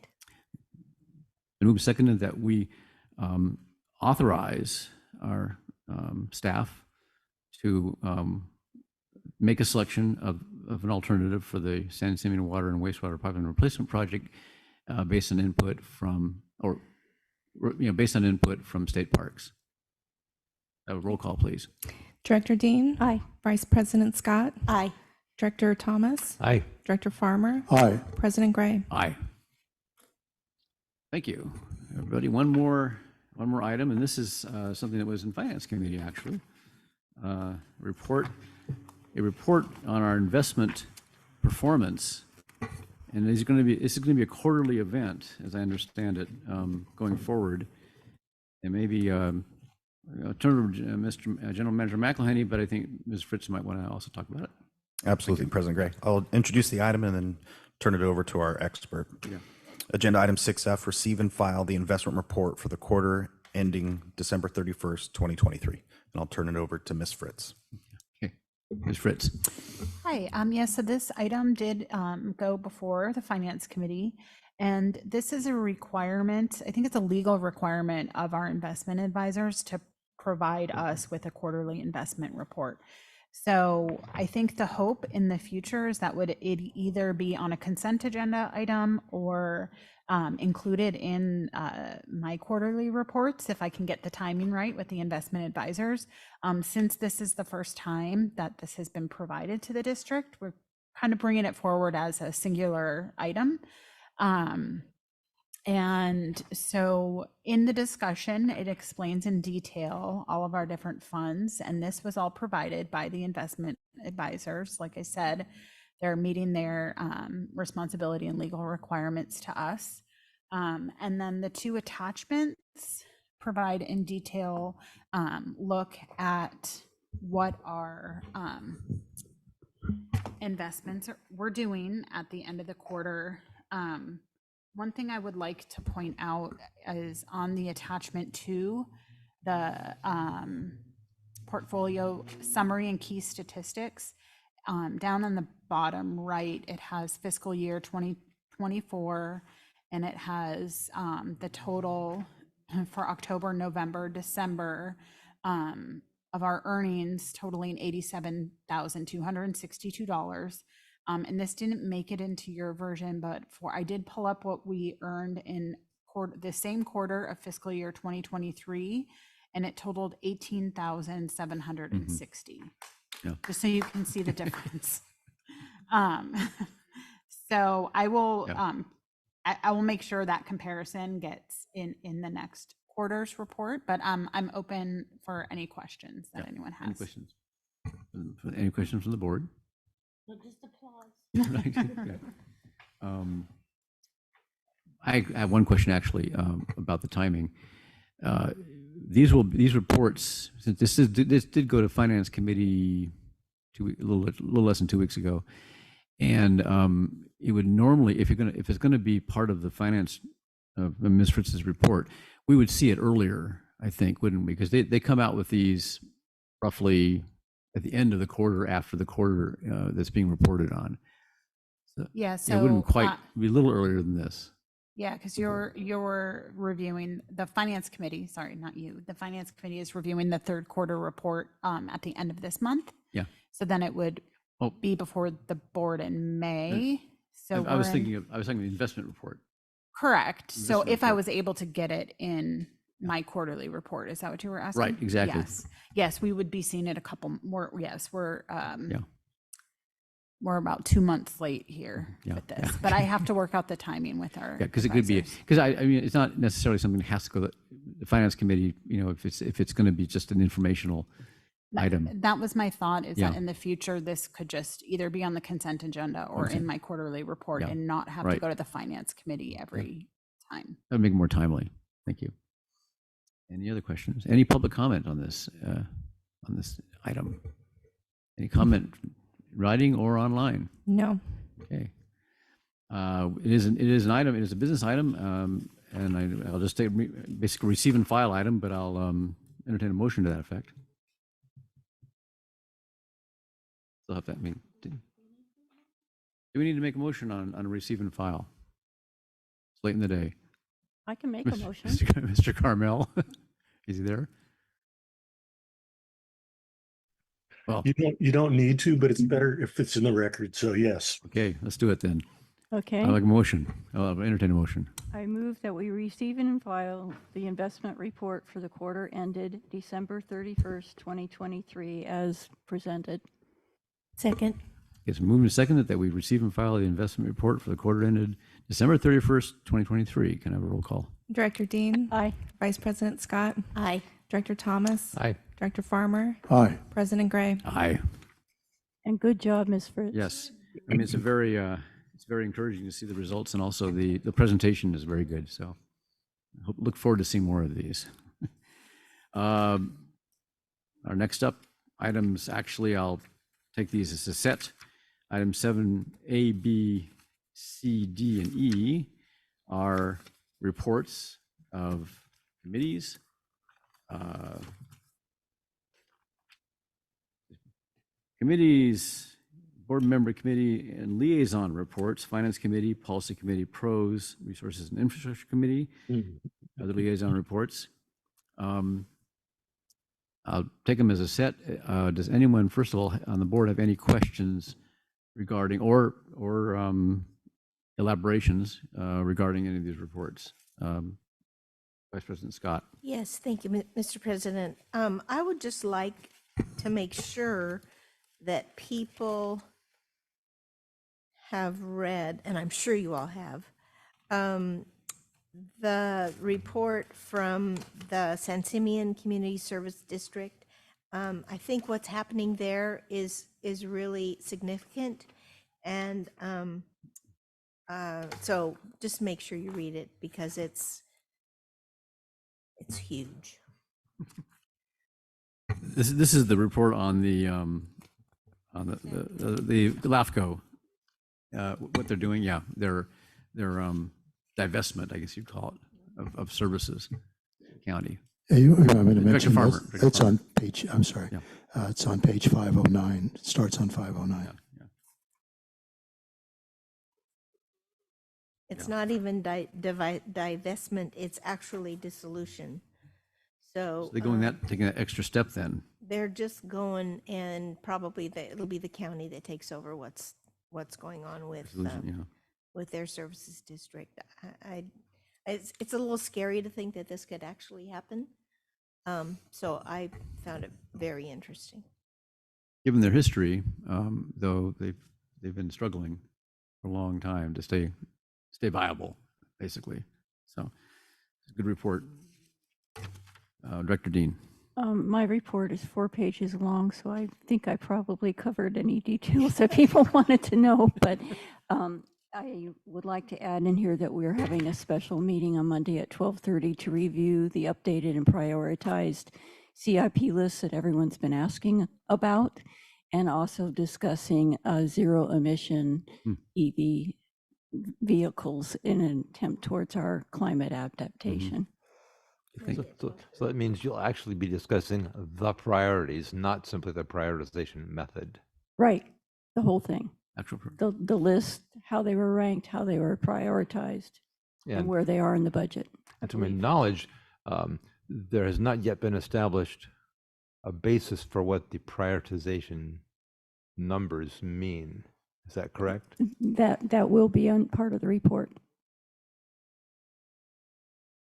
And move seconded that we authorize our staff to make a selection of an alternative for the San Simeon Water and Wastewater Pipeline Replacement Project based on input from, based on input from state parks. Roll call, please. Director Dean. Aye. Vice President Scott. Aye. Director Thomas. Aye. Director Farmer. Aye. President Gray. Aye. Thank you, everybody. One more item, and this is something that was in Finance Committee actually. A report on our investment performance, and this is going to be a quarterly event, as I understand it, going forward. And maybe I'll turn over to Mr. General Manager McElhaney, but I think Ms. Fritz might want to also talk about it. Absolutely, President Gray. I'll introduce the item and then turn it over to our expert. Yeah. Agenda item 6F, receive and file the investment report for the quarter ending December 31st, 2023. And I'll turn it over to Ms. Fritz. Okay, Ms. Fritz. Hi, yes, so this item did go before the Finance Committee, and this is a requirement, I think it's a legal requirement of our investment advisors to provide us with a quarterly investment report. So I think the hope in the future is that it either be on a consent agenda item or included in my quarterly reports if I can get the timing right with the investment advisors. Since this is the first time that this has been provided to the district, we're kind of bringing it forward as a singular item. And so in the discussion, it explains in detail all of our different funds, and this was all provided by the investment advisors. Like I said, they're meeting their responsibility and legal requirements to us. And then the two attachments provide in detail look at what our investments we're doing at the end of the quarter. One thing I would like to point out is on the attachment to the portfolio summary and key statistics, down on the bottom right, it has fiscal year 2024, and it has the total for October, November, December of our earnings totaling $87,262. And this didn't make it into your version, but I did pull up what we earned in the same quarter of fiscal year 2023, and it totaled 18,760. Just so you can see the difference. So I will I will make sure that comparison gets in the next quarter's report, but I'm open for any questions that anyone has. Any questions? Any questions from the board? Just applause. I have one question actually about the timing. These reports, since this did go to Finance Committee a little less than 2 weeks ago, and it would normally, if it's going to be part of the finance of Ms. Fritz's report, we would see it earlier, I think, wouldn't we? Because they come out with these roughly at the end of the quarter, after the quarter that's being reported on. So, yeah, so it wouldn't quite be a little earlier than this. Yeah, because you're reviewing the finance committee. Sorry, not you. The finance committee is reviewing the third quarter report at the end of this month. Yeah. So then it would be before the board in May. So I was thinking of the investment report. Correct. So if I was able to get it in my quarterly report, is that what you were asking? Right, exactly. Yes, we would be seeing it a couple more. Yes, we're about 2 months late here with this, but I have to work out the timing with our because it could be, because I mean, it's not necessarily something that has to go to the finance committee, if it's going to be just an informational item. That was my thought, is that in the future, this could just either be on the consent agenda or in my quarterly report and not have to go to the finance committee every time. That would make it more timely. Thank you. Any other questions? Any public comment on this item? Any comment? Writing or online? No. Okay. It is an item. It is a business item, and I'll just take basically receive and file item, but I'll entertain a motion to that effect. Still have that. Do we need to make a motion on a receive and file? It's late in the day. I can make a motion. Mr. Carmel, is he there? Well, you don't need to, but it's better if it's in the record. So yes. Okay, let's do it then. Okay. I like a motion. I'll entertain a motion. I move that we receive and file the investment report for the quarter ended December 31st, 2023 as presented. Second. It's moved and seconded that we receive and file the investment report for the quarter ended December 31st, 2023. Can I have a roll call? Director Dean? Aye. Vice President Scott? Aye. Director Thomas? Aye. Director Farmer? Aye. President Gray? Aye. And good job, Ms. Fritz. Yes. I mean, it's very encouraging to see the results, and also the presentation is very good. So I look forward to seeing more of these. Our next up items, actually, I'll take these as a set. Item 7A, B, C, D, and E are reports of committees. Committees, board member committee and liaison reports, finance committee, policy committee, pros, resources and infrastructure committee, other liaison reports. I'll take them as a set. Does anyone, first of all, on the board have any questions regarding or elaborations regarding any of these reports? Vice President Scott. Yes, thank you, Mr. President. I would just like to make sure that people have read, and I'm sure you all have, the report from the San Simeon Community Service District. I think what's happening there is really significant, and so just make sure you read it because it's huge. This is the report on the LAFCO, what they're doing. Yeah, their divestment, I guess you'd call it, of services, county. Yeah, you want me to mention Farmer, this? It's on page, I'm sorry, Yeah. it's on page 509. It starts on 509. It's not even divestment, it's actually dissolution. So they're going taking that extra step then. they're just going, and probably it'll be the county that takes over what's going on with their services district. It's a little scary to think that this could actually happen. So I found it very interesting. Given their history, though, they've been struggling for a long time to stay viable, basically. So, it's a good report. Director Dean. My report is 4 pages long, so I think I probably covered any details that people wanted to know. But I would like to add in here that we're having a special meeting on Monday at 12:30 to review the updated and prioritized CIP lists that everyone's been asking about, and also discussing zero emission EV vehicles in an attempt towards our climate adaptation. So that means you'll actually be discussing the priorities, not simply the prioritization method. Right, the whole thing. Actual The list, how they were ranked, how they were prioritized, and where they are in the budget. And to my knowledge, there has not yet been established a basis for what the prioritization numbers mean. Is that correct? That will be part of the report.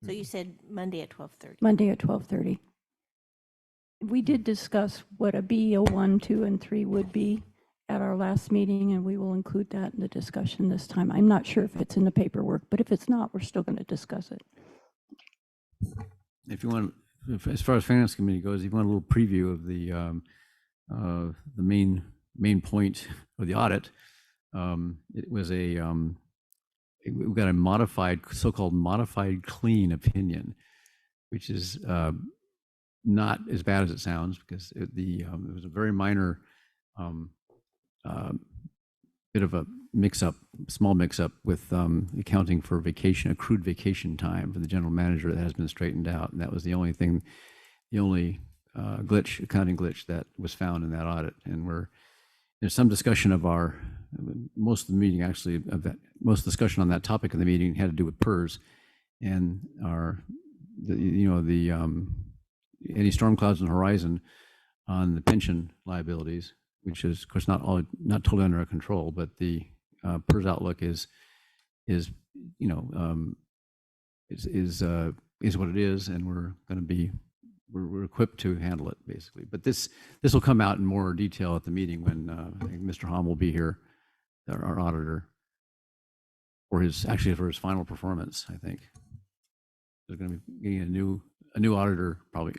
So you said Monday at 12:30. Monday at 12:30. We did discuss what a B, a 1, 2, and 3 would be at our last meeting, and we will include that in the discussion this time. I'm not sure if it's in the paperwork, but if it's not, we're still going to discuss it. If you want, as far as Finance Committee goes, if you want a little preview of the main point of the audit, it was we got a so-called modified clean opinion, which is not as bad as it sounds, because it was a very minor bit of a small mix-up with accounting for accrued vacation time for the general manager that has been straightened out, and that was the only accounting glitch that was found in that audit. And there's some discussion of most of the meeting actually most discussion on that topic of the meeting had to do with PERS and any storm clouds on the horizon on the pension liabilities, which is of course not totally under our control, but the PERS outlook is what it is, and we're equipped to handle it, basically. But this will come out in more detail at the meeting when I think Mr. Hom will be here, our auditor, for his final performance. I think they're going to be getting a new auditor, probably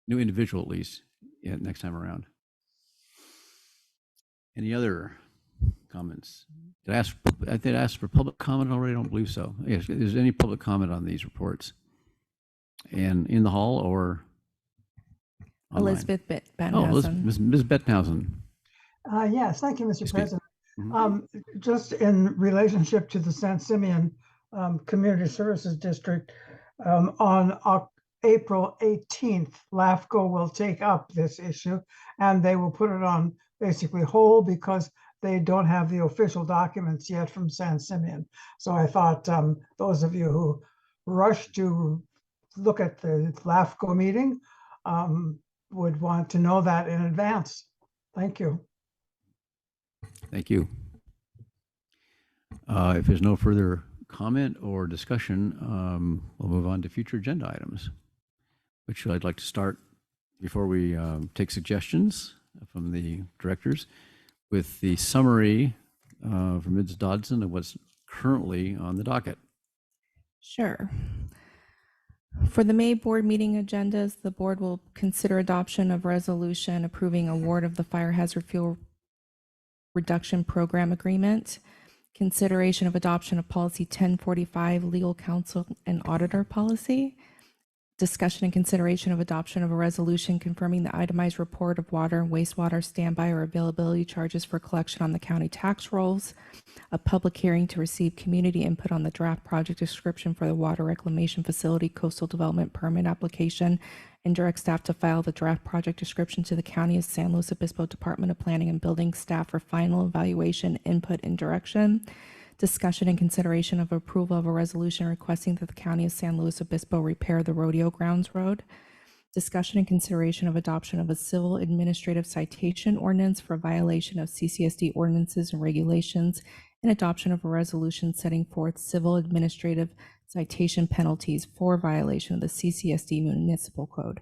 new individual at least, next time around. Any other comments? I did ask for public comment already. I don't believe so. Yes, is there any public comment on these reports? And in the hall or online? Elizabeth Bettenhausen. Ms. Bettenhausen. Yes, thank you, Mr. President. Mm-hmm. Just in relationship to the San Simeon Community Services District, on April 18th, LAFCO will take up this issue, and they will put it on basically hold because they don't have the official documents yet from San Simeon. So I thought those of you who rushed to look at the LAFCO meeting would want to know that in advance. Thank you. Thank you. If there's no further comment or discussion, we'll move on to future agenda items, which I'd like to start before we take suggestions from the directors with the summary from Ms. Dodson of what's currently on the docket. Sure. For the May board meeting agendas, the board will consider adoption of resolution approving award of the fire hazard fuel reduction program agreement, consideration of adoption of policy 1045, legal counsel and auditor policy, discussion and consideration of adoption of a resolution confirming the itemized report of water and wastewater standby or availability charges for collection on the county tax rolls, a public hearing to receive community input on the draft project description for the water reclamation facility coastal development permit application, and direct staff to file the draft project description to the County of San Luis Obispo Department of Planning and Building staff for final evaluation, input, and direction. Discussion and consideration of approval of a resolution requesting that the County of San Luis Obispo repair the Rodeo Grounds Road. Discussion and consideration of adoption of a civil administrative citation ordinance for violation of CCSD ordinances and regulations, and adoption of a resolution setting forth civil administrative citation penalties for violation of the CCSD Municipal Code.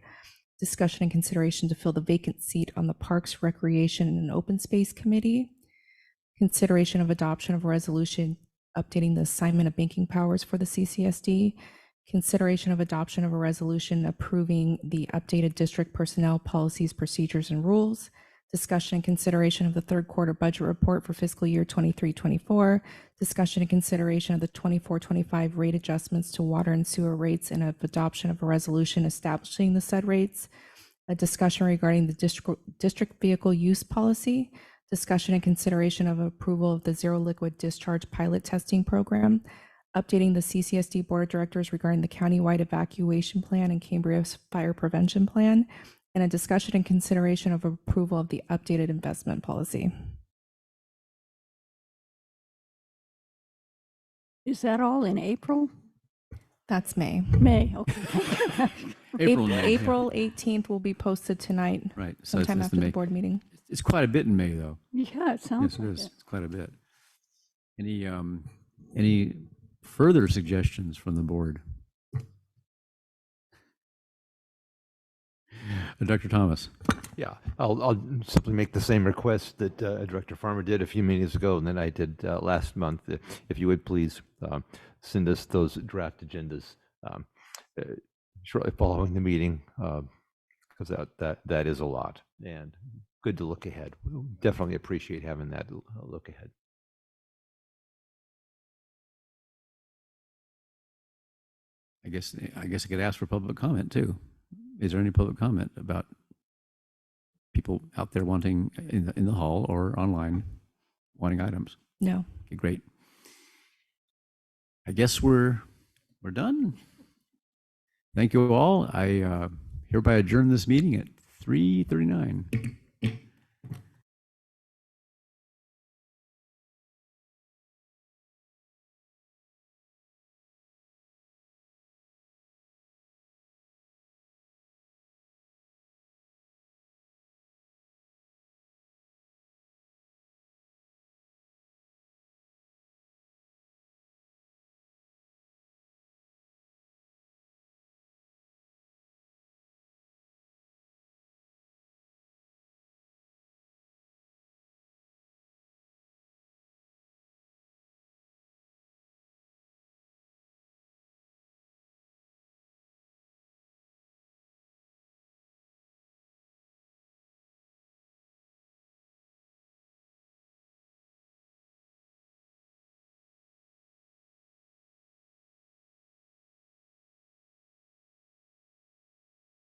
Discussion and consideration to fill the vacant seat on the Parks, Recreation, and Open Space Committee. Consideration of adoption of a resolution updating the assignment of banking powers for the CCSD. Consideration of adoption of a resolution approving the updated district personnel policies, procedures, and rules. Discussion and consideration of the third quarter budget report for fiscal year 23-24. Discussion and consideration of the 24-25 rate adjustments to water and sewer rates, and of adoption of a resolution establishing the said rates. A discussion regarding the district vehicle use policy. Discussion and consideration of approval of the zero liquid discharge pilot testing program, updating the CCSD Board of Directors regarding the countywide evacuation plan and Cambria's fire prevention plan, and a discussion and consideration of approval of the updated investment policy. Is that all in April? That's May. May, okay. April 18th will be posted tonight. Right. So sometime it's after the board meeting. It's quite a bit in May, though. Yeah, it sounds Yes, it like is. it. It's quite a bit. Any further suggestions from the board? Dr. Thomas. Yeah, I'll simply make the same request that Director Farmer did a few meetings ago, and then I did last month. If you would please send us those draft agendas shortly following the meeting, because that is a lot, and good to look ahead. We'll definitely appreciate having that look ahead. I guess I could ask for public comment too. Is there any public comment about people out there wanting in the hall or online wanting items? No. Okay, great. I guess we're done. Thank you all. I hereby adjourn this meeting at 3:39.